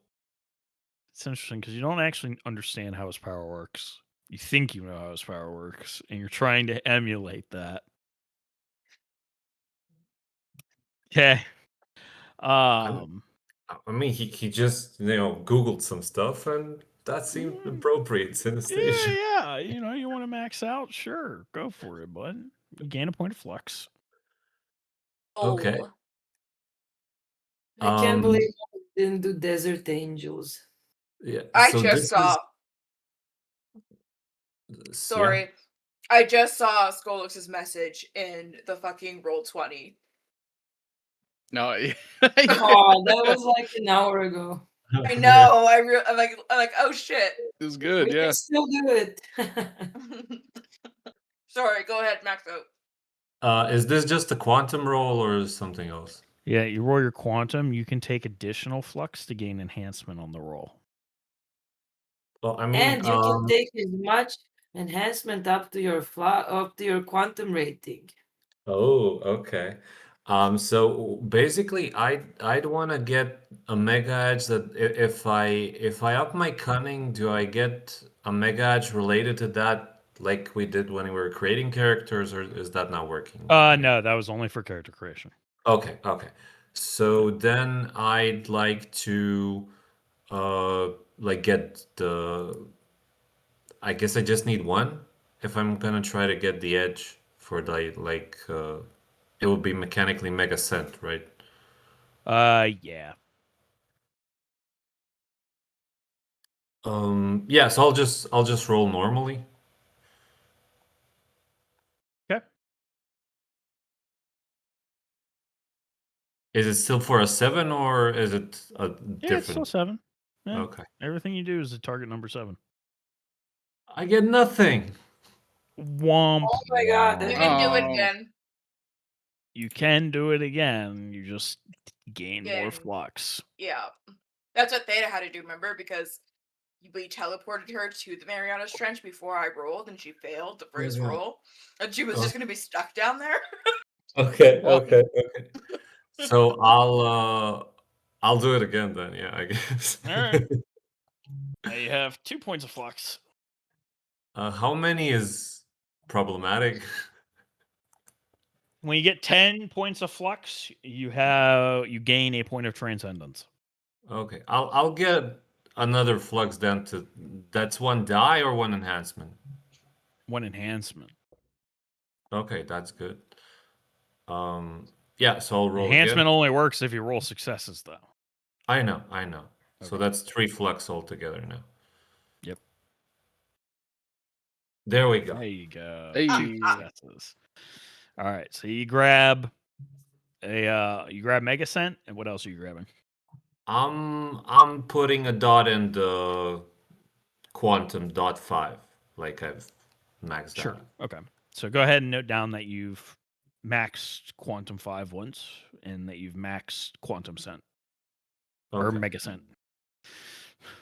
[SPEAKER 2] it's interesting because you don't actually understand how his power works. You think you know how his power works, and you're trying to emulate that. Okay.
[SPEAKER 5] I mean, he just Googled some stuff and that seemed appropriate. Synesthesia.
[SPEAKER 2] Yeah. You want to max out? Sure, go for it, bud. You gain a point of flux.
[SPEAKER 5] Okay.
[SPEAKER 1] Oh,
[SPEAKER 4] I can't
[SPEAKER 5] Um,
[SPEAKER 4] believe I didn't do Desert Angels.
[SPEAKER 5] Yeah.
[SPEAKER 1] I
[SPEAKER 5] So
[SPEAKER 1] just
[SPEAKER 5] this
[SPEAKER 1] saw.
[SPEAKER 5] is
[SPEAKER 1] Sorry, I just saw Skolux's message in the fucking Roll20.
[SPEAKER 3] No.
[SPEAKER 4] Oh, that was like an hour ago.
[SPEAKER 1] I know. I'm like, oh shit.
[SPEAKER 3] It was good.
[SPEAKER 4] We
[SPEAKER 3] Yeah.
[SPEAKER 4] can still do it.
[SPEAKER 1] Sorry, go ahead, Maxo.
[SPEAKER 5] Is this just a quantum roll or something else?
[SPEAKER 2] Yeah, you roll your quantum. You can take additional flux to gain enhancement on the roll.
[SPEAKER 5] Well, I mean,
[SPEAKER 4] And you can take as much enhancement up to your quantum rating.
[SPEAKER 5] oh, okay. So basically, I'd want to get a mega edge that if I up my cunning, do I get a mega edge related to that, like we did when we were creating characters, or is that not working?
[SPEAKER 2] No, that was only for character creation.
[SPEAKER 5] Okay, okay. So then I'd like to like get the I guess I just need one if I'm gonna try to get the edge for the it would be mechanically mega cent, right?
[SPEAKER 2] Yeah.
[SPEAKER 5] Yeah, so I'll just roll normally.
[SPEAKER 2] Okay.
[SPEAKER 5] Is it still for a 7 or is it a
[SPEAKER 2] Yeah, it's still
[SPEAKER 5] different?
[SPEAKER 2] 7. Yeah.
[SPEAKER 5] Okay.
[SPEAKER 2] Everything you do is a target number 7.
[SPEAKER 5] I get nothing.
[SPEAKER 2] Womp.
[SPEAKER 4] Oh my god,
[SPEAKER 1] You
[SPEAKER 2] womp.
[SPEAKER 1] can do it
[SPEAKER 3] Oh.
[SPEAKER 1] again.
[SPEAKER 2] You can do it again. You just gain more
[SPEAKER 1] Again.
[SPEAKER 2] flux.
[SPEAKER 1] Yeah. That's what Theta had to do, remember? Because we teleported her to the Mariana's Trench before I rolled, and she failed the first
[SPEAKER 5] Yeah.
[SPEAKER 1] roll. And she was just going to be stuck down there.
[SPEAKER 5] Okay,
[SPEAKER 2] Well-
[SPEAKER 5] okay. So I'll do it again then, yeah, I guess.
[SPEAKER 2] All right. Now you have 2 points of flux.
[SPEAKER 5] How many is problematic?
[SPEAKER 2] When you get 10 points of flux, you gain a point of transcendence.
[SPEAKER 5] Okay, I'll get another flux then that's 1 die or 1 enhancement.
[SPEAKER 2] 1 enhancement.
[SPEAKER 5] Okay, that's good. Yeah, so I'll roll
[SPEAKER 2] Enhancement
[SPEAKER 5] again.
[SPEAKER 2] only works if you roll successes, though.
[SPEAKER 5] I know. So
[SPEAKER 2] Okay.
[SPEAKER 5] that's 3 flux altogether now.
[SPEAKER 2] Yep.
[SPEAKER 5] There we go.
[SPEAKER 2] There you go.
[SPEAKER 3] Hey.
[SPEAKER 2] 2 successes. All right, so you grab Mega Cent, and what else are you grabbing?
[SPEAKER 5] I'm putting a dot in the quantum dot 5, like I've maxed
[SPEAKER 2] Sure.
[SPEAKER 5] out.
[SPEAKER 2] Okay. So go ahead and note down that you've maxed Quantum 5 once, and that you've maxed Quantum Cent. Or
[SPEAKER 5] Okay.
[SPEAKER 2] Mega Cent.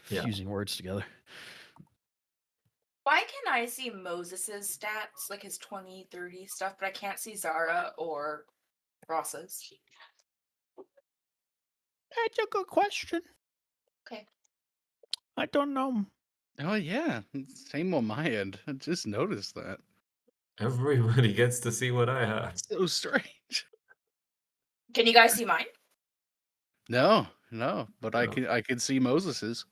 [SPEAKER 5] Yeah.
[SPEAKER 2] Fusing words together.
[SPEAKER 1] Why can I see Moses's stats, like his 20, 30 stuff, but I can't see Zara or Ross's?
[SPEAKER 2] That's a good question.
[SPEAKER 1] Okay.
[SPEAKER 2] I don't know.
[SPEAKER 3] Oh yeah, same on my end. I just noticed that.
[SPEAKER 5] Everybody gets to see what I have.
[SPEAKER 3] So strange.
[SPEAKER 1] Can you guys see mine?
[SPEAKER 3] No, but I
[SPEAKER 5] No.
[SPEAKER 3] can see Moses's.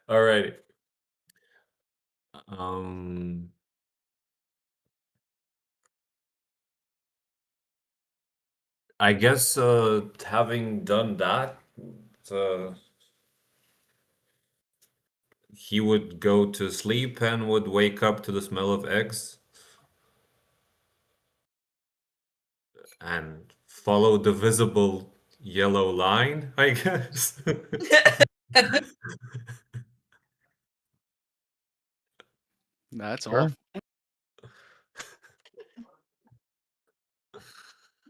[SPEAKER 5] Alrighty. Um, I guess having done that, he would go to sleep and would wake up to the smell of eggs and follow the visible yellow line, I guess.
[SPEAKER 3] That's
[SPEAKER 2] Sure.
[SPEAKER 3] all.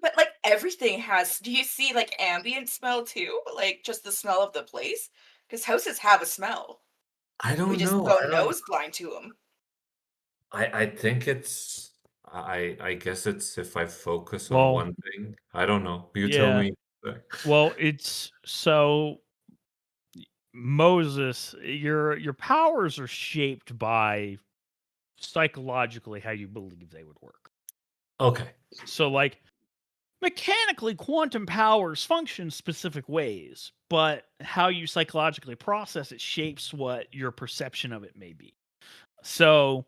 [SPEAKER 1] But like everything has. Do you see like ambient smell too? Like just the smell of the place? Because houses have a smell.
[SPEAKER 5] I
[SPEAKER 1] We
[SPEAKER 5] don't
[SPEAKER 1] just
[SPEAKER 5] know.
[SPEAKER 1] go
[SPEAKER 5] I don't.
[SPEAKER 1] nose blind to them.
[SPEAKER 5] I think it's. I guess it's if I focus on
[SPEAKER 2] Well,
[SPEAKER 5] one thing. I don't know. You tell
[SPEAKER 2] yeah.
[SPEAKER 5] me.
[SPEAKER 2] Well, it's so Moses, your powers are shaped by psychologically how you believe they would work.
[SPEAKER 5] Okay.
[SPEAKER 2] So like mechanically quantum powers function specific ways, but how you psychologically process it shapes what your perception of it may be. So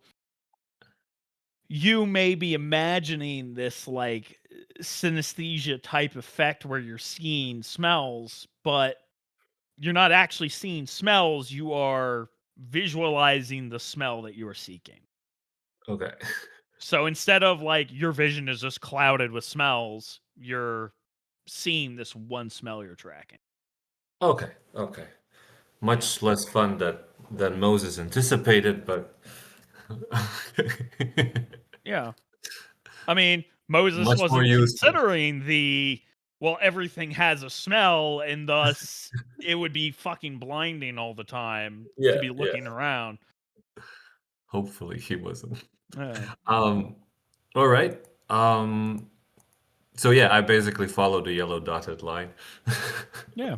[SPEAKER 2] you may be imagining this like synesthesia type effect where you're seeing smells, but you're not actually seeing smells, you are visualizing the smell that you are seeking.
[SPEAKER 5] Okay.
[SPEAKER 2] So instead of like your vision is just clouded with smells, you're seeing this one smell you're tracking.
[SPEAKER 5] Okay. Okay. Much less fun than Moses anticipated, but
[SPEAKER 2] Yeah. I mean, Moses
[SPEAKER 5] much more
[SPEAKER 2] wasn't
[SPEAKER 5] useful.
[SPEAKER 2] considering everything has a smell and thus it would be fucking blinding all the time
[SPEAKER 5] Yeah,
[SPEAKER 2] to be
[SPEAKER 5] yeah.
[SPEAKER 2] looking around.
[SPEAKER 5] Hopefully he wasn't.
[SPEAKER 2] Yeah.
[SPEAKER 5] All right. So yeah, I basically follow the yellow dotted line.
[SPEAKER 2] Yeah.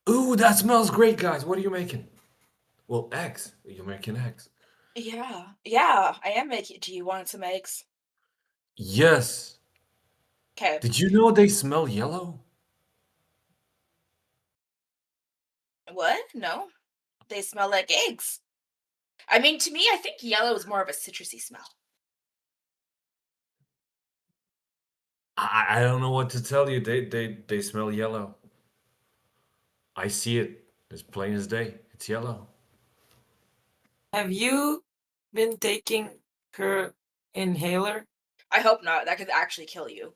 [SPEAKER 5] Ooh, that smells great, guys. What are you making? Well, eggs. You're making eggs.
[SPEAKER 1] Yeah. Yeah, I am making. Do you want some eggs?
[SPEAKER 5] Yes.
[SPEAKER 1] Okay.
[SPEAKER 5] Did you know they smell yellow?
[SPEAKER 1] What? No. They smell like eggs. I mean, to me, I think yellow is more of a citrusy smell.
[SPEAKER 5] I don't know what to tell you. They smell yellow. I see it as plain as day. It's yellow.
[SPEAKER 4] Have you been taking her inhaler?
[SPEAKER 1] I hope not. That could actually kill you.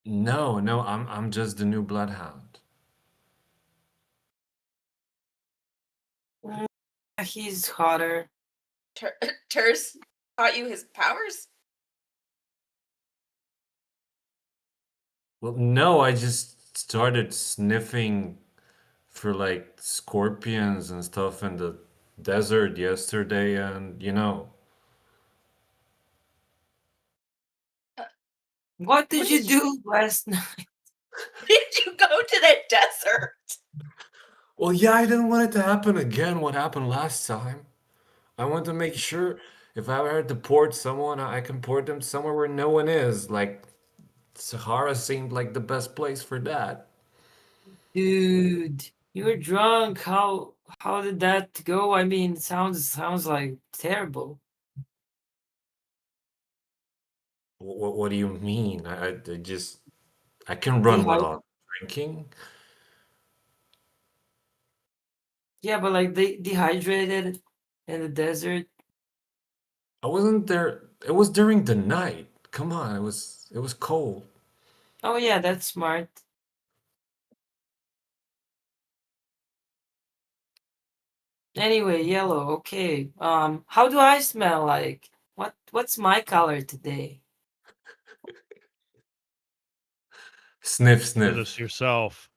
[SPEAKER 5] No, I'm just the new bloodhound.
[SPEAKER 4] He's hotter.
[SPEAKER 1] Turs taught you his powers?
[SPEAKER 5] Well, no, I just started sniffing for like scorpions and stuff in the desert yesterday, and
[SPEAKER 4] What did
[SPEAKER 1] What
[SPEAKER 4] you
[SPEAKER 1] did
[SPEAKER 4] do last night?
[SPEAKER 1] Did you go to the desert?
[SPEAKER 5] Well, yeah, I didn't want it to happen again. What happened last time? I want to make sure if I ever had to port someone, I can port them somewhere where no one is. Like Sahara seemed like the best place for that.
[SPEAKER 4] Dude, you were drunk. How did that go? I mean, sounds like terrible.
[SPEAKER 5] What do you mean? I can run without drinking.
[SPEAKER 4] Yeah, but like they dehydrated in the desert.
[SPEAKER 5] I wasn't there. It was during the night. Come on, it was cold.
[SPEAKER 4] Oh yeah, that's smart. Anyway, yellow. Okay. How do I smell like? What's my color today?
[SPEAKER 5] Sniff,
[SPEAKER 2] Do
[SPEAKER 5] sniff.
[SPEAKER 2] this yourself.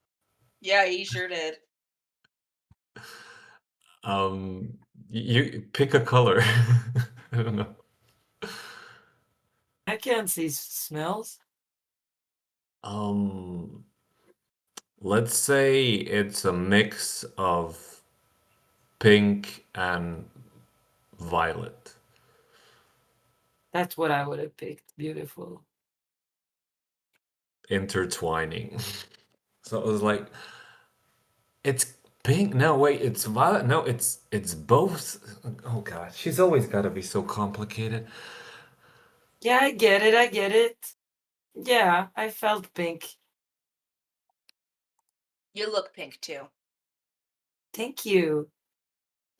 [SPEAKER 1] Yeah, he sure did.
[SPEAKER 5] You pick a color. I don't know.
[SPEAKER 4] I can't see smells.
[SPEAKER 5] Um, let's say it's a mix of pink and violet.
[SPEAKER 4] That's what I would have picked. Beautiful.
[SPEAKER 5] Intertwining. So it was like, it's pink. No, wait, it's violet. No, it's both. Oh God, she's always got to be so complicated.
[SPEAKER 4] Yeah, I get it. I get it. Yeah, I felt pink.
[SPEAKER 1] You look pink too.
[SPEAKER 4] Thank you.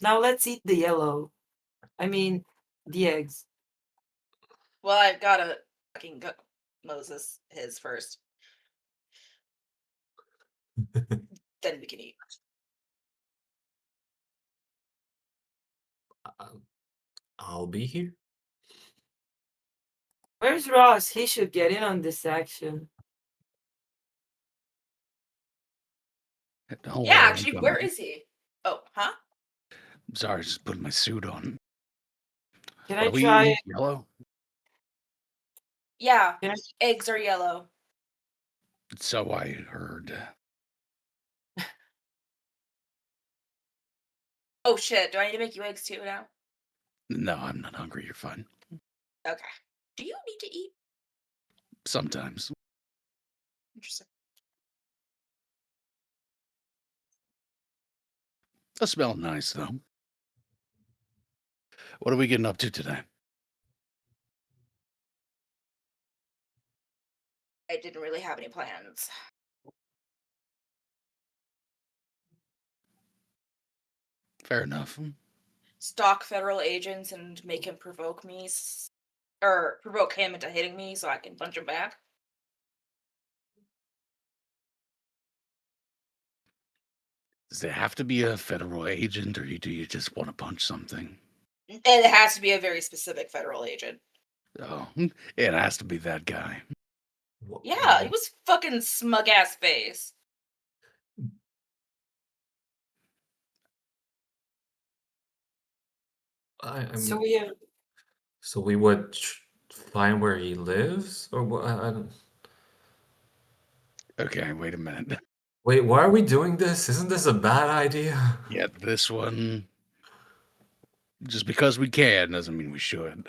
[SPEAKER 4] Now let's eat the yellow. I mean, the eggs.
[SPEAKER 1] Well, I've gotta fucking go Moses his first. Then we can eat.
[SPEAKER 5] I'll be here.
[SPEAKER 4] Where's Ross? He should get in on this action.
[SPEAKER 3] Don't
[SPEAKER 1] Yeah,
[SPEAKER 3] worry, I'm
[SPEAKER 1] actually,
[SPEAKER 3] coming.
[SPEAKER 1] where is he? Oh, huh?
[SPEAKER 3] Sorry, just putting my suit on.
[SPEAKER 4] Can
[SPEAKER 3] What
[SPEAKER 4] I
[SPEAKER 3] are we
[SPEAKER 4] try
[SPEAKER 3] eating?
[SPEAKER 4] it?
[SPEAKER 3] Yellow?
[SPEAKER 1] Yeah,
[SPEAKER 4] Can I-
[SPEAKER 1] eggs are yellow.
[SPEAKER 3] So I heard.
[SPEAKER 1] Oh shit, do I need to make you eggs too now?
[SPEAKER 3] No, I'm not hungry. You're fine.
[SPEAKER 1] Okay. Do you need to eat?
[SPEAKER 3] Sometimes.
[SPEAKER 1] Interesting.
[SPEAKER 3] They smell nice, though. What are we getting up to today?
[SPEAKER 1] I didn't really have any plans.
[SPEAKER 3] Fair enough.
[SPEAKER 1] Stalk federal agents and make him provoke me, or provoke him into hitting me so I can punch him back.
[SPEAKER 3] Does it have to be a federal agent, or do you just want to punch something?
[SPEAKER 1] And it has to be a very specific federal agent.
[SPEAKER 3] Oh, it has to be that guy.
[SPEAKER 1] Yeah, he was fucking smug ass face.
[SPEAKER 4] So
[SPEAKER 5] I'm,
[SPEAKER 4] we have.
[SPEAKER 5] so we would find where he lives, or what? I don't.
[SPEAKER 3] Okay, wait a minute.
[SPEAKER 5] Wait, why are we doing this? Isn't this a bad idea?
[SPEAKER 3] Yeah, this one. Just because we can doesn't mean we should.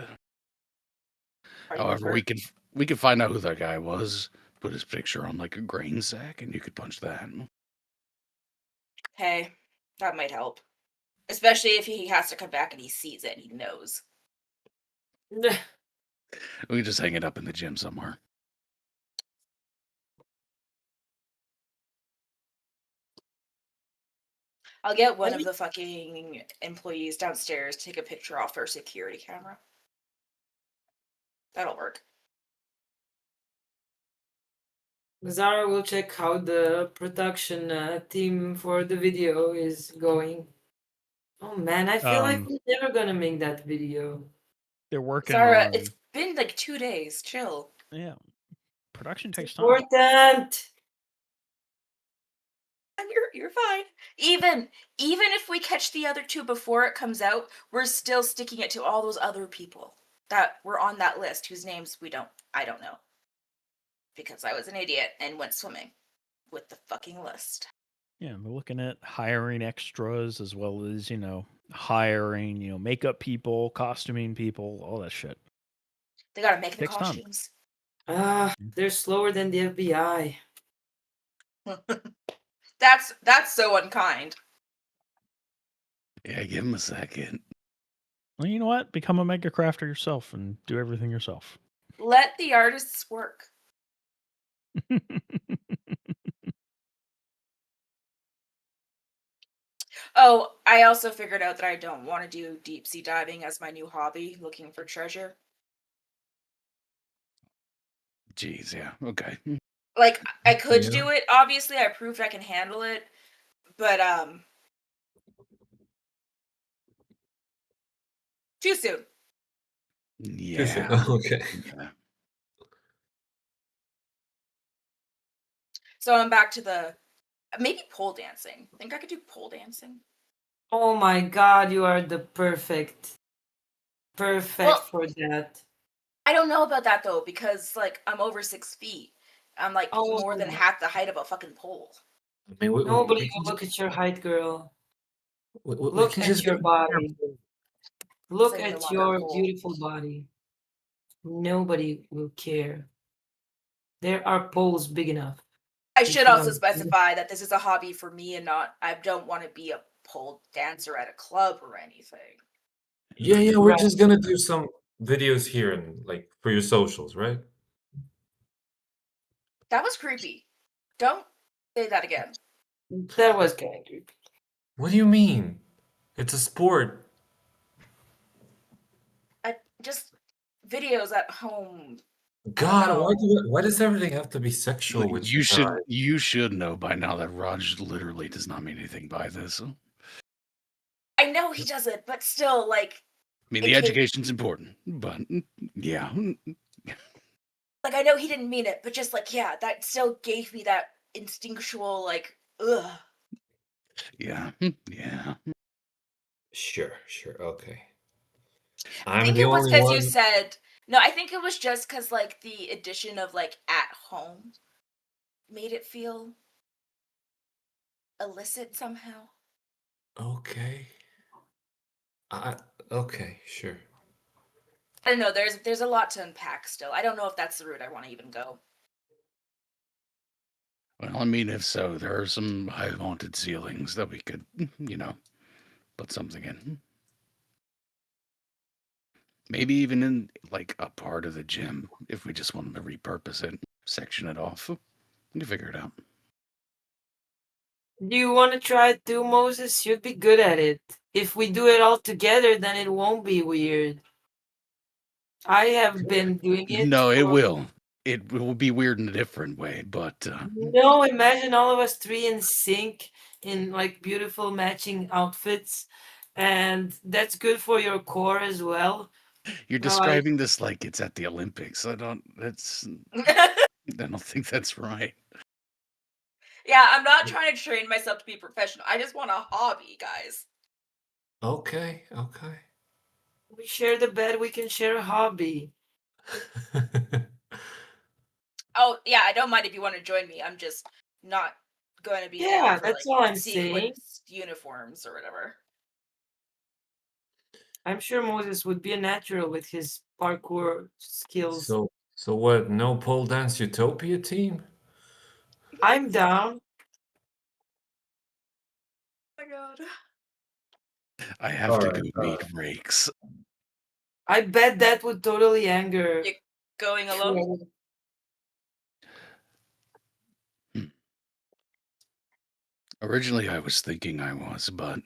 [SPEAKER 1] Are you
[SPEAKER 3] However,
[SPEAKER 1] hurt?
[SPEAKER 3] we could find out who that guy was. Put his picture on like a grain sack, and you could punch that.
[SPEAKER 1] Hey, that might help. Especially if he has to come back and he sees it and he knows.
[SPEAKER 3] We can just hang it up in the gym somewhere.
[SPEAKER 1] I'll get one
[SPEAKER 4] Are
[SPEAKER 1] of
[SPEAKER 4] you-
[SPEAKER 1] the fucking employees downstairs to take a picture off our security camera. That'll work.
[SPEAKER 4] Zara will check how the production team for the video is going. Oh man, I feel like we're never gonna make that video.
[SPEAKER 2] They're working
[SPEAKER 1] Zara,
[SPEAKER 2] on.
[SPEAKER 1] it's been like 2 days. Chill.
[SPEAKER 2] Yeah, production takes time.
[SPEAKER 4] Important.
[SPEAKER 1] And you're fine. Even if we catch the other two before it comes out, we're still sticking it to all those other people that were on that list whose names I don't know. Because I was an idiot and went swimming with the fucking list.
[SPEAKER 2] Yeah, we're looking at hiring extras as well as hiring makeup people, costuming people, all that shit.
[SPEAKER 1] They gotta make the
[SPEAKER 2] Takes time.
[SPEAKER 1] costumes.
[SPEAKER 4] They're slower than the FBI.
[SPEAKER 1] That's so unkind.
[SPEAKER 3] Yeah, give him a second.
[SPEAKER 2] Well, you know what? Become a mega crafter yourself and do everything yourself.
[SPEAKER 1] Let the artists work. Oh, I also figured out that I don't want to do deep sea diving as my new hobby, looking for treasure.
[SPEAKER 3] Jeez, yeah, okay.
[SPEAKER 1] Like, I could
[SPEAKER 5] Yeah.
[SPEAKER 1] do it, obviously. I proved I can handle it. But, too soon.
[SPEAKER 3] Yeah.
[SPEAKER 5] Okay.
[SPEAKER 3] Yeah.
[SPEAKER 1] So I'm back to maybe pole dancing. Think I could do pole dancing?
[SPEAKER 4] Oh my god, you are the perfect
[SPEAKER 1] Well,
[SPEAKER 4] for that.
[SPEAKER 1] I don't know about that though, because like I'm over 6 feet. I'm like more than
[SPEAKER 4] Oh,
[SPEAKER 1] half the height of a fucking pole.
[SPEAKER 5] I mean,
[SPEAKER 4] nobody
[SPEAKER 5] we
[SPEAKER 4] will
[SPEAKER 5] can
[SPEAKER 4] look at your height, girl.
[SPEAKER 5] we
[SPEAKER 4] Look
[SPEAKER 5] can
[SPEAKER 4] at
[SPEAKER 5] just get
[SPEAKER 4] your body. Look
[SPEAKER 1] Saying no
[SPEAKER 4] at
[SPEAKER 1] longer a
[SPEAKER 4] your
[SPEAKER 1] pole.
[SPEAKER 4] beautiful body. Nobody will care. There are poles big enough.
[SPEAKER 1] I
[SPEAKER 4] If
[SPEAKER 1] should
[SPEAKER 4] you
[SPEAKER 1] also
[SPEAKER 4] want.
[SPEAKER 1] specify that this is a hobby for me and not, I don't want to be a pole dancer at a club or anything.
[SPEAKER 5] yeah, we're
[SPEAKER 4] Right.
[SPEAKER 5] just gonna do some videos here and like for your socials, right?
[SPEAKER 1] That was creepy. Don't say that again.
[SPEAKER 4] That was kind of creepy.
[SPEAKER 5] What do you mean? It's a sport.
[SPEAKER 1] I just videos at home.
[SPEAKER 5] God,
[SPEAKER 1] know.
[SPEAKER 5] why does everything have to be sexual with
[SPEAKER 3] You
[SPEAKER 5] you guys?
[SPEAKER 3] should know by now that Raj literally does not mean anything by this. I
[SPEAKER 1] I know he doesn't, but still, like,
[SPEAKER 3] mean,
[SPEAKER 1] It
[SPEAKER 3] the
[SPEAKER 1] came-
[SPEAKER 3] education's important, but yeah,
[SPEAKER 1] like I know he didn't mean it, but just like, yeah, that still gave me that instinctual, like, ugh.
[SPEAKER 3] yeah, yeah.
[SPEAKER 5] Sure, okay.
[SPEAKER 1] I
[SPEAKER 5] I'm
[SPEAKER 1] think
[SPEAKER 5] the
[SPEAKER 1] it was
[SPEAKER 5] only
[SPEAKER 1] because you
[SPEAKER 5] one.
[SPEAKER 1] said no. I think it was just because like the addition of like at home made it feel illicit somehow.
[SPEAKER 5] Okay. I okay, sure.
[SPEAKER 1] I don't know. There's a lot to unpack still. I don't know if that's the route I want to even go.
[SPEAKER 3] Well, I mean, if so, there are some high haunted ceilings that we could, put something in. Maybe even in like a part of the gym, if we just wanted to repurpose it, section it off. You figure it out.
[SPEAKER 4] Do you want to try it too, Moses? You'd be good at it. If we do it all together, then it won't be weird. I have been doing it.
[SPEAKER 3] No, it will. It will be weird in a different way, but
[SPEAKER 4] No, imagine all of us three in sync in like beautiful matching outfits, and that's good for your core as well.
[SPEAKER 3] you're
[SPEAKER 4] Like,
[SPEAKER 3] describing this like it's at the Olympics. I don't think that's right.
[SPEAKER 1] Yeah, I'm not trying to train myself to be professional. I just want a hobby, guys.
[SPEAKER 5] Okay.
[SPEAKER 4] we share the bed, we can share a hobby.
[SPEAKER 1] Oh yeah, I don't mind if you want to join me. I'm just not going to be
[SPEAKER 4] Yeah,
[SPEAKER 1] down for
[SPEAKER 4] that's
[SPEAKER 1] like
[SPEAKER 4] all I'm saying.
[SPEAKER 1] sequenced uniforms or whatever.
[SPEAKER 4] I'm sure Moses would be a natural with his parkour skills.
[SPEAKER 5] So what? No pole dance Utopia team?
[SPEAKER 4] I'm down.
[SPEAKER 1] Oh my god.
[SPEAKER 3] I have to
[SPEAKER 5] Alright,
[SPEAKER 3] go meet Rakes.
[SPEAKER 4] I bet that would totally anger.
[SPEAKER 1] You going alone?
[SPEAKER 3] Originally, I was thinking I was, but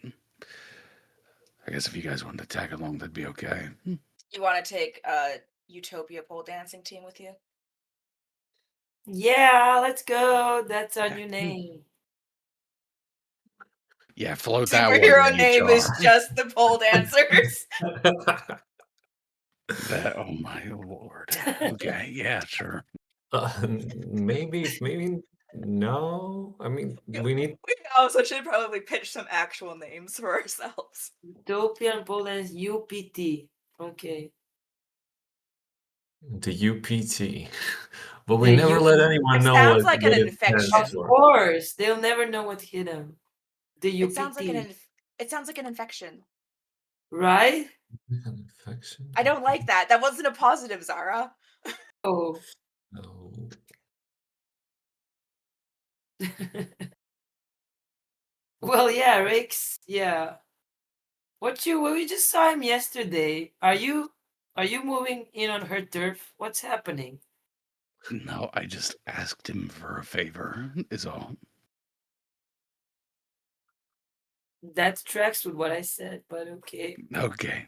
[SPEAKER 3] I guess if you guys wanted to tag along, that'd be okay.
[SPEAKER 1] You want to take a Utopia pole dancing team with you?
[SPEAKER 4] Yeah, let's go. That's our new name.
[SPEAKER 3] Yeah, float that one.
[SPEAKER 1] Superhero name is
[SPEAKER 3] HR.
[SPEAKER 1] just the pole dancers.
[SPEAKER 3] That, oh my lord. Okay, yeah, sure.
[SPEAKER 5] maybe no. I mean, we need
[SPEAKER 1] We also should probably pitch some actual names for ourselves.
[SPEAKER 4] Utopian pole dance UPT. Okay.
[SPEAKER 5] the UPT, but we
[SPEAKER 4] The
[SPEAKER 5] never let anyone
[SPEAKER 1] It
[SPEAKER 5] know
[SPEAKER 1] sounds
[SPEAKER 5] what
[SPEAKER 1] like an
[SPEAKER 5] it
[SPEAKER 1] infection.
[SPEAKER 5] stands
[SPEAKER 4] Of
[SPEAKER 5] for.
[SPEAKER 4] course, they'll never know what hit them. The UPT,
[SPEAKER 1] It sounds like an infection.
[SPEAKER 4] right?
[SPEAKER 5] Infection?
[SPEAKER 1] I don't like that. That wasn't a positive, Zara.
[SPEAKER 4] Oh.
[SPEAKER 5] No.
[SPEAKER 4] Well, yeah, Rix. Yeah. We just saw him yesterday. Are you moving in on her turf? What's happening?
[SPEAKER 3] No, I just asked him for a favor, is all.
[SPEAKER 4] That tracks with what I said, but okay.
[SPEAKER 3] Okay.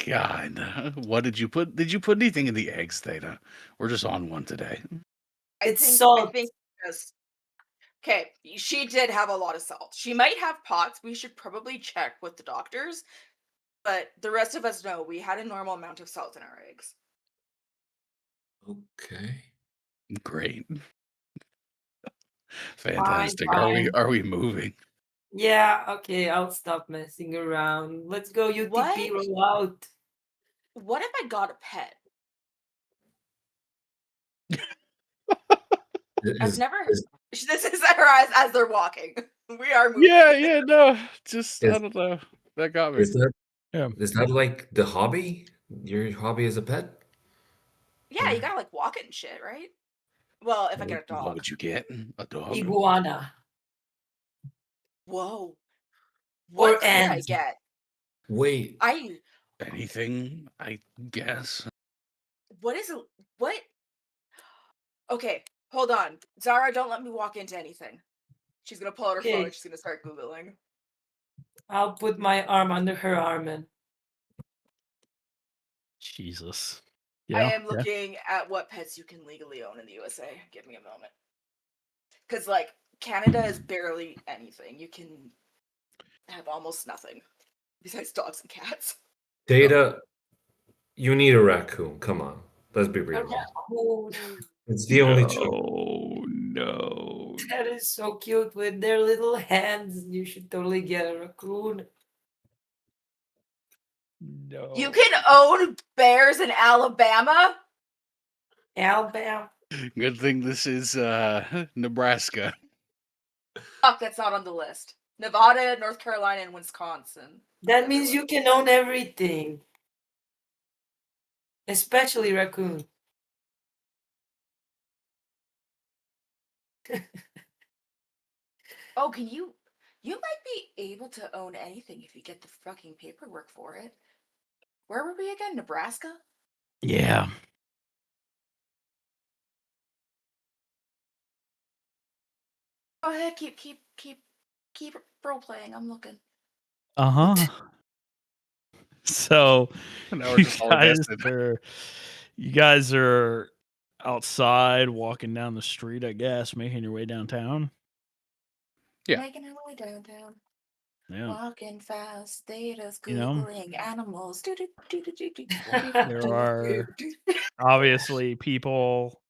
[SPEAKER 3] God, what did you put? Did you put anything in the eggs, Theta? We're just on one today.
[SPEAKER 4] It's
[SPEAKER 1] I
[SPEAKER 4] salt.
[SPEAKER 1] think just okay. She did have a lot of salt. She might have POTS. We should probably check with the doctors. But the rest of us know we had a normal amount of salt in our eggs.
[SPEAKER 5] Okay.
[SPEAKER 3] Great. Fantastic.
[SPEAKER 4] Fine.
[SPEAKER 3] Are we moving?
[SPEAKER 4] Yeah, okay, I'll stop messing around. Let's go UTP
[SPEAKER 1] What?
[SPEAKER 4] roll out.
[SPEAKER 1] What if I got a pet? I've
[SPEAKER 5] Is
[SPEAKER 1] never.
[SPEAKER 5] is
[SPEAKER 1] This is her eyes as they're walking. We are moving.
[SPEAKER 3] Yeah, no, just I
[SPEAKER 5] is,
[SPEAKER 3] don't know. That got me.
[SPEAKER 5] is that
[SPEAKER 2] Yeah.
[SPEAKER 5] is that like the hobby? Your hobby is a pet?
[SPEAKER 1] Yeah, you gotta like walk it and shit, right? Well, if I get a
[SPEAKER 3] What
[SPEAKER 1] dog.
[SPEAKER 3] would you get? A dog?
[SPEAKER 4] Iguana.
[SPEAKER 1] Whoa.
[SPEAKER 4] Or
[SPEAKER 1] What could I
[SPEAKER 4] ants.
[SPEAKER 1] get?
[SPEAKER 5] Wait,
[SPEAKER 3] Anything, I guess.
[SPEAKER 1] What is a what? Okay, hold on. Zara, don't let me walk into anything. She's gonna pull out her phone
[SPEAKER 4] Okay.
[SPEAKER 1] and she's gonna start Googling.
[SPEAKER 4] I'll put my arm under her arm and
[SPEAKER 2] Jesus.
[SPEAKER 1] I
[SPEAKER 2] Yeah.
[SPEAKER 1] am looking at what pets you can legally own in the USA. Give me a moment. Because, like, Canada is barely anything. You can have almost nothing besides dogs and cats.
[SPEAKER 5] Data, you need a raccoon. Come on. Let's be
[SPEAKER 4] a
[SPEAKER 5] real.
[SPEAKER 4] raccoon.
[SPEAKER 5] It's the only choice.
[SPEAKER 3] Oh no.
[SPEAKER 4] That is so cute with their little hands. You should totally get a raccoon.
[SPEAKER 2] No.
[SPEAKER 1] You can own bears in Alabama?
[SPEAKER 4] Alabama.
[SPEAKER 3] Good thing this is Nebraska.
[SPEAKER 1] Fuck, that's not on the list. Nevada, North Carolina, and Wisconsin.
[SPEAKER 4] That means you can own everything. Especially raccoon.
[SPEAKER 1] Oh, can you? You might be able to own anything if you get the fucking paperwork for it. Where were we again? Nebraska?
[SPEAKER 2] Yeah.
[SPEAKER 1] Go ahead, keep role playing. I'm looking.
[SPEAKER 2] Uh-huh. So
[SPEAKER 3] Now we're
[SPEAKER 2] you
[SPEAKER 3] just all
[SPEAKER 2] guys
[SPEAKER 3] invested.
[SPEAKER 2] are outside walking down the street, I guess, making your way downtown.
[SPEAKER 3] Yeah.
[SPEAKER 1] Making our way downtown.
[SPEAKER 2] Yeah.
[SPEAKER 1] Walking fast, they just
[SPEAKER 2] You know?
[SPEAKER 1] Googling animals.
[SPEAKER 2] There are obviously people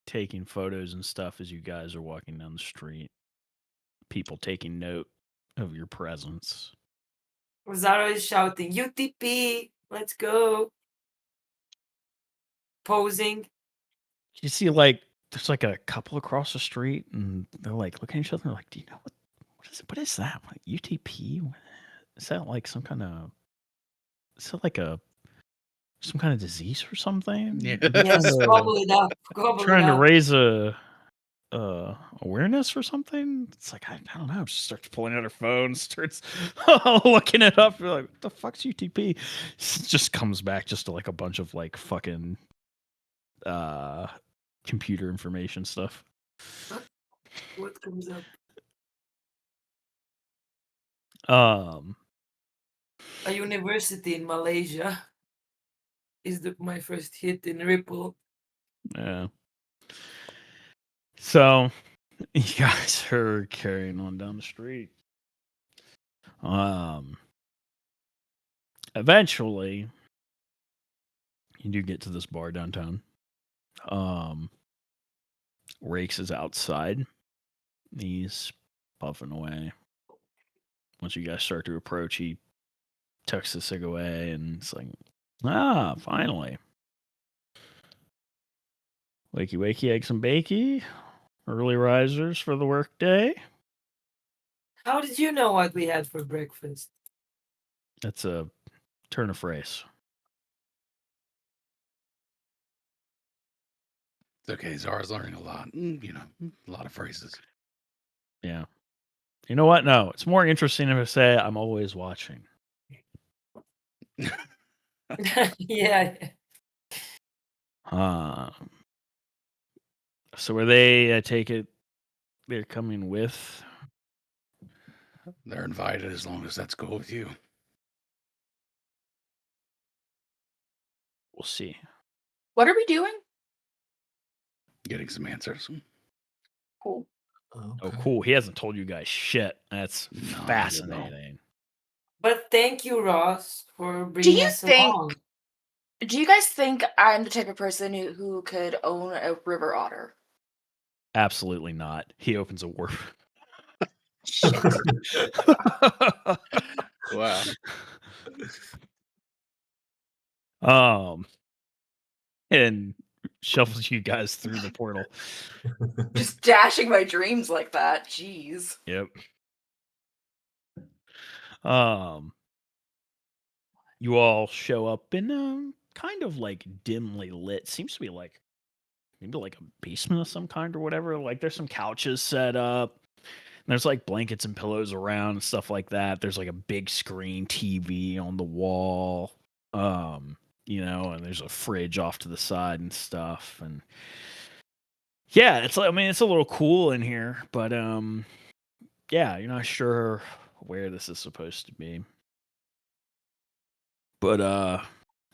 [SPEAKER 2] taking photos and stuff as you guys are walking down the street. People taking note of your presence.
[SPEAKER 4] Zara is shouting, UTP, let's go. Posing.
[SPEAKER 2] You see, like, there's like a couple across the street, and they're like looking at each other. They're like, "Do you know what is that? Like, UTP? Is that like some kind of? Is that like some kind of disease or something?"
[SPEAKER 3] Yeah.
[SPEAKER 4] Yes, gobble it up. Gobble it
[SPEAKER 2] Trying to
[SPEAKER 4] up.
[SPEAKER 2] raise a awareness or something. It's like I don't know. She starts pulling out her phone, starts looking it up. You're like, what the fuck's UTP? It just comes back just to like a bunch of like fucking computer information stuff.
[SPEAKER 4] What comes up? A university in Malaysia is my first hit in Ripple.
[SPEAKER 2] Yeah. So you guys are carrying on down the street. Eventually you do get to this bar downtown. Rakes is outside. He's puffing away. Once you guys start to approach, he tucks the cig away and it's like, finally. Wakey, wakey, eggs and bakey. Early risers for the workday.
[SPEAKER 4] How did you know what we had for breakfast?
[SPEAKER 2] That's a turn of phrase.
[SPEAKER 3] It's okay. Zara's learning a lot. You know, a lot of phrases.
[SPEAKER 2] Yeah. You know what? No, it's more interesting if I say I'm always watching.
[SPEAKER 4] Yeah.
[SPEAKER 2] So were they, I take it, they're coming with?
[SPEAKER 3] They're invited as long as that's cool with you.
[SPEAKER 2] We'll see.
[SPEAKER 1] What are we doing?
[SPEAKER 3] Getting some answers.
[SPEAKER 1] Cool.
[SPEAKER 2] Oh, cool. He hasn't told you guys shit. That's
[SPEAKER 3] No, I don't know.
[SPEAKER 2] fascinating.
[SPEAKER 4] But thank you, Ross, for
[SPEAKER 1] Do
[SPEAKER 4] bringing
[SPEAKER 1] you
[SPEAKER 4] us
[SPEAKER 1] think?
[SPEAKER 4] along.
[SPEAKER 1] Do you guys think I'm the type of person who could own a river otter?
[SPEAKER 2] Absolutely not. He opens a word.
[SPEAKER 3] Wow.
[SPEAKER 2] And shuffles you guys through the portal.
[SPEAKER 1] Just dashing my dreams like that. Jeez.
[SPEAKER 2] Yep. You all show up in kind of like dimly lit. Seems to be like maybe like a basement of some kind or whatever. Like there's some couches set up. There's like blankets and pillows around and stuff like that. There's like a big screen TV on the wall. And there's a fridge off to the side and stuff. And yeah, it's like, I mean, it's a little cool in here, but yeah, you're not sure where this is supposed to be. But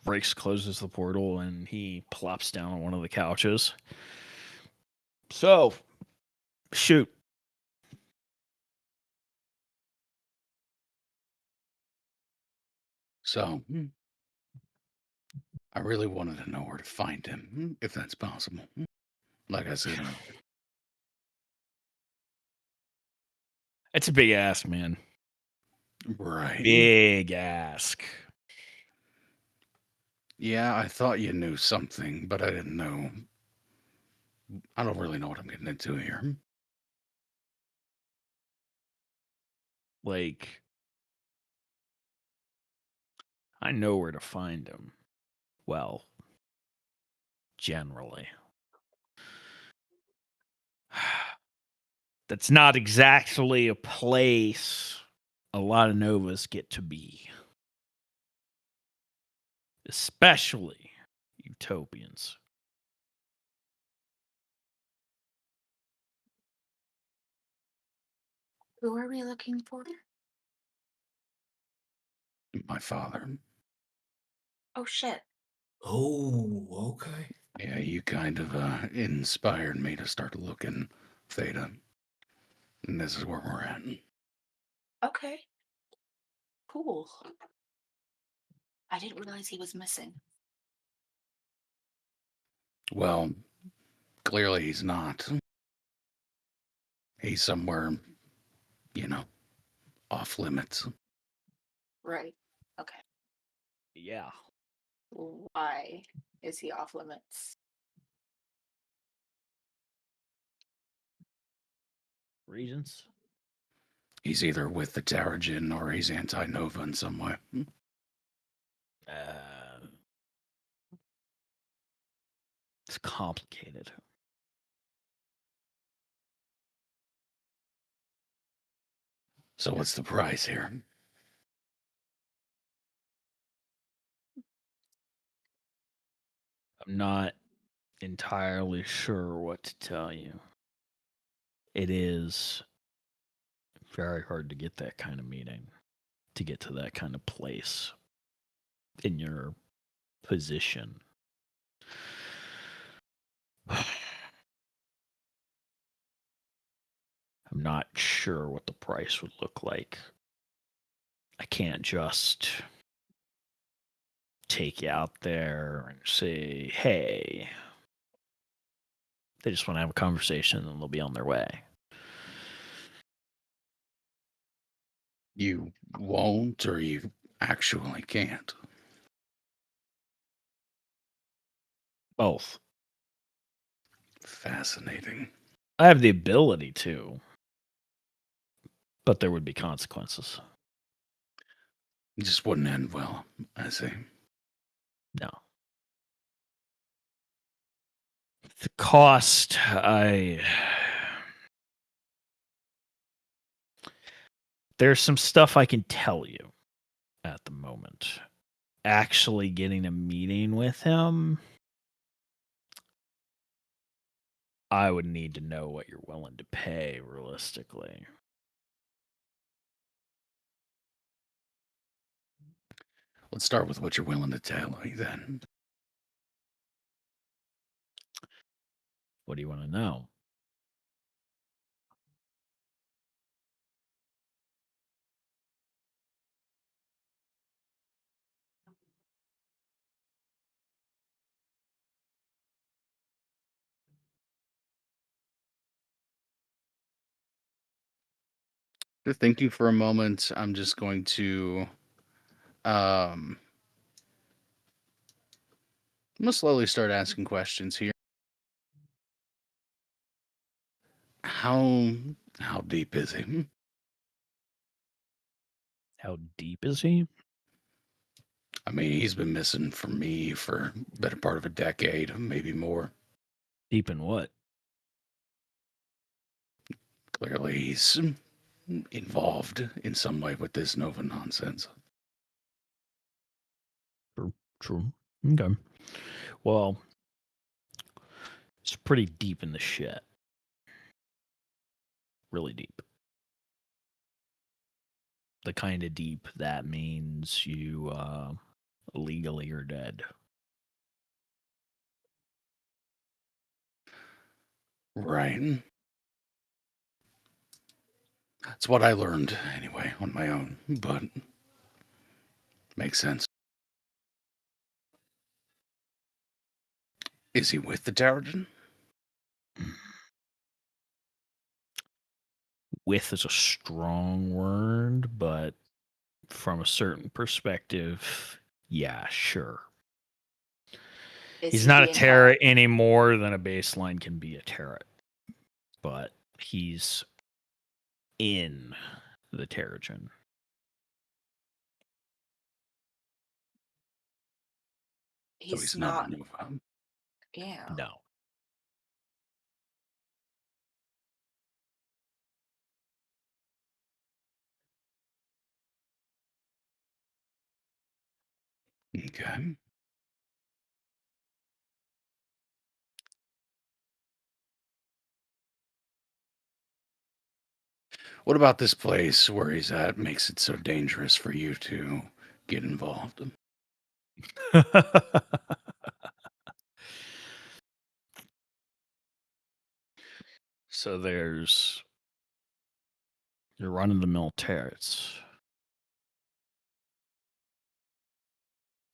[SPEAKER 2] Breaks closes the portal and he plops down on one of the couches. So, shoot.
[SPEAKER 3] So, I really wanted to know where to find him, if that's possible. Like I said,
[SPEAKER 2] It's a big ask, man.
[SPEAKER 3] right.
[SPEAKER 2] Big ask.
[SPEAKER 3] Yeah, I thought you knew something, but I didn't know. I don't really know what I'm getting into here.
[SPEAKER 2] Like, I know where to find him. Well, generally. That's not exactly a place a lot of Novas get to be. Especially Utopians.
[SPEAKER 1] Who are we looking for?
[SPEAKER 3] My father.
[SPEAKER 1] Oh shit.
[SPEAKER 5] Oh, okay.
[SPEAKER 3] Yeah, you kind of inspired me to start looking, Theta. And this is where we're at.
[SPEAKER 1] Okay. Cool. I didn't realize he was missing.
[SPEAKER 3] Well, clearly he's not. He's somewhere, off limits.
[SPEAKER 1] Right. Okay.
[SPEAKER 2] Yeah.
[SPEAKER 1] Why is he off limits?
[SPEAKER 2] Reasons?
[SPEAKER 3] He's either with the Terrigen or he's anti-Nova in some way.
[SPEAKER 2] It's complicated.
[SPEAKER 3] So what's the price here?
[SPEAKER 2] I'm not entirely sure what to tell you. It is very hard to get that kind of meeting, to get to that kind of place in your position. I'm not sure what the price would look like. I can't just take you out there and say, hey, they just want to have a conversation and they'll be on their way.
[SPEAKER 3] You won't, or you actually can't?
[SPEAKER 2] Both.
[SPEAKER 3] Fascinating.
[SPEAKER 2] I have the ability to, but there would be consequences.
[SPEAKER 3] It just wouldn't end well, I see.
[SPEAKER 2] No. The cost, there's some stuff I can tell you at the moment. Actually getting a meeting with him, I would need to know what you're willing to pay realistically.
[SPEAKER 3] Let's start with what you're willing to tell me then.
[SPEAKER 2] What do you want to know?
[SPEAKER 3] Just thinking for a moment, I'm just going to I'm gonna slowly start asking questions here. How how deep is he?
[SPEAKER 2] How deep is he?
[SPEAKER 3] I mean, he's been missing from me for better part of a decade, maybe more.
[SPEAKER 2] Deep in what?
[SPEAKER 3] Clearly, he's involved in some way with this Nova nonsense.
[SPEAKER 2] True. Okay. Well, it's pretty deep in the shit. Really deep. The kind of deep that means you legally are dead.
[SPEAKER 3] Right. That's what I learned anyway on my own, but makes sense. Is he with the Terrigen?
[SPEAKER 2] With is a strong word, but from a certain perspective, yeah, sure.
[SPEAKER 1] Is
[SPEAKER 2] He's
[SPEAKER 1] he
[SPEAKER 2] not a
[SPEAKER 1] being
[SPEAKER 2] Terra any more than a baseline can be a Terra, but he's in the Terrigen.
[SPEAKER 3] So he's not a Nova.
[SPEAKER 1] Yeah.
[SPEAKER 2] No.
[SPEAKER 3] Okay. What about this place where he's at makes it so dangerous for you to get involved?
[SPEAKER 2] So there's your run-of-the-mill turrets.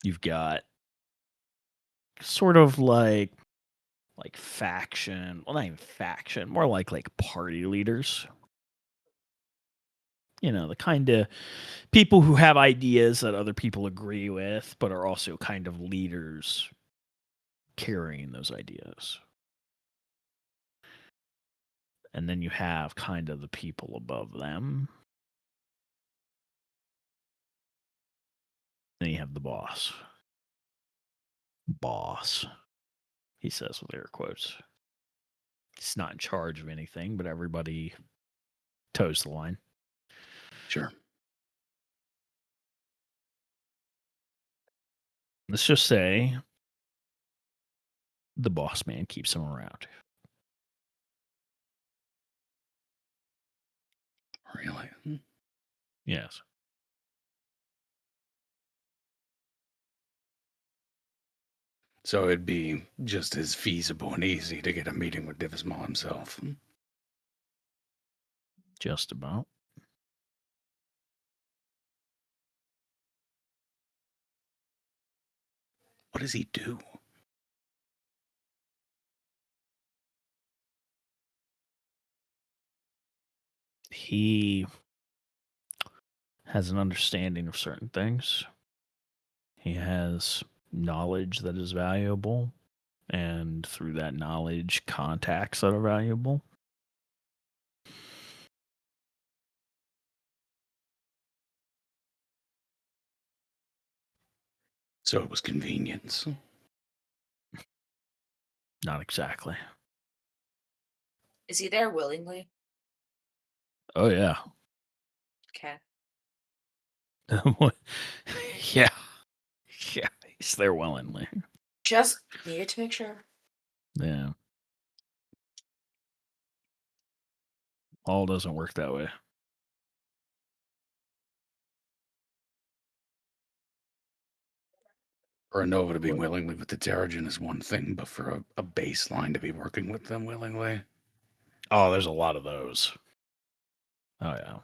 [SPEAKER 2] You've got sort of like faction. Well, not even faction. More like party leaders. You know, the kind of people who have ideas that other people agree with, but are also kind of leaders carrying those ideas. And then you have kind of the people above them. Then you have the boss. Boss, he says with air quotes. He's not in charge of anything, but everybody toes the line.
[SPEAKER 3] Sure.
[SPEAKER 2] Let's just say the boss man keeps him around.
[SPEAKER 3] Really?
[SPEAKER 2] Yes.
[SPEAKER 3] So it'd be just as feasible and easy to get a meeting with Divismal himself.
[SPEAKER 2] Just about.
[SPEAKER 3] What does he do?
[SPEAKER 2] He has an understanding of certain things. He has knowledge that is valuable, and through that knowledge, contacts that are valuable.
[SPEAKER 3] So it was convenience.
[SPEAKER 2] Not exactly.
[SPEAKER 1] Is he there willingly?
[SPEAKER 2] Oh, yeah.
[SPEAKER 1] Okay.
[SPEAKER 2] Yeah. Yeah. He's there willingly.
[SPEAKER 1] Just needed to make sure.
[SPEAKER 2] Yeah. All doesn't work that way.
[SPEAKER 3] For a Nova to be
[SPEAKER 2] What?
[SPEAKER 3] willingly with the Terrigen is one thing, but for a baseline to be working with them willingly.
[SPEAKER 2] Oh, there's a lot of those. Oh, yeah.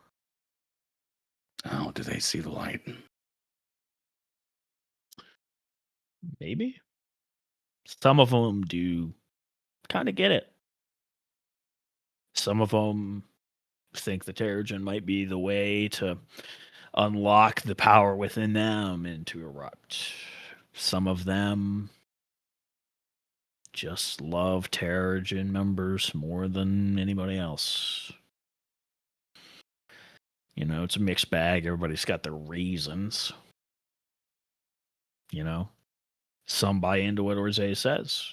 [SPEAKER 3] Oh, do they see the light?
[SPEAKER 2] Maybe. Some of them do kind of get it. Some of them think the Terrigen might be the way to unlock the power within them and to erupt. Some of them just love Terrigen members more than anybody else. You know, it's a mixed bag. Everybody's got their reasons. You know, some buy into what Orze says,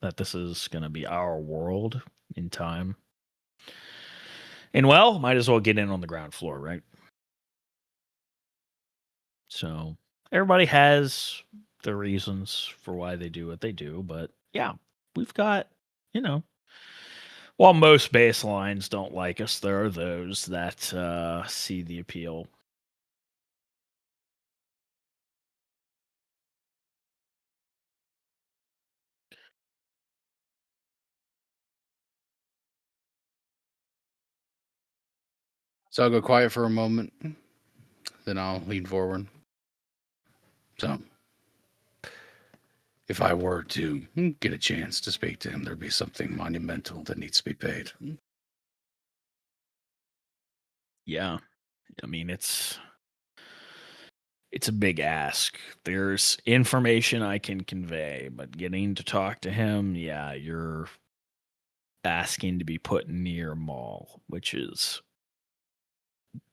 [SPEAKER 2] that this is going to be our world in time. And well, might as well get in on the ground floor, right? So everybody has the reasons for why they do what they do. But yeah, we've got, you know, while most baselines don't like us, there are those that see the appeal.
[SPEAKER 3] So I'll go quiet for a moment, then I'll lean forward. So, if I were to get a chance to speak to him, there'd be something monumental that needs to be paid.
[SPEAKER 2] Yeah. I mean, it's a big ask. There's information I can convey, but getting to talk to him, yeah, you're asking to be put near Maul, which is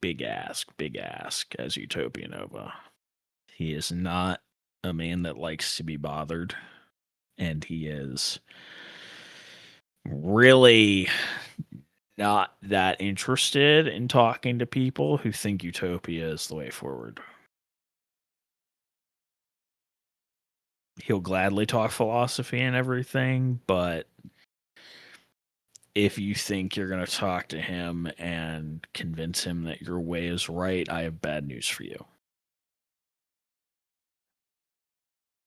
[SPEAKER 2] big ask as Utopia Nova. He is not a man that likes to be bothered, and he is really not that interested in talking to people who think Utopia is the way forward. He'll gladly talk philosophy and everything, but if you think you're going to talk to him and convince him that your way is right, I have bad news for you.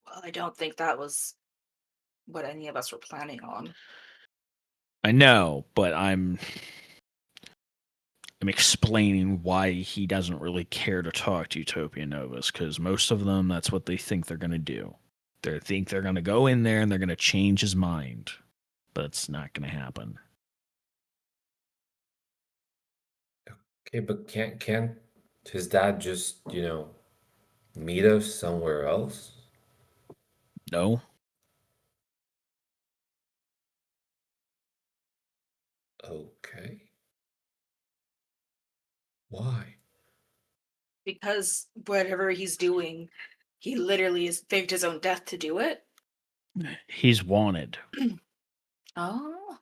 [SPEAKER 1] Well, I don't think that was what any of us were planning on.
[SPEAKER 2] I know, but I'm explaining why he doesn't really care to talk to Utopia Novas, because most of them, that's what they think they're going to do. They think they're going to go in there and they're going to change his mind, but it's not going to happen.
[SPEAKER 5] Okay, but can't his dad just, meet us somewhere else?
[SPEAKER 2] No.
[SPEAKER 5] Okay. Why?
[SPEAKER 1] Because whatever he's doing, he literally has faked his own death to do it.
[SPEAKER 2] He's wanted.
[SPEAKER 1] Oh.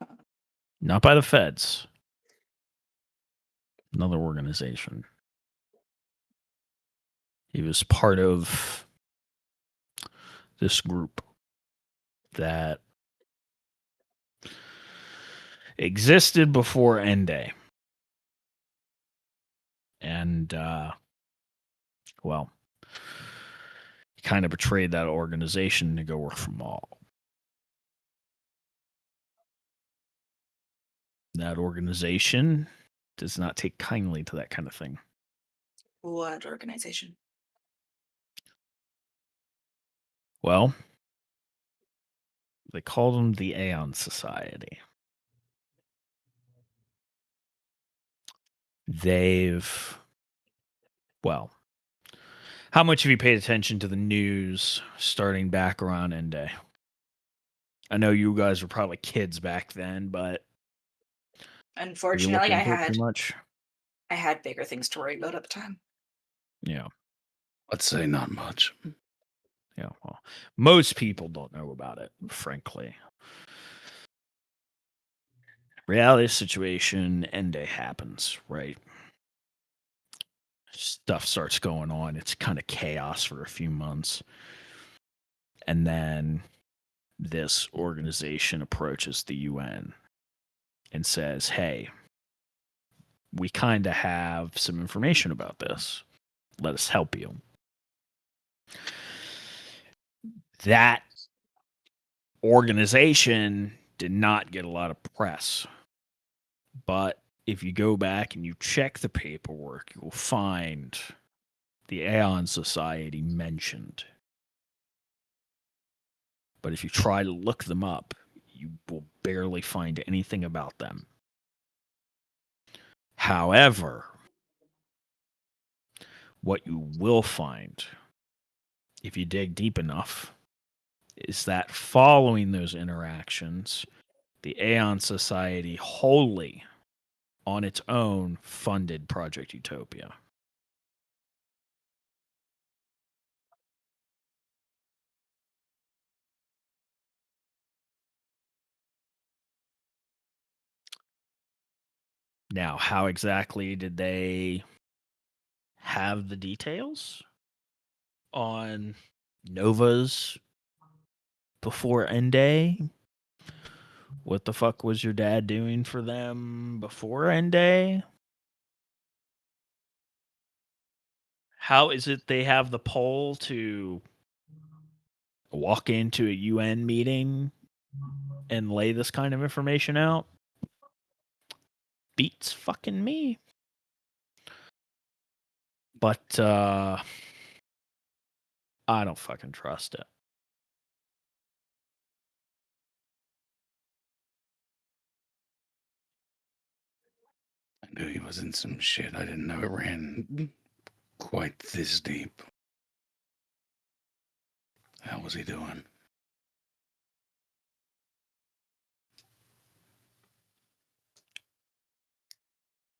[SPEAKER 2] Not by the feds. Another organization. He was part of this group that existed before Ende. And, well, he kind of betrayed that organization to go work for Maul. That organization does not take kindly to that kind of thing.
[SPEAKER 1] What organization?
[SPEAKER 2] Well, they called them the Aeon Society. Well, how much have you paid attention to the news starting back around Ende? I know you guys were probably kids back then, but
[SPEAKER 1] Unfortunately, I
[SPEAKER 2] much.
[SPEAKER 1] had bigger things to worry about at the time.
[SPEAKER 2] Yeah.
[SPEAKER 3] Let's say not much.
[SPEAKER 2] Yeah, well, most people don't know about it, frankly. Reality situation, Ende happens, right? Stuff starts going on. It's kind of chaos for a few months. And then this organization approaches the UN and says, hey, we kind of have some information about this. Let us help you. That organization did not get a lot of press. But if you go back and you check the paperwork, you will find the Aeon Society mentioned. But if you try to look them up, you will barely find anything about them. However, what you will find, if you dig deep enough, is that following those interactions, the Aeon Society wholly on its own funded Project Utopia. Now, how exactly did they have the details on Nova's before End Day? What the fuck was your dad doing for them before End Day? How is it they have the poll to walk into a UN meeting and lay this kind of information out? Beats fucking me. But I don't fucking trust it.
[SPEAKER 3] I knew he was in some shit. I didn't know it ran quite this deep. How was he doing?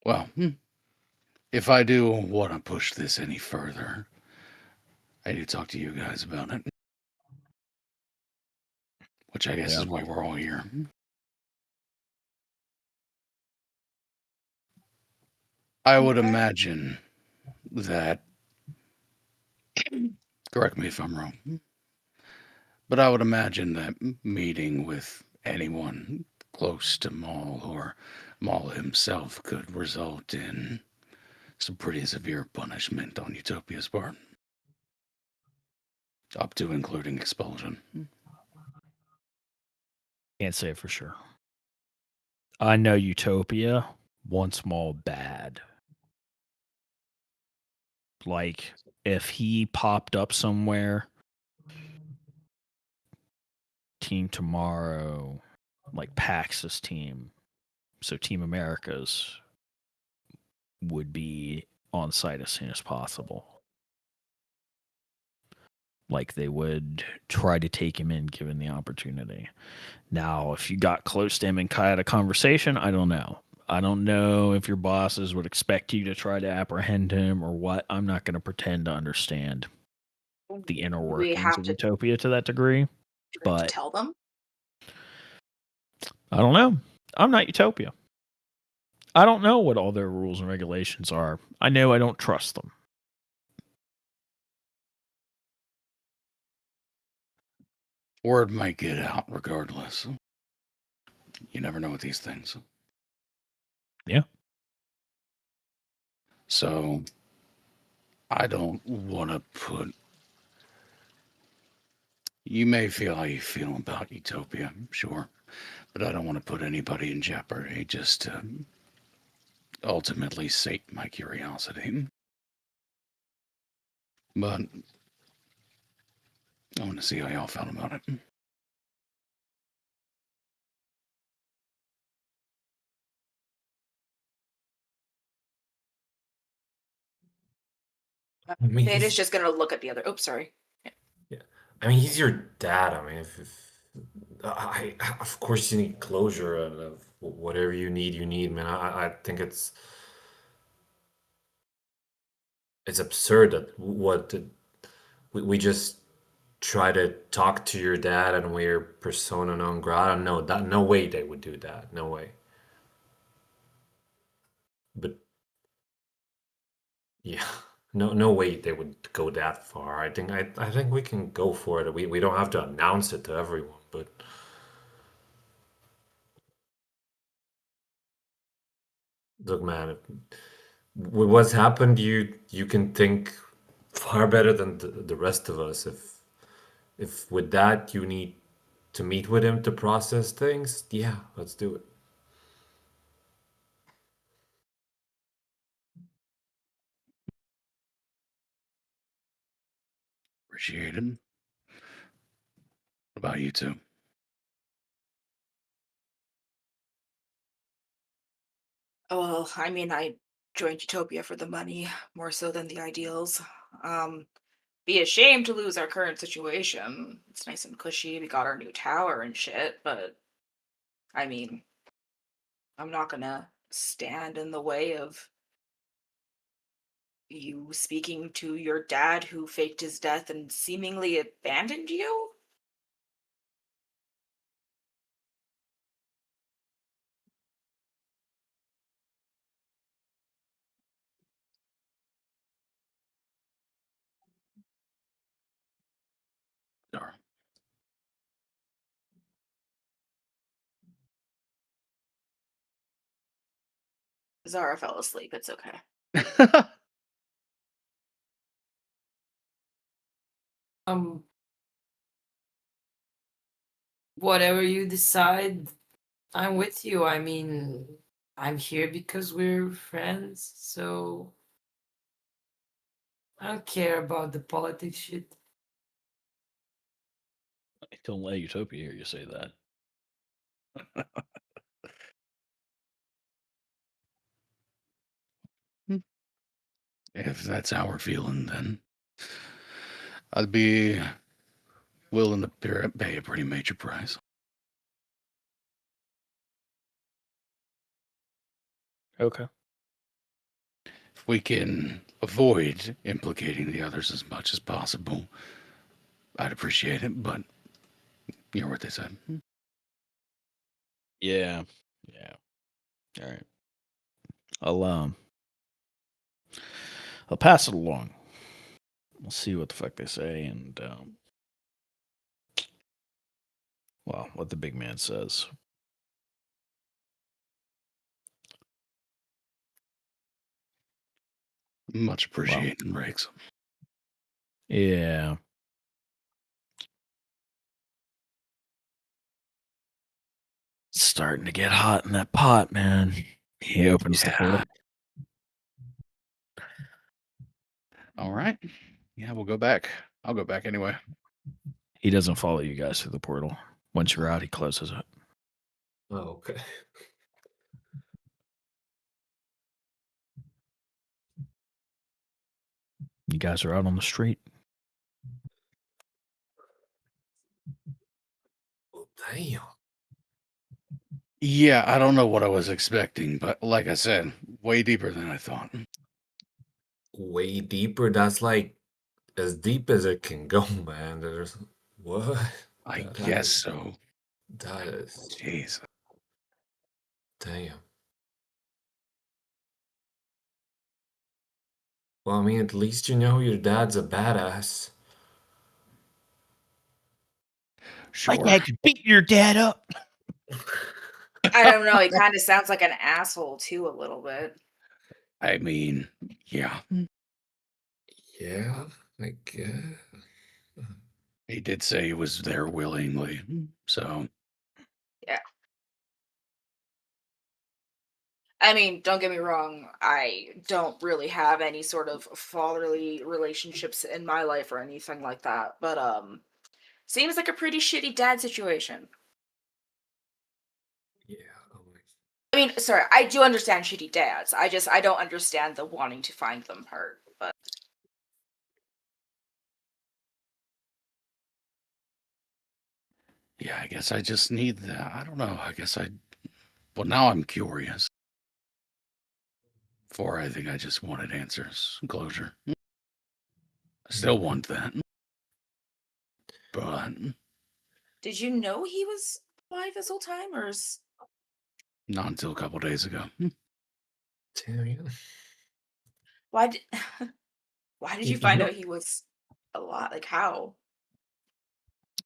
[SPEAKER 3] Well, if I do want to push this any further, I need to talk to you guys about it. Which I guess is why we're all here. I would imagine that, correct me if I'm wrong, but I would imagine that meeting with anyone close to Maul or Maul himself could result in some pretty severe punishment on Utopia's part. Up to including expulsion.
[SPEAKER 2] Can't say for sure. I know Utopia wants Maul bad. Like, if he popped up somewhere, Team Tomorrow, like Pax's team, so Team America's, would be on site as soon as possible. Like, they would try to take him in given the opportunity. Now, if you got close to him and had a conversation, I don't know. I don't know if your bosses would expect you to try to apprehend him or what. I'm not going to pretend to understand the inner
[SPEAKER 1] We
[SPEAKER 2] workings
[SPEAKER 1] have
[SPEAKER 2] of
[SPEAKER 1] to,
[SPEAKER 2] Utopia to that degree.
[SPEAKER 1] we have to
[SPEAKER 2] But
[SPEAKER 1] tell them.
[SPEAKER 2] I don't know. I'm not Utopia. I don't know what all their rules and regulations are. I know I don't trust them.
[SPEAKER 3] Word might get out regardless. You never know with these things.
[SPEAKER 2] Yeah.
[SPEAKER 3] So, I don't want to put. You may feel how you feel about Utopia, sure, but I don't want to put anybody in jeopardy just to ultimately sate my curiosity. But I want to see how y'all felt about it.
[SPEAKER 5] I mean,
[SPEAKER 1] Beta's just gonna look at the other. Oops, sorry.
[SPEAKER 5] yeah. I mean, he's your dad. I mean, if of course you need closure and whatever you need, man. I think it's absurd that we just try to talk to your dad and we're persona non grata. No, no way they would do that. No way. But yeah, no way they would go that far. I think we can go for it. We don't have to announce it to everyone, but look, man, with what's happened, you can think far better than the rest of us. If with that you need to meet with him to process things, yeah, let's do it.
[SPEAKER 3] Appreciated. What about you two?
[SPEAKER 1] Oh, well, I mean, I joined Utopia for the money more so than the ideals. Um, be ashamed to lose our current situation. It's nice and cushy. We got our new tower and shit, but I mean, I'm not gonna stand in the way of you speaking to your dad who faked his death and seemingly abandoned you?
[SPEAKER 3] Zara.
[SPEAKER 1] Zara fell asleep. It's okay.
[SPEAKER 4] Um, whatever you decide, I'm with you. I mean, I'm here because we're friends, so I don't care about the politics shit.
[SPEAKER 2] Don't let Utopia hear you say that.
[SPEAKER 3] If that's how we're feeling, then I'd be willing to pay a pretty major price.
[SPEAKER 2] Okay.
[SPEAKER 3] If we can avoid implicating the others as much as possible, I'd appreciate it, but you know what they said.
[SPEAKER 2] Yeah. Yeah. All right. I'll pass it along. We'll see what the fuck they say and well, what the big man says.
[SPEAKER 3] Much appreciated, Riggs.
[SPEAKER 2] Yeah. It's starting to get hot in that pot, man. He opens the portal.
[SPEAKER 3] All right. Yeah, we'll go back. I'll go back anyway.
[SPEAKER 2] He doesn't follow you guys through the portal. Once you're out, he closes it.
[SPEAKER 5] Oh, okay.
[SPEAKER 2] You guys are out on the street.
[SPEAKER 5] Oh, damn.
[SPEAKER 3] Yeah, I don't know what I was expecting, but like I said, way deeper than I thought.
[SPEAKER 5] Way deeper. That's like as deep as it can go, man. There's what?
[SPEAKER 3] I
[SPEAKER 5] That
[SPEAKER 3] guess
[SPEAKER 5] is
[SPEAKER 3] so.
[SPEAKER 5] that is
[SPEAKER 3] Jeez.
[SPEAKER 5] damn. Well, I mean, at least you know your dad's a badass.
[SPEAKER 3] Sure.
[SPEAKER 2] beat your dad up.
[SPEAKER 1] I don't know. He kind of sounds like an asshole too, a little bit.
[SPEAKER 3] I mean, yeah.
[SPEAKER 5] Yeah, I guess.
[SPEAKER 3] He did say he was there willingly. So,
[SPEAKER 1] Yeah. I mean, don't get me wrong. I don't really have any sort of fatherly relationships in my life or anything like that. But seems like a pretty shitty dad situation.
[SPEAKER 5] Yeah. Oh my.
[SPEAKER 1] I mean, sorry, I do understand shitty dads. I don't understand the wanting to find them hurt. But
[SPEAKER 3] yeah, I guess I just need that. I don't know. Well, now I'm curious. Before, I think I just wanted answers, closure. I still want that. But
[SPEAKER 1] did you know he was alive this whole time, or is
[SPEAKER 3] not until a couple days ago.
[SPEAKER 5] Damn, yeah.
[SPEAKER 1] why did why did you
[SPEAKER 5] You
[SPEAKER 1] find
[SPEAKER 5] know,
[SPEAKER 1] out he was alive? Like how?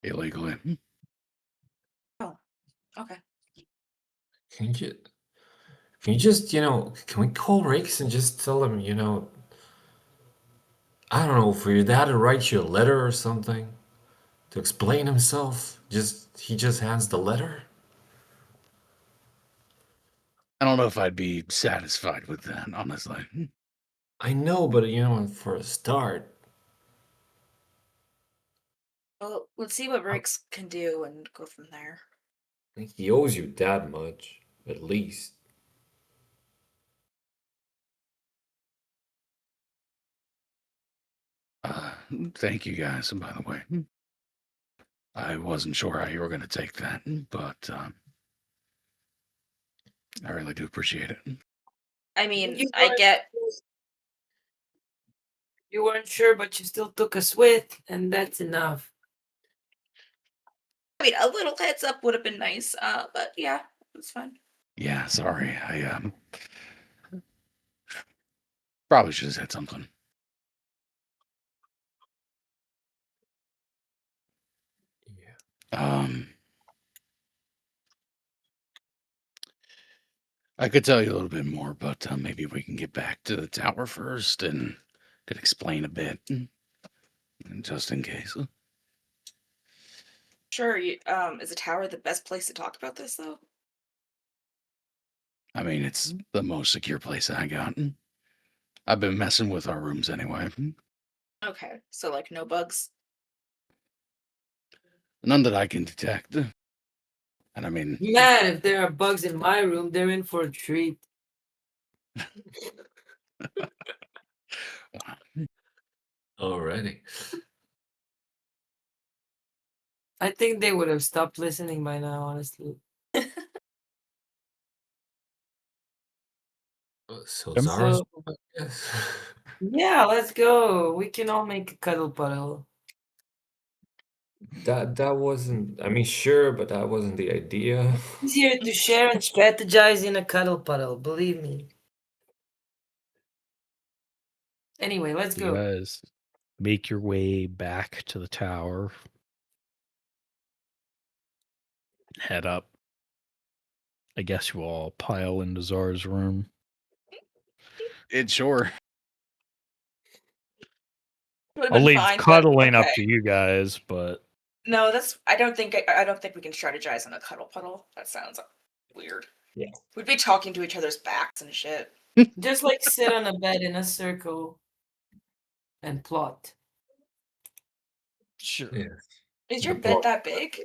[SPEAKER 3] Illegally.
[SPEAKER 1] Oh, okay.
[SPEAKER 5] can you can you just, can we call Riggs and just tell him, I don't know, for your dad to write you a letter or something to explain himself? He just hands the letter?
[SPEAKER 3] I don't know if I'd be satisfied with that, honestly.
[SPEAKER 5] I know, but for a start,
[SPEAKER 1] Well, let's see what Riggs can do and go from there.
[SPEAKER 5] I think he owes you that much, at least.
[SPEAKER 3] thank you guys, by the way. I wasn't sure how you were going to take that, but I really do appreciate it.
[SPEAKER 1] I mean,
[SPEAKER 4] You
[SPEAKER 1] I
[SPEAKER 4] weren't-
[SPEAKER 1] get
[SPEAKER 4] You weren't sure, but you still took us with, and that's enough.
[SPEAKER 1] I mean, a little heads up would have been nice, but yeah, it's fine.
[SPEAKER 3] Yeah, sorry. I probably should have said something.
[SPEAKER 5] Yeah.
[SPEAKER 3] I could tell you a little bit more, but maybe we can get back to the tower first and could explain a bit, just in case.
[SPEAKER 1] Sure, is a tower the best place to talk about this, though?
[SPEAKER 3] I mean, it's the most secure place I got. I've been messing with our rooms anyway.
[SPEAKER 1] Okay, so like no bugs.
[SPEAKER 3] None that I can detect. And I mean,
[SPEAKER 4] Man, if there are bugs in my room, they're in for a treat.
[SPEAKER 5] Alrighty.
[SPEAKER 4] I think they would have stopped listening by now, honestly.
[SPEAKER 5] So
[SPEAKER 2] Yep.
[SPEAKER 5] Zara's
[SPEAKER 4] So-
[SPEAKER 5] room, I guess.
[SPEAKER 4] Yeah, let's go. We can all make a cuddle puddle.
[SPEAKER 5] That wasn't. I mean, sure, but that wasn't the idea.
[SPEAKER 4] Easier to share and strategize in a cuddle puddle, believe me. Anyway, let's
[SPEAKER 2] You
[SPEAKER 4] go.
[SPEAKER 2] guys make your way back to the tower. Head up. I guess you all pile into Zara's room.
[SPEAKER 3] it's sure.
[SPEAKER 1] Would've
[SPEAKER 2] I'll
[SPEAKER 1] been
[SPEAKER 2] leave
[SPEAKER 1] fine, but
[SPEAKER 2] cuddling up
[SPEAKER 1] okay.
[SPEAKER 2] to you guys, but
[SPEAKER 1] No, that's. I don't think we can strategize on a cuddle puddle. That sounds weird.
[SPEAKER 5] Yeah.
[SPEAKER 1] We'd be talking to each other's backs and shit.
[SPEAKER 4] Just like sit on a bed in a circle and plot.
[SPEAKER 2] sure.
[SPEAKER 5] Yeah.
[SPEAKER 1] Is
[SPEAKER 5] The
[SPEAKER 1] your bed
[SPEAKER 5] plot-
[SPEAKER 1] that big?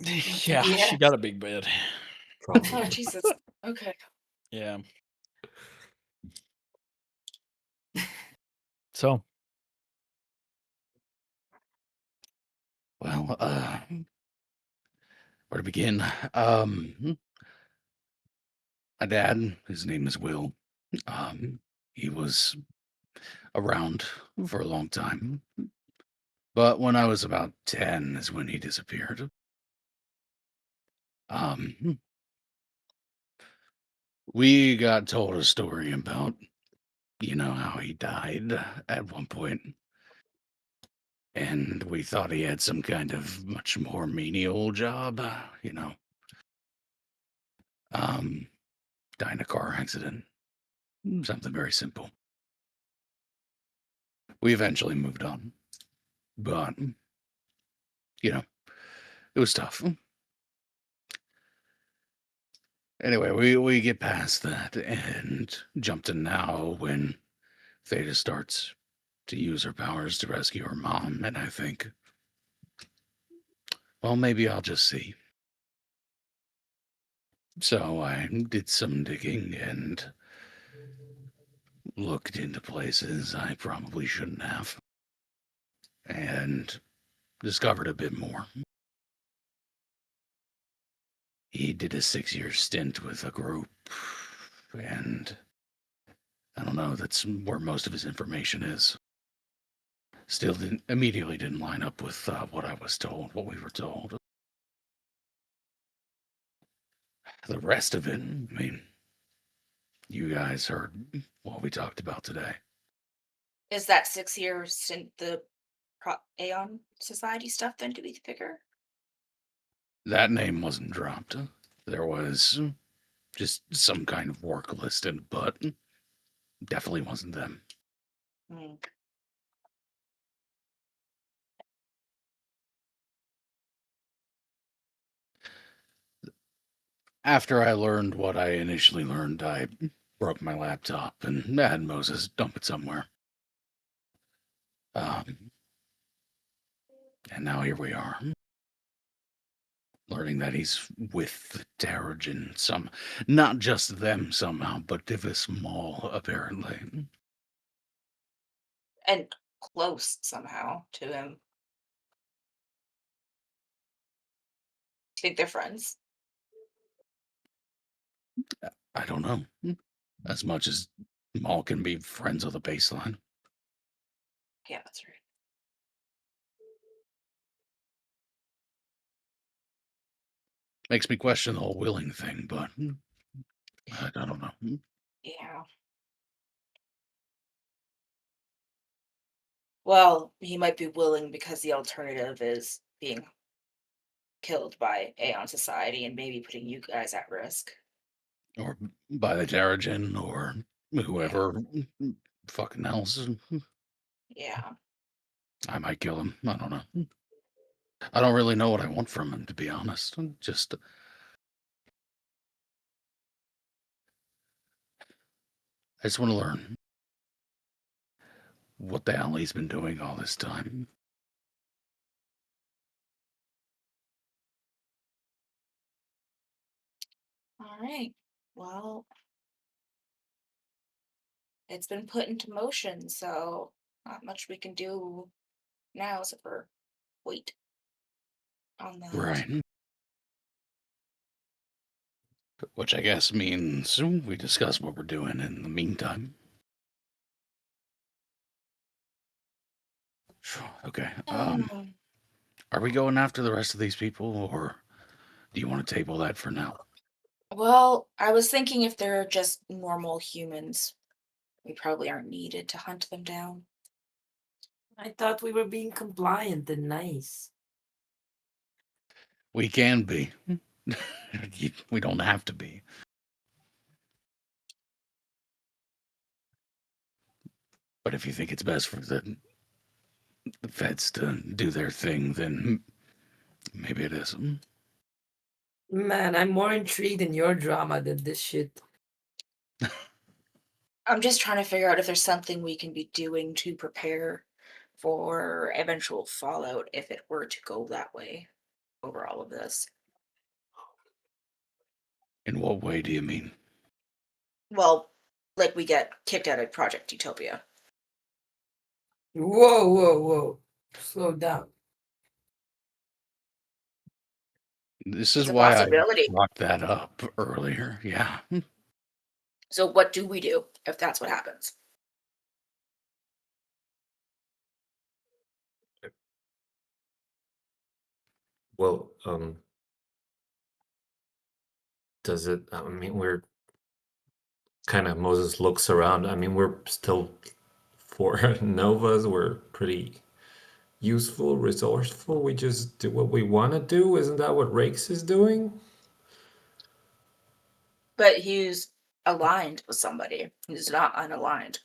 [SPEAKER 2] Yeah,
[SPEAKER 4] Yeah.
[SPEAKER 2] she got a big bed.
[SPEAKER 5] Probably.
[SPEAKER 1] Oh Jesus. Okay.
[SPEAKER 2] Yeah. So,
[SPEAKER 3] Well, where to begin? My dad, his name is Will. He was around for a long time. But when I was about 10 is when he disappeared. We got told a story about, how he died at one point. And we thought he had some kind of much more menial job, died in a car accident. Something very simple. We eventually moved on. But, it was tough. Anyway, we get past that and jump to now when Theta starts to use her powers to rescue her mom, and I think, well, maybe I'll just see. So I did some digging and looked into places I probably shouldn't have, and discovered a bit more. He did a 6-year stint with a group, and I don't know, that's where most of his information is. Still immediately didn't line up with what I was told, what we were told. The rest of it, I mean, you guys heard what we talked about today.
[SPEAKER 1] Is that 6 years since the Aeon Society stuff then to be bigger?
[SPEAKER 3] That name wasn't dropped. There was just some kind of work listed, but definitely wasn't them.
[SPEAKER 1] Hmm.
[SPEAKER 3] After I learned what I initially learned, I broke my laptop and had Moses dump it somewhere. And now here we are. Learning that he's with the Terrigen not just them somehow, but Divis Maul, apparently.
[SPEAKER 1] and close somehow to him. Do you think they're friends?
[SPEAKER 3] I don't know. As much as Maul can be friends with a baseline.
[SPEAKER 1] Yeah, that's right.
[SPEAKER 3] Makes me question the whole willing thing, but I don't know.
[SPEAKER 1] Yeah. Well, he might be willing because the alternative is being killed by Aeon Society and maybe putting you guys at risk.
[SPEAKER 3] Or by the Terrigen or whoever fucking else.
[SPEAKER 1] Yeah.
[SPEAKER 3] I might kill him. I don't know. I don't really know what I want from him, to be honest. Just I just want to learn what the hell he's been doing all this time.
[SPEAKER 1] All right. Well, it's been put into motion, so not much we can do now except for wait on that.
[SPEAKER 3] Right. Which I guess means we discuss what we're doing in the meantime. Okay. Are we going after the rest of these people, or do you want to table that for now?
[SPEAKER 1] Well, I was thinking if they're just normal humans, we probably aren't needed to hunt them down.
[SPEAKER 4] I thought we were being compliant and nice.
[SPEAKER 3] We can be. We don't have to be. But if you think it's best for the feds to do their thing, then maybe it is.
[SPEAKER 4] Man, I'm more intrigued in your drama than this shit.
[SPEAKER 1] I'm just trying to figure out if there's something we can be doing to prepare for eventual fallout if it were to go that way over all of this.
[SPEAKER 3] In what way do you mean?
[SPEAKER 1] Well, like we get kicked out of Project Utopia.
[SPEAKER 4] Whoa, whoa, whoa. Slow down.
[SPEAKER 3] This is
[SPEAKER 1] It's a
[SPEAKER 3] why I
[SPEAKER 1] possibility.
[SPEAKER 3] brought that up earlier. Yeah.
[SPEAKER 1] So what do we do if that's what happens?
[SPEAKER 5] Well, does it? I mean, we're kind of Moses looks around. I mean, we're still for Novas. We're pretty useful, resourceful. We just do what we want to do. Isn't that what Rakes is doing?
[SPEAKER 1] But he's aligned with somebody. He's not unaligned.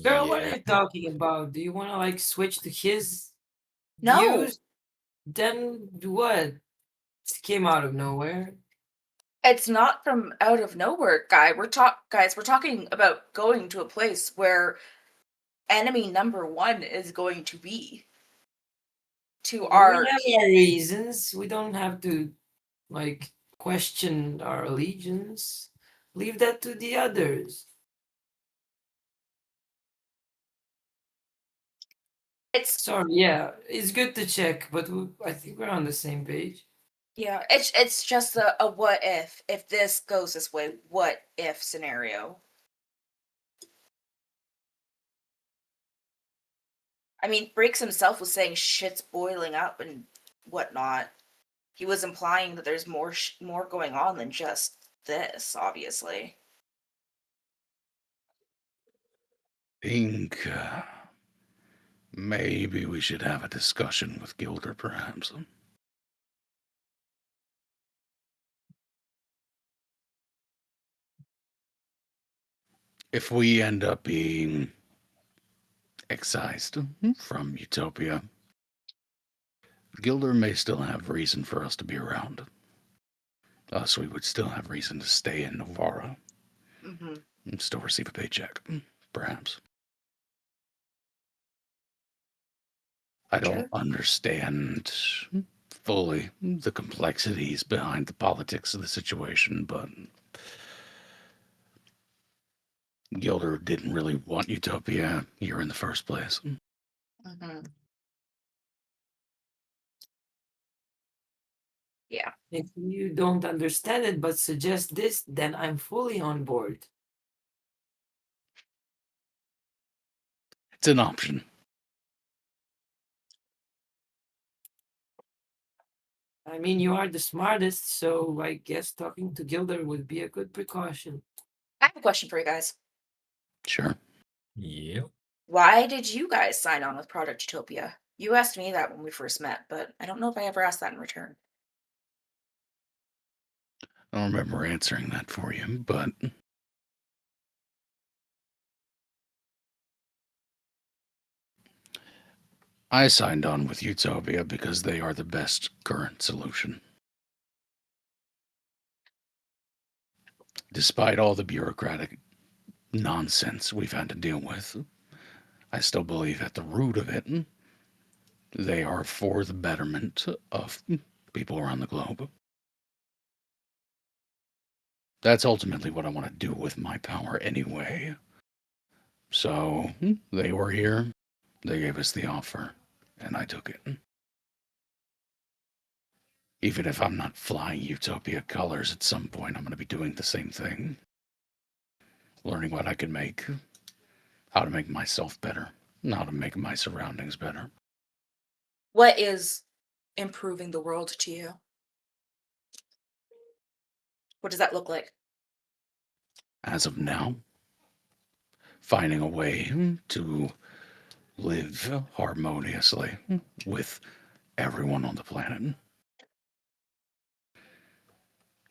[SPEAKER 4] Girl, what are
[SPEAKER 5] Yeah.
[SPEAKER 4] you talking about? Do you want to like switch to his
[SPEAKER 1] No.
[SPEAKER 4] views? Then what? It came out of nowhere.
[SPEAKER 1] It's not from out of nowhere, guys. We're talking about going to a place where enemy number one is going to be. To our
[SPEAKER 4] We have our reasons. We don't have to like question our allegiance. Leave that to the others.
[SPEAKER 1] it's
[SPEAKER 4] Sorry, yeah, it's good to check, but I think we're on the same page.
[SPEAKER 1] yeah, it's just a what if this goes this way, what if scenario. I mean, Breaks himself was saying shit's boiling up and whatnot. He was implying that there's more going on than just this, obviously.
[SPEAKER 3] Think maybe we should have a discussion with Gilder, perhaps. If we end up being excised from Utopia, Gilder may still have reason for us to be around. Us, we would still have reason to stay in Novara.
[SPEAKER 1] Mm-hmm.
[SPEAKER 3] And still receive a paycheck, perhaps. I don't understand fully the complexities behind the politics of the situation, but Gilder didn't really want Utopia here in the first place.
[SPEAKER 1] Mhm. Yeah.
[SPEAKER 4] If you don't understand it but suggest this, then I'm fully on board.
[SPEAKER 3] It's an option.
[SPEAKER 4] I mean, you are the smartest, so I guess talking to Gilder would be a good precaution.
[SPEAKER 1] I have a question for you guys.
[SPEAKER 3] Sure.
[SPEAKER 5] Yeah.
[SPEAKER 1] Why did you guys sign on with Project Utopia? You asked me that when we first met, but I don't know if I ever asked that in return.
[SPEAKER 3] I don't remember answering that for you, but I signed on with Utopia because they are the best current solution. Despite all the bureaucratic nonsense we've had to deal with, I still believe at the root of it, they are for the betterment of people around the globe. That's ultimately what I want to do with my power anyway. So, they were here, they gave us the offer, and I took it. Even if I'm not flying Utopia colors, at some point I'm going to be doing the same thing. Learning what I can make, how to make myself better, and how to make my surroundings better.
[SPEAKER 1] What is improving the world to you? What does that look like?
[SPEAKER 3] As of now, finding a way to live harmoniously with everyone on the planet.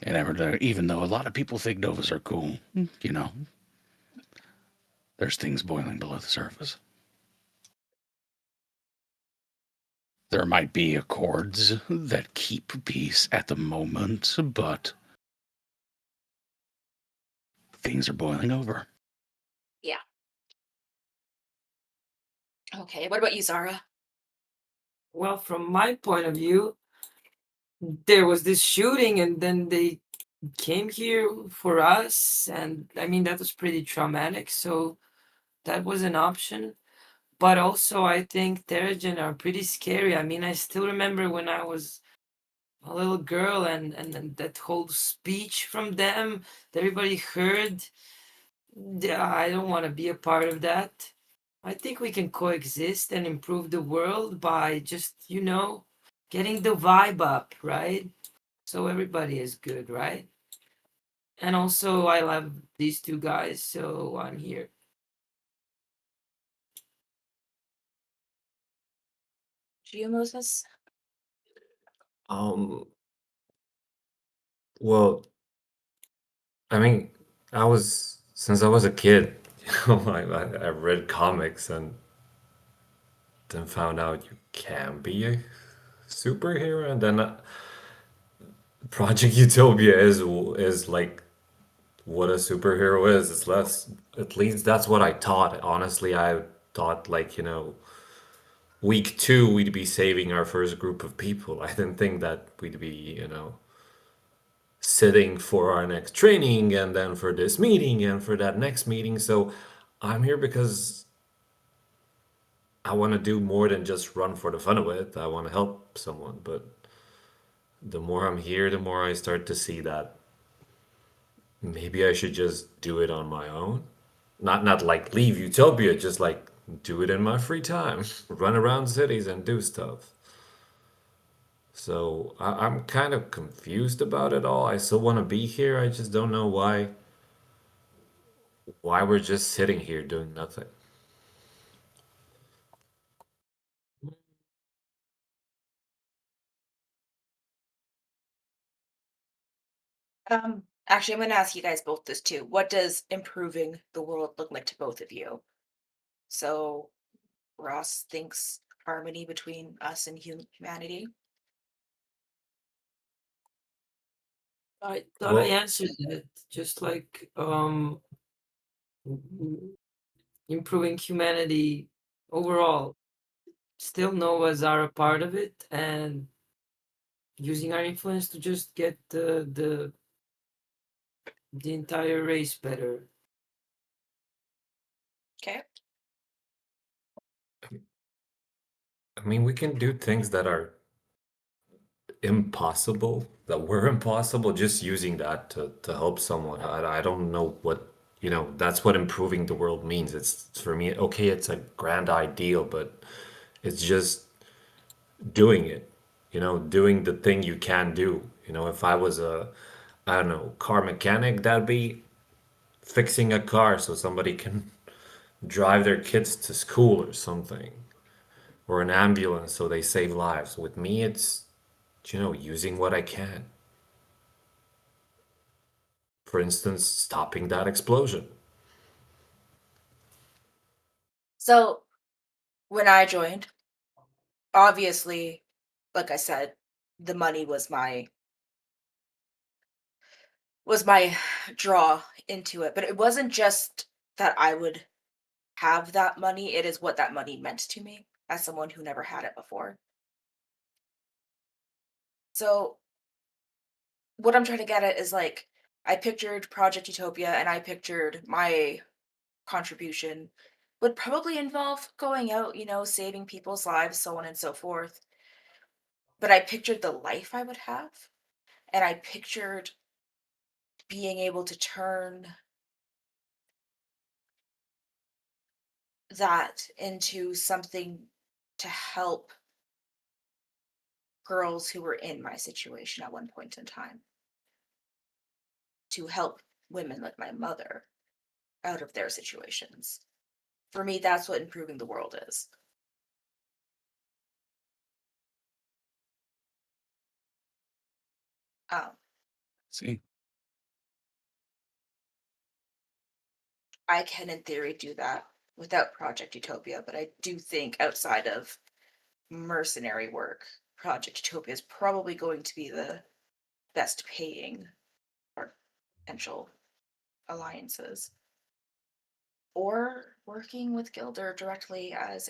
[SPEAKER 3] And even though a lot of people think Novas are cool, there's things boiling below the surface. There might be accords that keep peace at the moment, but things are boiling over.
[SPEAKER 1] Yeah. Okay, what about you, Zara?
[SPEAKER 4] Well, from my point of view, there was this shooting and then they came here for us, and I mean that was pretty traumatic, so that was an option. But also I think Terrigen are pretty scary. I mean, I still remember when I was a little girl and that whole speech from them that everybody heard. Yeah, I don't want to be a part of that. I think we can coexist and improve the world by just, getting the vibe up, right? So everybody is good, right? And also, I love these two guys, so I'm here.
[SPEAKER 1] Do you, Moses?
[SPEAKER 5] Um. Well, I mean, since I was a kid, I read comics and then found out you can be a superhero, and then Project Utopia is like what a superhero is. It's less, at least that's what I thought. Honestly, I thought like, week two we'd be saving our first group of people. I didn't think that we'd be, sitting for our next training and then for this meeting and for that next meeting. So I'm here because I want to do more than just run for the fun of it. I want to help someone. But the more I'm here, the more I start to see that maybe I should just do it on my own. Not like leave Utopia, just like do it in my free time. Run around cities and do stuff. So I'm kind of confused about it all. I still want to be here. I just don't know why we're just sitting here doing nothing.
[SPEAKER 1] Actually, I'm going to ask you guys both this too. What does improving the world look like to both of you? So, Ross thinks harmony between us and humanity.
[SPEAKER 4] I thought I answered that. Just like improving humanity overall. Still Novas are a part of it, and using our influence to just get the entire race better.
[SPEAKER 1] Okay.
[SPEAKER 5] I mean, we can do things that are impossible, that were impossible, just using that to help someone. I don't know what, that's what improving the world means. It's for me, okay, it's a grand ideal, but it's just doing it, doing the thing you can do. If I was I don't know, car mechanic, that'd be fixing a car so somebody can drive their kids to school or something, or an ambulance so they save lives. With me, it's, using what I can. For instance, stopping that explosion.
[SPEAKER 1] So when I joined, obviously, like I said, the money was my draw into it. But it wasn't just that I would have that money, it is what that money meant to me as someone who never had it before. So what I'm trying to get at is like I pictured Project Utopia and I pictured my contribution would probably involve going out, saving people's lives, so on and so forth. But I pictured the life I would have, and I pictured being able to turn that into something to help girls who were in my situation at one point in time, to help women like my mother out of their situations. For me, that's what improving the world is.
[SPEAKER 3] See,
[SPEAKER 1] I can, in theory, do that without Project Utopia, but I do think outside of mercenary work, Project Utopia is probably going to be the best paying or potential alliances. Or working with Gilder directly as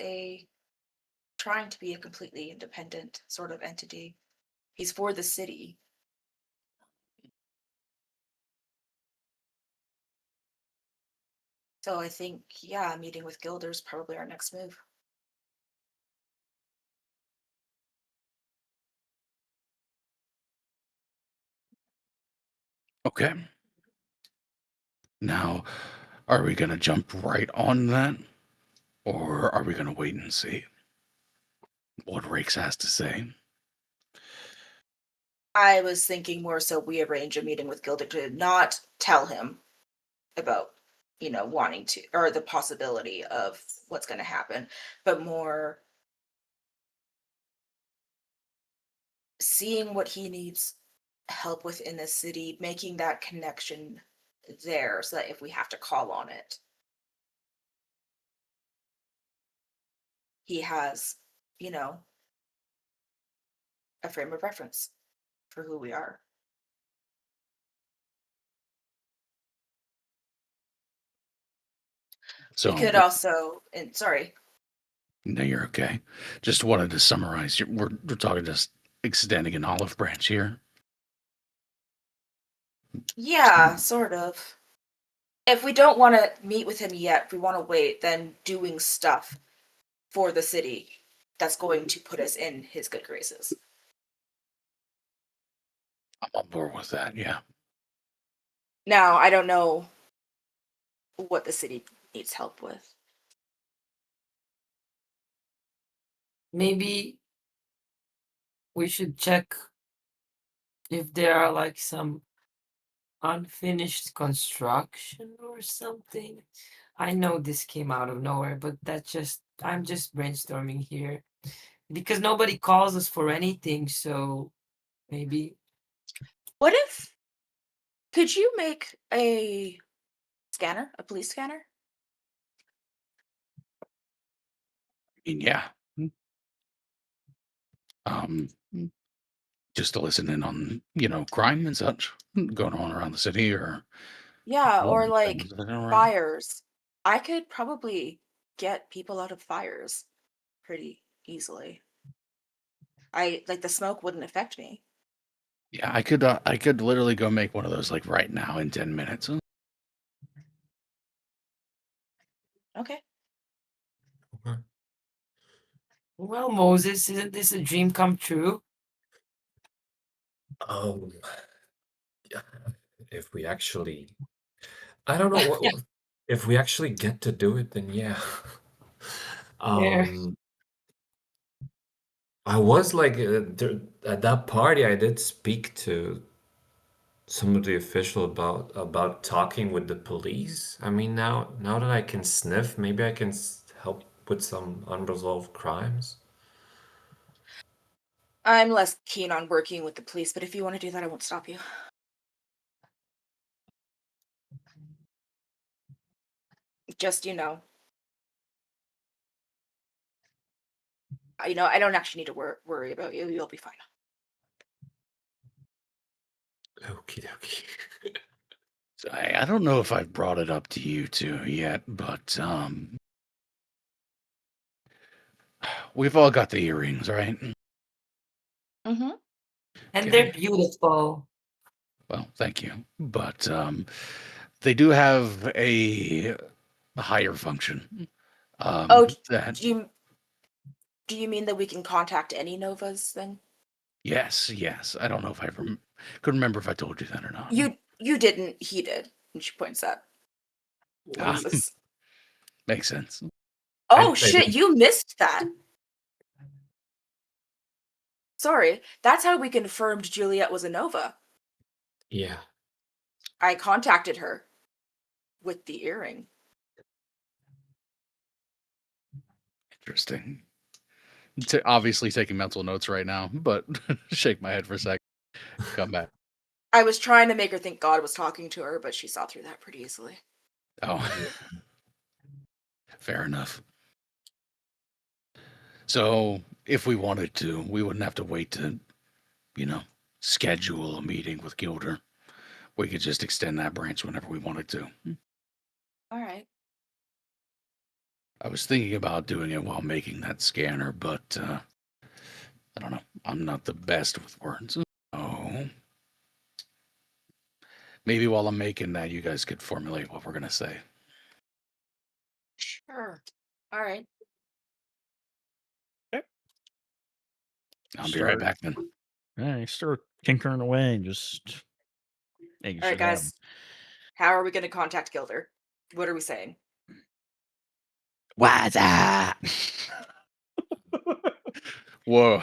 [SPEAKER 1] trying to be a completely independent sort of entity. He's for the city. So I think, yeah, meeting with Gilder is probably our next move.
[SPEAKER 3] okay. Now, are we going to jump right on that? Or are we going to wait and see what Rakes has to say?
[SPEAKER 1] I was thinking more so we arrange a meeting with Gilder to not tell him about, wanting to, or the possibility of what's going to happen, but more seeing what he needs help with in the city, making that connection there so that if we have to call on it, he has, a frame of reference for who we are.
[SPEAKER 3] So,
[SPEAKER 1] We could also, and sorry,
[SPEAKER 3] no, you're okay. Just wanted to summarize. We're talking just extending an olive branch here.
[SPEAKER 1] yeah, sort of. If we don't want to meet with him yet, if we want to wait, then doing stuff for the city that's going to put us in his good graces.
[SPEAKER 3] I'm on board with that, yeah.
[SPEAKER 1] Now, I don't know what the city needs help with.
[SPEAKER 4] Maybe we should check if there are like some unfinished construction or something. I know this came out of nowhere, but I'm just brainstorming here because nobody calls us for anything, so maybe.
[SPEAKER 1] What if, could you make a police scanner?
[SPEAKER 3] I mean, yeah. Um, just to listen in on, crime and such going on around the city or
[SPEAKER 1] Yeah, or
[SPEAKER 3] development
[SPEAKER 1] like
[SPEAKER 3] things that are around.
[SPEAKER 1] fires. I could probably get people out of fires pretty easily. The smoke wouldn't affect me.
[SPEAKER 3] Yeah, I could literally go make one of those like right now in 10 minutes.
[SPEAKER 1] Okay.
[SPEAKER 5] Okay.
[SPEAKER 4] Well, Moses, isn't this a dream come true?
[SPEAKER 5] Um, yeah, if we actually, I don't know what, if we actually get to do it, then yeah.
[SPEAKER 4] There.
[SPEAKER 5] Um, I was like at that party, I did speak to some of the official about talking with the police. I mean, now that I can sniff, maybe I can help with some unresolved crimes.
[SPEAKER 1] I'm less keen on working with the police, but if you want to do that, I won't stop you. Just, I don't actually need to worry about you. You'll be fine.
[SPEAKER 5] Okie dokie.
[SPEAKER 3] So I don't know if I've brought it up to you two yet, but we've all got the earrings, right?
[SPEAKER 1] Mm-hmm.
[SPEAKER 4] And
[SPEAKER 3] Okay.
[SPEAKER 4] they're beautiful.
[SPEAKER 3] Well, thank you. But they do have a higher function.
[SPEAKER 1] Oh,
[SPEAKER 3] That
[SPEAKER 1] do you mean that we can contact any Novas then?
[SPEAKER 3] yes. I don't know if I couldn't remember if I told you that or not.
[SPEAKER 1] You didn't. He did. And she points at
[SPEAKER 3] Ah,
[SPEAKER 1] Moses.
[SPEAKER 3] makes sense.
[SPEAKER 1] Oh
[SPEAKER 5] I
[SPEAKER 1] shit!
[SPEAKER 5] didn't-
[SPEAKER 1] You missed that. Sorry. That's how we confirmed Juliet was a Nova.
[SPEAKER 5] Yeah.
[SPEAKER 1] I contacted her with the earring.
[SPEAKER 3] Interesting. Obviously taking mental notes right now, but shake my head for a second. Come back.
[SPEAKER 1] I was trying to make her think God was talking to her, but she saw through that pretty easily.
[SPEAKER 3] Oh, fair enough. So, if we wanted to, we wouldn't have to wait to, schedule a meeting with Gilder. We could just extend that branch whenever we wanted to.
[SPEAKER 1] All right.
[SPEAKER 3] I was thinking about doing it while making that scanner, but I don't know. I'm not the best with words. Oh, maybe while I'm making that, you guys could formulate what we're gonna say.
[SPEAKER 1] Sure. All right.
[SPEAKER 3] I'll be right back then.
[SPEAKER 2] Yeah, start tinkering away and just making
[SPEAKER 1] All right,
[SPEAKER 2] shit happen.
[SPEAKER 1] guys. How are we going to contact Gilder? What are we saying?
[SPEAKER 3] What's that? Whoa.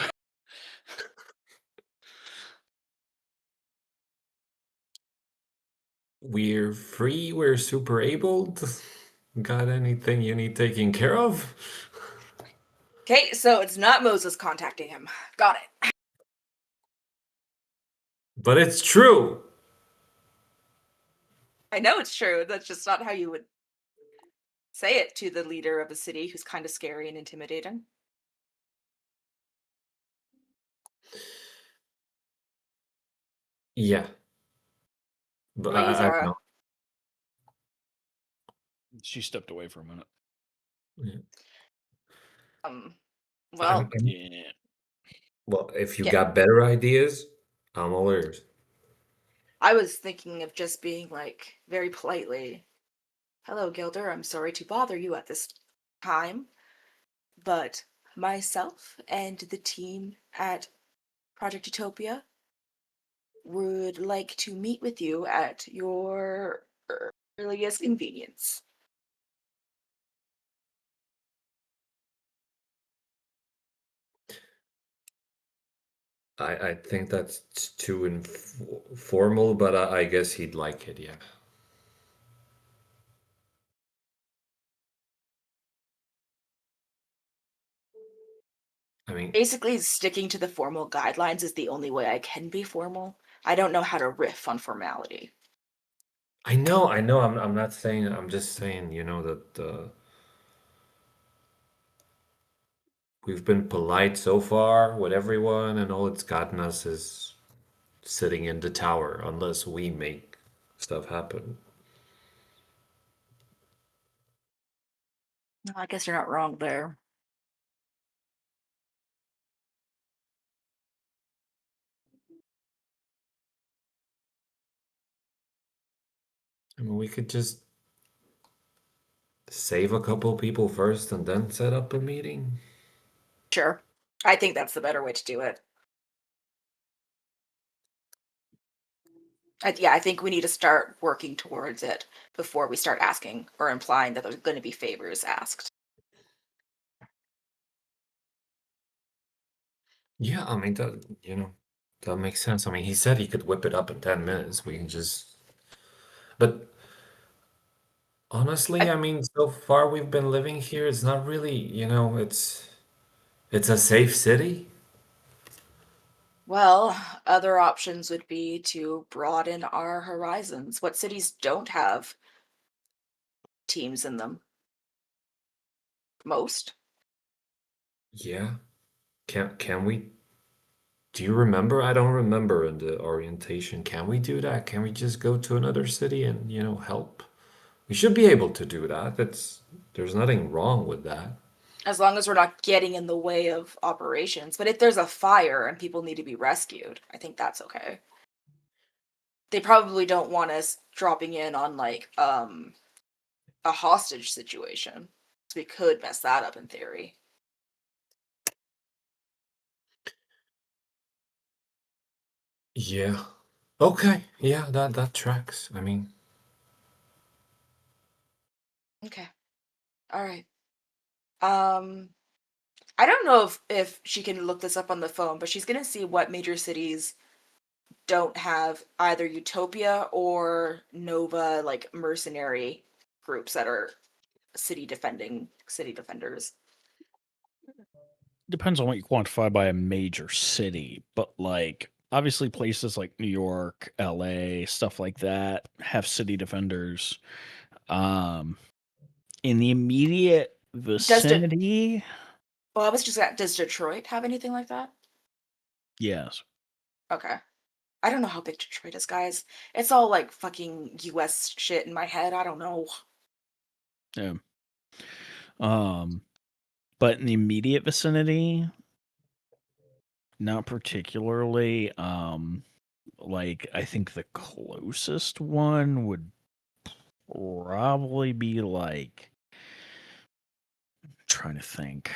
[SPEAKER 5] We're free, we're super abled. Got anything you need taken care of?
[SPEAKER 1] Okay, so it's not Moses contacting him. Got it.
[SPEAKER 5] But it's true.
[SPEAKER 1] I know it's true. That's just not how you would say it to the leader of a city who's kind of scary and intimidating.
[SPEAKER 5] Yeah. But
[SPEAKER 1] What about you,
[SPEAKER 5] I don't
[SPEAKER 1] Zara?
[SPEAKER 5] know.
[SPEAKER 2] She stepped away for a minute.
[SPEAKER 5] Yeah.
[SPEAKER 1] Well,
[SPEAKER 2] Yeah.
[SPEAKER 5] Well, if you
[SPEAKER 1] Yeah.
[SPEAKER 5] got better ideas, I'm all ears.
[SPEAKER 1] I was thinking of just being like, very politely, hello, Gilder, I'm sorry to bother you at this time, but myself and the team at Project Utopia would like to meet with you at your earliest convenience.
[SPEAKER 5] I think that's too formal, but I guess he'd like it, yeah. I mean,
[SPEAKER 1] Basically, sticking to the formal guidelines is the only way I can be formal. I don't know how to riff on formality.
[SPEAKER 5] I know. I'm not saying. I'm just saying. That we've been polite so far with everyone, and all it's gotten us is sitting in the tower, unless we make stuff happen.
[SPEAKER 1] I guess you're not wrong there.
[SPEAKER 5] I mean, we could just save a couple people first and then set up a meeting.
[SPEAKER 1] Sure. I think that's the better way to do it. Yeah, I think we need to start working towards it before we start asking or implying that there's going to be favors asked.
[SPEAKER 5] Yeah, I mean, that makes sense. I mean, he said he could whip it up in 10 minutes. We can just. But honestly,
[SPEAKER 1] I-
[SPEAKER 5] I mean, so far we've been living here. It's not really, it's a safe city.
[SPEAKER 1] Well, other options would be to broaden our horizons. What cities don't have teams in them? Most.
[SPEAKER 5] Yeah. Can we? Do you remember? I don't remember in the orientation. Can we do that? Can we just go to another city and, help? We should be able to do that. There's nothing wrong with that.
[SPEAKER 1] As long as we're not getting in the way of operations. But if there's a fire and people need to be rescued, I think that's okay. They probably don't want us dropping in on like a hostage situation. So we could mess that up in theory.
[SPEAKER 5] Yeah. Okay. Yeah, that tracks. I mean,
[SPEAKER 1] Okay. All right. I don't know if she can look this up on the phone, but she's gonna see what major cities don't have either Utopia or Nova like mercenary groups that are city defenders.
[SPEAKER 2] Depends on what you quantify by a major city, but like obviously places like New York, LA, stuff like that have city defenders. Um, in the immediate vicinity,
[SPEAKER 1] Well, I was just does Detroit have anything like that?
[SPEAKER 2] yes.
[SPEAKER 1] Okay. I don't know how big Detroit is, guys. It's all like fucking US shit in my head. I don't know.
[SPEAKER 2] Yeah. But in the immediate vicinity, not particularly. Like I think the closest one would probably be like trying to think.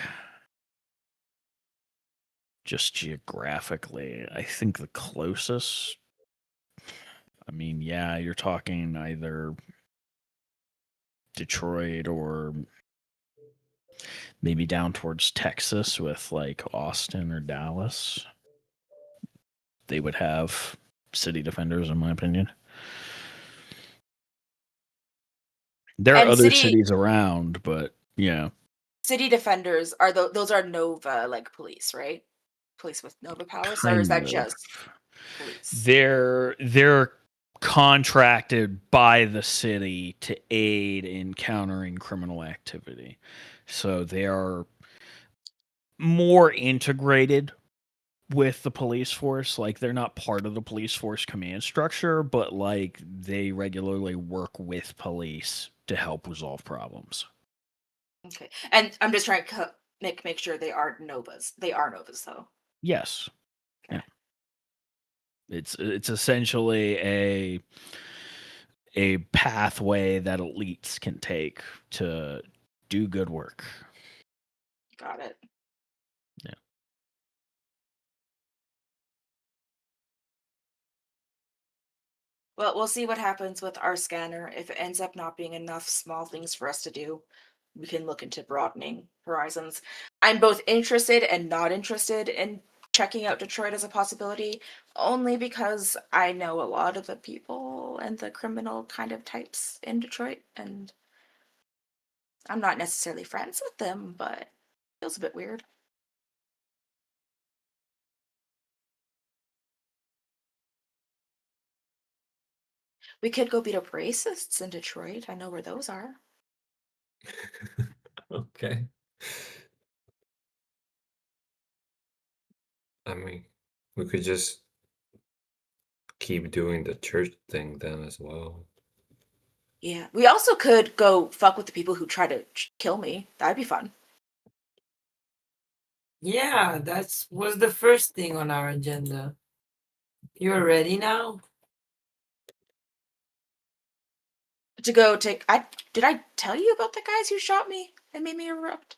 [SPEAKER 2] Just geographically, I think the closest. I mean, yeah, you're talking either Detroit or maybe down towards Texas with like Austin or Dallas. They would have city defenders, in my opinion. There are
[SPEAKER 1] And
[SPEAKER 2] other
[SPEAKER 1] city
[SPEAKER 2] cities around, but yeah,
[SPEAKER 1] city defenders are those are Nova like police, right? Police with Nova powers, or is
[SPEAKER 2] kind
[SPEAKER 1] that
[SPEAKER 2] of.
[SPEAKER 1] just police?
[SPEAKER 2] They're contracted by the city to aid in countering criminal activity. So they are more integrated with the police force. Like they're not part of the police force command structure, but like they regularly work with police to help resolve problems.
[SPEAKER 1] Okay. And I'm just trying to make sure they are Novas. They are Novas though.
[SPEAKER 2] Yes.
[SPEAKER 1] Okay.
[SPEAKER 2] Yeah. It's essentially a pathway that elites can take to do good work.
[SPEAKER 1] Got it.
[SPEAKER 2] Yeah.
[SPEAKER 1] Well, we'll see what happens with our scanner. If it ends up not being enough small things for us to do, we can look into broadening horizons. I'm both interested and not interested in checking out Detroit as a possibility, only because I know a lot of the people and the criminal kind of types in Detroit, and I'm not necessarily friends with them, but it feels a bit weird. We could go beat up racists in Detroit. I know where those are.
[SPEAKER 5] okay. I mean, we could just keep doing the church thing then as well.
[SPEAKER 1] Yeah. We also could go fuck with the people who try to kill me. That'd be fun.
[SPEAKER 4] Yeah, that was the first thing on our agenda. You're ready now?
[SPEAKER 1] to go take. Did I tell you about the guys who shot me and made me erupt?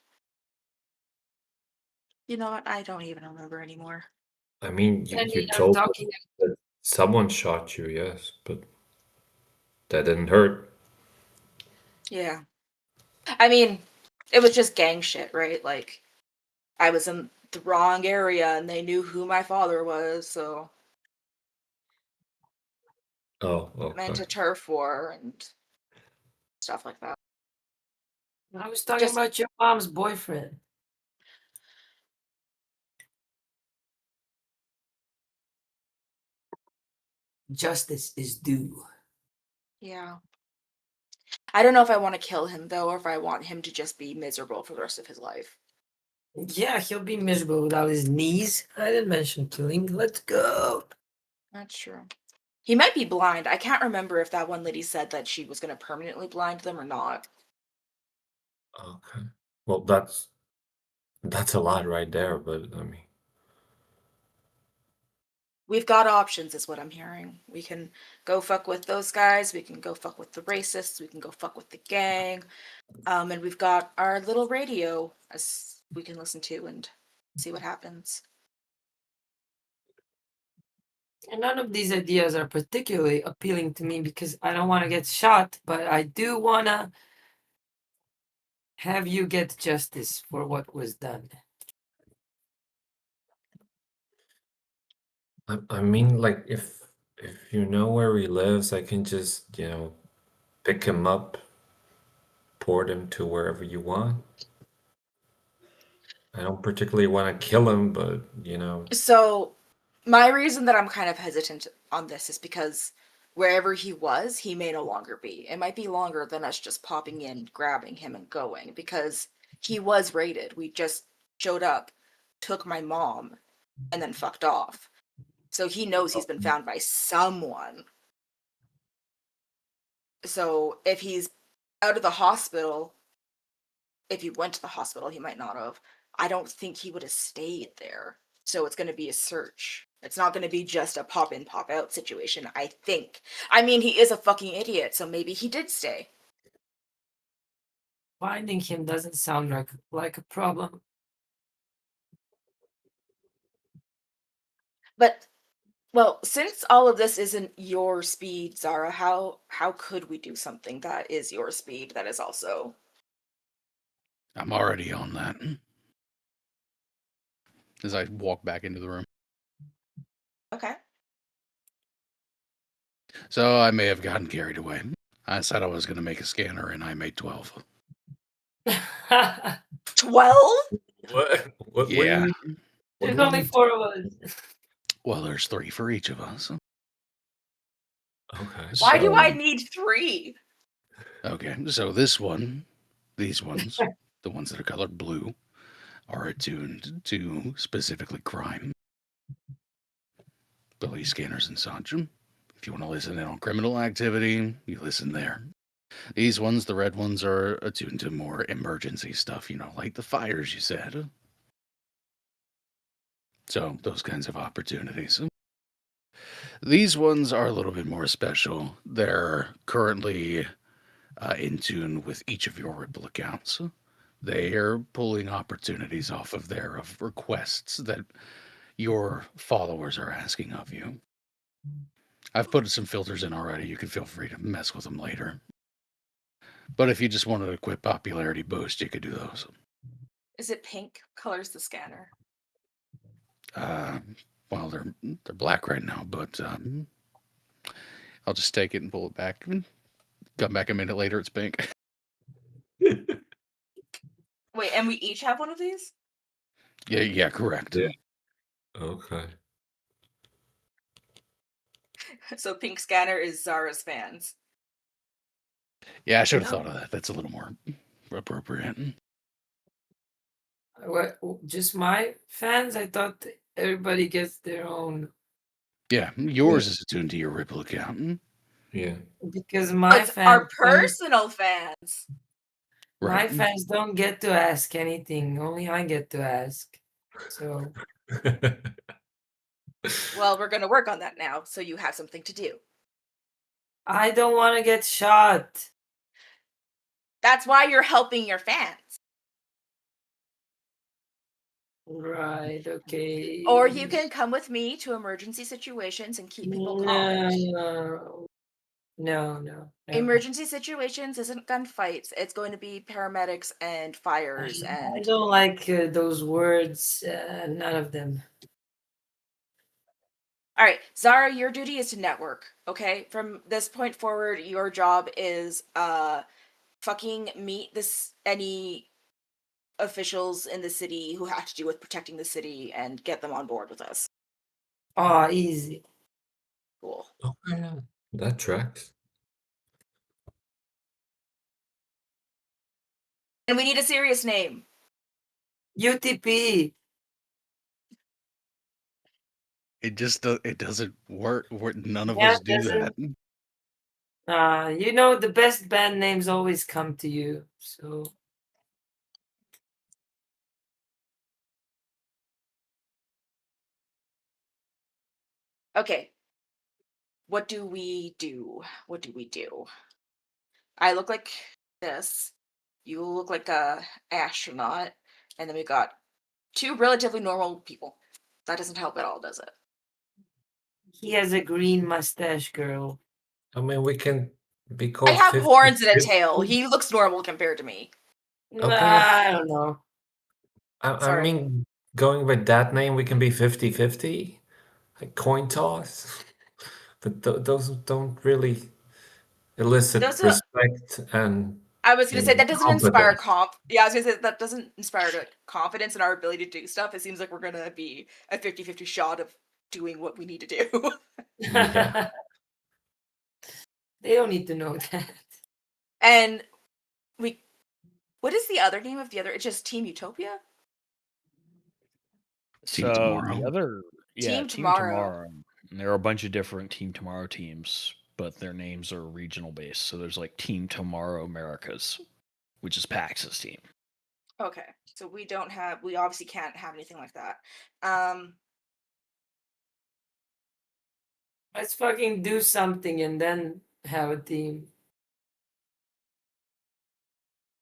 [SPEAKER 1] You know what? I don't even remember anymore.
[SPEAKER 5] I mean,
[SPEAKER 4] I
[SPEAKER 5] you
[SPEAKER 4] mean, I'm
[SPEAKER 5] told us
[SPEAKER 4] talking.
[SPEAKER 5] that someone shot you, yes, but that didn't hurt.
[SPEAKER 1] Yeah. I mean, it was just gang shit, right? Like, I was in the wrong area and they knew who my father was, so
[SPEAKER 5] Oh,
[SPEAKER 1] I went
[SPEAKER 5] okay.
[SPEAKER 1] to turf war and stuff like that.
[SPEAKER 4] I was talking
[SPEAKER 1] Just
[SPEAKER 4] about your mom's boyfriend. Justice is due.
[SPEAKER 1] yeah. I don't know if I want to kill him though, or if I want him to just be miserable for the rest of his life.
[SPEAKER 4] Yeah, he'll be miserable without his knees. I didn't mention killing. Let's go.
[SPEAKER 1] That's true. He might be blind. I can't remember if that one lady said that she was going to permanently blind them or not.
[SPEAKER 5] Okay. Well, that's a lot right there, but I mean,
[SPEAKER 1] We've got options, is what I'm hearing. We can go fuck with those guys. We can go fuck with the racists. We can go fuck with the gang. And we've got our little radio as we can listen to and see what happens.
[SPEAKER 4] And none of these ideas are particularly appealing to me because I don't want to get shot, but I do want to have you get justice for what was done.
[SPEAKER 5] I mean, like if you know where he lives, I can just, pick him up, port him to wherever you want. I don't particularly want to kill him, but
[SPEAKER 1] So, my reason that I'm kind of hesitant on this is because wherever he was, he may no longer be. It might be longer than us just popping in, grabbing him, and going because he was raided. We just showed up, took my mom, and then fucked off. So he knows he's been found by someone. So if he's out of the hospital, if he went to the hospital, he might not have. I don't think he would have stayed there. So it's going to be a search. It's not going to be just a pop in, pop out situation, I think. I mean, he is a fucking idiot, so maybe he did stay.
[SPEAKER 4] Finding him doesn't sound like a problem.
[SPEAKER 1] But well, since all of this isn't your speed, Zara, how could we do something that is your speed that is also
[SPEAKER 3] I'm already on that. As I walk back into the room.
[SPEAKER 1] okay?
[SPEAKER 3] So I may have gotten carried away. I said I was going to make a scanner, and I made 12.
[SPEAKER 1] 12?
[SPEAKER 5] what do you
[SPEAKER 3] Yeah.
[SPEAKER 5] mean?
[SPEAKER 4] There's only 4 of us.
[SPEAKER 3] Well, there's 3 for each of us.
[SPEAKER 5] Okay.
[SPEAKER 1] Why do I
[SPEAKER 3] So-
[SPEAKER 1] need 3?
[SPEAKER 3] Okay, so these ones, the ones that are colored blue, are attuned to specifically crime. Police scanners and such. If you want to listen in on criminal activity, you listen there. These ones, the red ones, are attuned to more emergency stuff, like the fires you said. So, those kinds of opportunities. These ones are a little bit more special. They're currently in tune with each of your Ripple accounts. They are pulling opportunities off of there of requests that your followers are asking of you. I've put some filters in already. You can feel free to mess with them later. But if you just wanted a quick popularity boost, you could do those.
[SPEAKER 1] Is it pink? Color's the scanner.
[SPEAKER 3] Well, they're black right now, but I'll just take it and pull it back. Come back a minute later, it's pink.
[SPEAKER 1] Wait, and we each have one of these?
[SPEAKER 3] Yeah, correct.
[SPEAKER 5] Yeah. Okay.
[SPEAKER 1] So pink scanner is Zara's fans.
[SPEAKER 3] Yeah, I should have thought of that. That's a little more appropriate.
[SPEAKER 4] What? Just my fans? I thought everybody gets their own.
[SPEAKER 3] Yeah, yours is attuned to your Ripple account.
[SPEAKER 5] Yeah.
[SPEAKER 4] Because my
[SPEAKER 1] It's
[SPEAKER 4] fans,
[SPEAKER 1] our personal fans.
[SPEAKER 4] my fans don't get to ask anything. Only I get to ask. So
[SPEAKER 1] Well, we're going to work on that now, so you have something to do.
[SPEAKER 4] I don't want to get shot.
[SPEAKER 1] That's why you're helping your fans.
[SPEAKER 4] Right, okay.
[SPEAKER 1] Or you can come with me to emergency situations and keep people calm.
[SPEAKER 4] No.
[SPEAKER 1] Emergency situations isn't gunfights. It's going to be paramedics and fires
[SPEAKER 4] I
[SPEAKER 1] and
[SPEAKER 4] don't like those words. None of them.
[SPEAKER 1] all right, Zara, your duty is to network, okay? From this point forward, your job is fucking meet any officials in the city who have to do with protecting the city and get them on board with us.
[SPEAKER 4] Oh, easy.
[SPEAKER 1] Cool.
[SPEAKER 5] Okay, that tracks.
[SPEAKER 1] And we need a serious name.
[SPEAKER 4] UTP.
[SPEAKER 3] It just it doesn't work. None of
[SPEAKER 4] Yeah,
[SPEAKER 3] us do that.
[SPEAKER 4] You know the best band names always come to you. So
[SPEAKER 1] Okay. What do we do? What do we do? I look like this. You look like a astronaut. And then we got two relatively normal people. That doesn't help at all, does it?
[SPEAKER 4] he has a green mustache, girl.
[SPEAKER 5] I mean, we can be
[SPEAKER 1] I
[SPEAKER 5] called
[SPEAKER 1] have horns and a
[SPEAKER 5] 50-50.
[SPEAKER 1] tail. He looks normal compared to me.
[SPEAKER 5] Okay.
[SPEAKER 4] I don't know.
[SPEAKER 5] I
[SPEAKER 1] Sorry.
[SPEAKER 5] mean, going with that name, we can be 50-50, like coin toss. But those don't really elicit
[SPEAKER 1] Those are-
[SPEAKER 5] respect and
[SPEAKER 1] I was going to say that doesn't inspire
[SPEAKER 5] confidence.
[SPEAKER 1] Yeah, I was going to say that doesn't inspire confidence in our ability to do stuff. It seems like we're going to be a 50-50 shot of doing what we need to do.
[SPEAKER 5] Yeah.
[SPEAKER 4] They don't need to know that.
[SPEAKER 1] And what is the other name of the other? It's just Team Utopia?
[SPEAKER 3] Team
[SPEAKER 2] So
[SPEAKER 3] Tomorrow.
[SPEAKER 2] the other,
[SPEAKER 1] Team
[SPEAKER 2] Team
[SPEAKER 1] Tomorrow.
[SPEAKER 2] Tomorrow. And there are a bunch of different Team Tomorrow teams, but their names are regional based. So there's like Team Tomorrow Americas, which is Pax's team.
[SPEAKER 1] Okay. So we obviously can't have anything like that.
[SPEAKER 4] Let's fucking do something and then have a team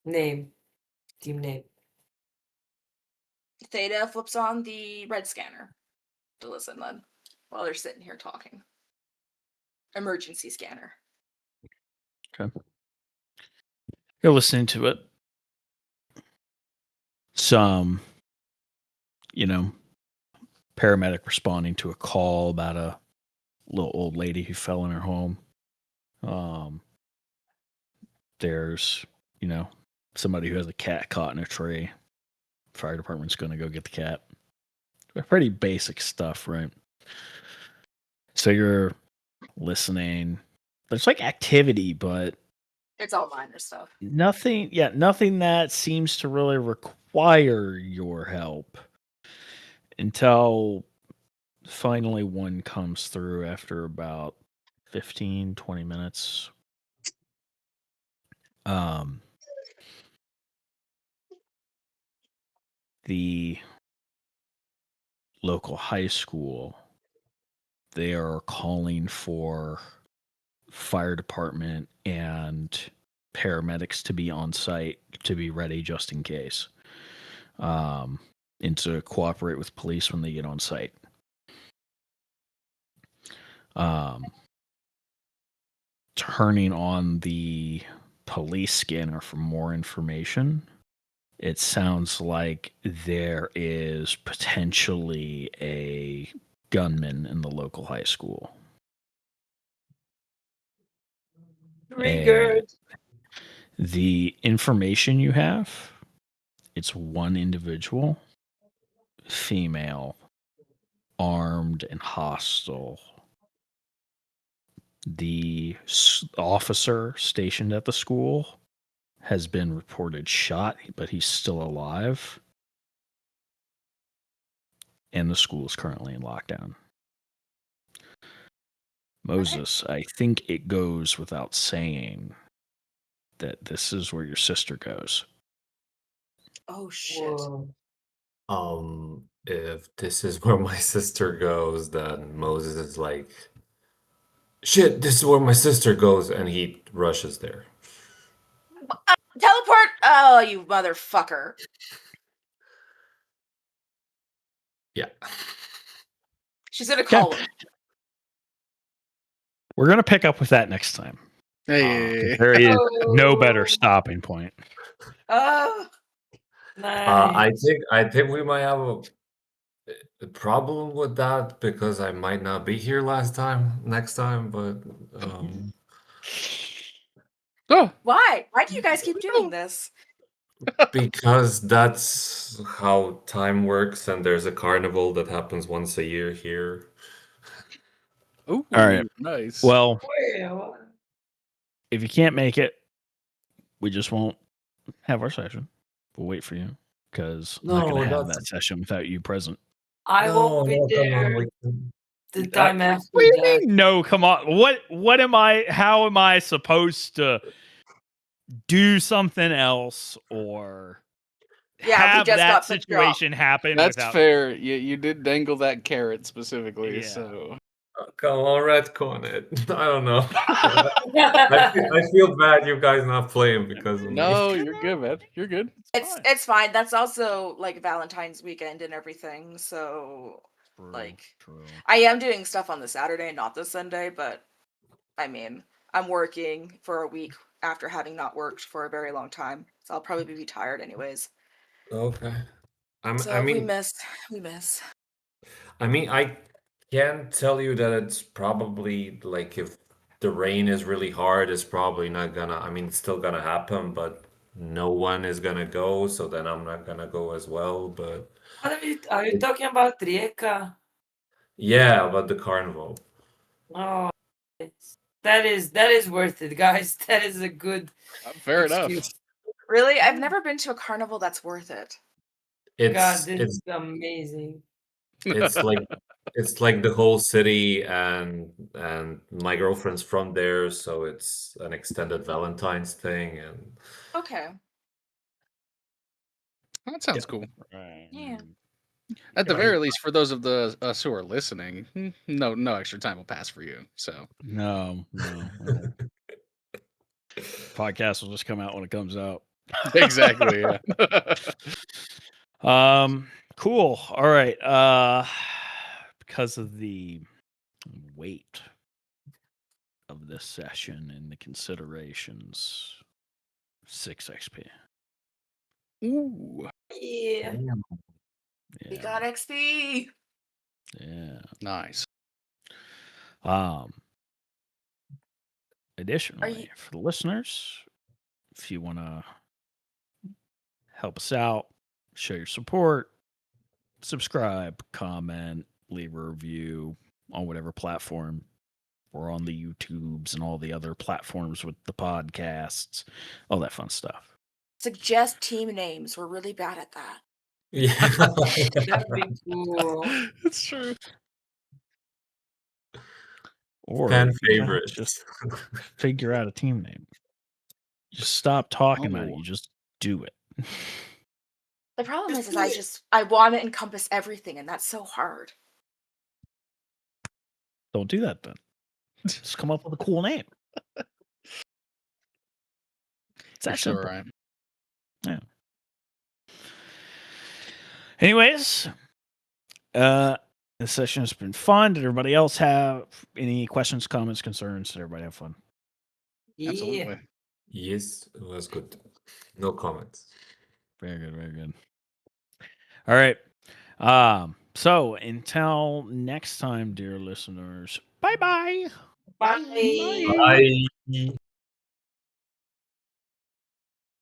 [SPEAKER 4] name. Team name.
[SPEAKER 1] Theta flips on the red scanner to listen then while they're sitting here talking. Emergency scanner.
[SPEAKER 2] Okay. You're listening to it. Some, paramedic responding to a call about a little old lady who fell in her home. There's, somebody who has a cat caught in a tree. Fire department's going to go get the cat. Pretty basic stuff, right? So you're listening. There's like activity, but
[SPEAKER 1] It's all minor stuff.
[SPEAKER 2] nothing that seems to really require your help until finally one comes through after about 15, 20 minutes. The local high school, they are calling for fire department and paramedics to be on site to be ready just in case, and to cooperate with police when they get on site. Turning on the police scanner for more information, it sounds like there is potentially a gunman in the local high school.
[SPEAKER 4] Triggered.
[SPEAKER 2] The information you have, it's one individual, female, armed and hostile. The officer stationed at the school has been reported shot, but he's still alive. And the school is currently in lockdown. Moses, I think it goes without saying that this is where your sister goes.
[SPEAKER 1] Oh shit.
[SPEAKER 4] Whoa.
[SPEAKER 5] If this is where my sister goes, then Moses is like, shit, this is where my sister goes, and he rushes there.
[SPEAKER 1] Teleport! Oh, you motherfucker.
[SPEAKER 5] Yeah.
[SPEAKER 1] She's gonna call him.
[SPEAKER 2] We're gonna pick up with that next time.
[SPEAKER 3] Hey,
[SPEAKER 2] There is no
[SPEAKER 4] Oh.
[SPEAKER 2] better stopping point.
[SPEAKER 1] Oh,
[SPEAKER 4] Nice.
[SPEAKER 5] I think we might have a problem with that because I might not be here next time, but
[SPEAKER 3] oh,
[SPEAKER 1] why? Why do you guys keep doing this?
[SPEAKER 5] because that's how time works, and there's a carnival that happens once a year here.
[SPEAKER 3] ooh,
[SPEAKER 2] All right.
[SPEAKER 3] nice.
[SPEAKER 2] Well,
[SPEAKER 4] Well,
[SPEAKER 2] if you can't make it, we just won't have our session. We'll wait for you because I'm not
[SPEAKER 5] No,
[SPEAKER 2] gonna have
[SPEAKER 5] that's
[SPEAKER 2] that session without you present.
[SPEAKER 4] I won't be
[SPEAKER 5] no, come on,
[SPEAKER 4] there
[SPEAKER 5] we can.
[SPEAKER 4] the time after
[SPEAKER 2] What do you
[SPEAKER 4] that.
[SPEAKER 2] mean? No, come on. What am I? How am I supposed to do something else or
[SPEAKER 1] Yeah, we
[SPEAKER 2] have
[SPEAKER 1] just
[SPEAKER 2] that
[SPEAKER 1] got put drop.
[SPEAKER 2] situation happen
[SPEAKER 3] That's
[SPEAKER 2] without?
[SPEAKER 3] fair. You did dangle that carrot specifically,
[SPEAKER 2] Yeah.
[SPEAKER 3] so
[SPEAKER 5] Come on, retcon it. I don't know. I feel bad you guys not playing because of me.
[SPEAKER 3] no, you're good, man. You're good.
[SPEAKER 1] It's fine. That's also like Valentine's weekend and everything. So like,
[SPEAKER 2] True.
[SPEAKER 1] I am doing stuff on the Saturday, not the Sunday. But I mean, I'm working for a week after having not worked for a very long time, so I'll probably be tired anyways.
[SPEAKER 5] Okay.
[SPEAKER 1] So
[SPEAKER 5] I
[SPEAKER 1] if we
[SPEAKER 5] mean,
[SPEAKER 1] miss, we miss.
[SPEAKER 5] I can tell you that it's probably like if the rain is really hard, it's probably not gonna. I mean, it's still gonna happen, but no one is gonna go, so then I'm not gonna go as well. But
[SPEAKER 4] What are you talking about Rijeka?
[SPEAKER 5] yeah, about the carnival.
[SPEAKER 4] Oh, that is worth it, guys. That is a good
[SPEAKER 3] Fair enough.
[SPEAKER 4] excuse.
[SPEAKER 1] Really, I've never been to a carnival that's worth it.
[SPEAKER 4] God, this
[SPEAKER 5] It's
[SPEAKER 4] is amazing.
[SPEAKER 5] it's like the whole city, and my girlfriend's from there, so it's an extended Valentine's thing, and
[SPEAKER 1] Okay.
[SPEAKER 3] That sounds cool.
[SPEAKER 1] Yeah.
[SPEAKER 3] At the
[SPEAKER 5] Right.
[SPEAKER 3] very least, for those of us who are listening, no extra time will pass for you. So
[SPEAKER 2] No. Podcast will just come out when it comes out.
[SPEAKER 3] exactly, yeah.
[SPEAKER 2] Cool. All right. Because of the weight of this session and the considerations, 6 XP.
[SPEAKER 3] Ooh,
[SPEAKER 4] Yeah.
[SPEAKER 1] We
[SPEAKER 2] Yeah.
[SPEAKER 1] got XP.
[SPEAKER 2] Yeah.
[SPEAKER 3] nice.
[SPEAKER 2] Additionally, for the listeners, if you want to help us out, show your support, subscribe, comment, leave a review on whatever platform. We're on the YouTubes and all the other platforms with the podcasts, all that fun stuff.
[SPEAKER 1] Suggest team names. We're really bad at that.
[SPEAKER 5] Yeah.
[SPEAKER 4] That'd be cool.
[SPEAKER 3] It's true.
[SPEAKER 2] Or
[SPEAKER 5] Fan
[SPEAKER 2] if you can't,
[SPEAKER 5] favorites.
[SPEAKER 2] just figure out a team name. Just stop talking about it.
[SPEAKER 3] Oh.
[SPEAKER 2] You just do it.
[SPEAKER 1] The problem is I want to encompass everything, and that's so hard.
[SPEAKER 2] Don't do that then. Just come up with a cool name. It's
[SPEAKER 3] You're
[SPEAKER 2] that
[SPEAKER 3] so
[SPEAKER 2] simple.
[SPEAKER 3] right.
[SPEAKER 2] Yeah. Anyways, this session has been fun. Did everybody else have any questions, comments, concerns? Did everybody have fun?
[SPEAKER 4] Yeah.
[SPEAKER 3] Absolutely.
[SPEAKER 5] Yes, it was good. No comments.
[SPEAKER 2] Very good, very good. All right. So until next time, dear listeners, bye-bye.
[SPEAKER 4] Bye.
[SPEAKER 5] Bye.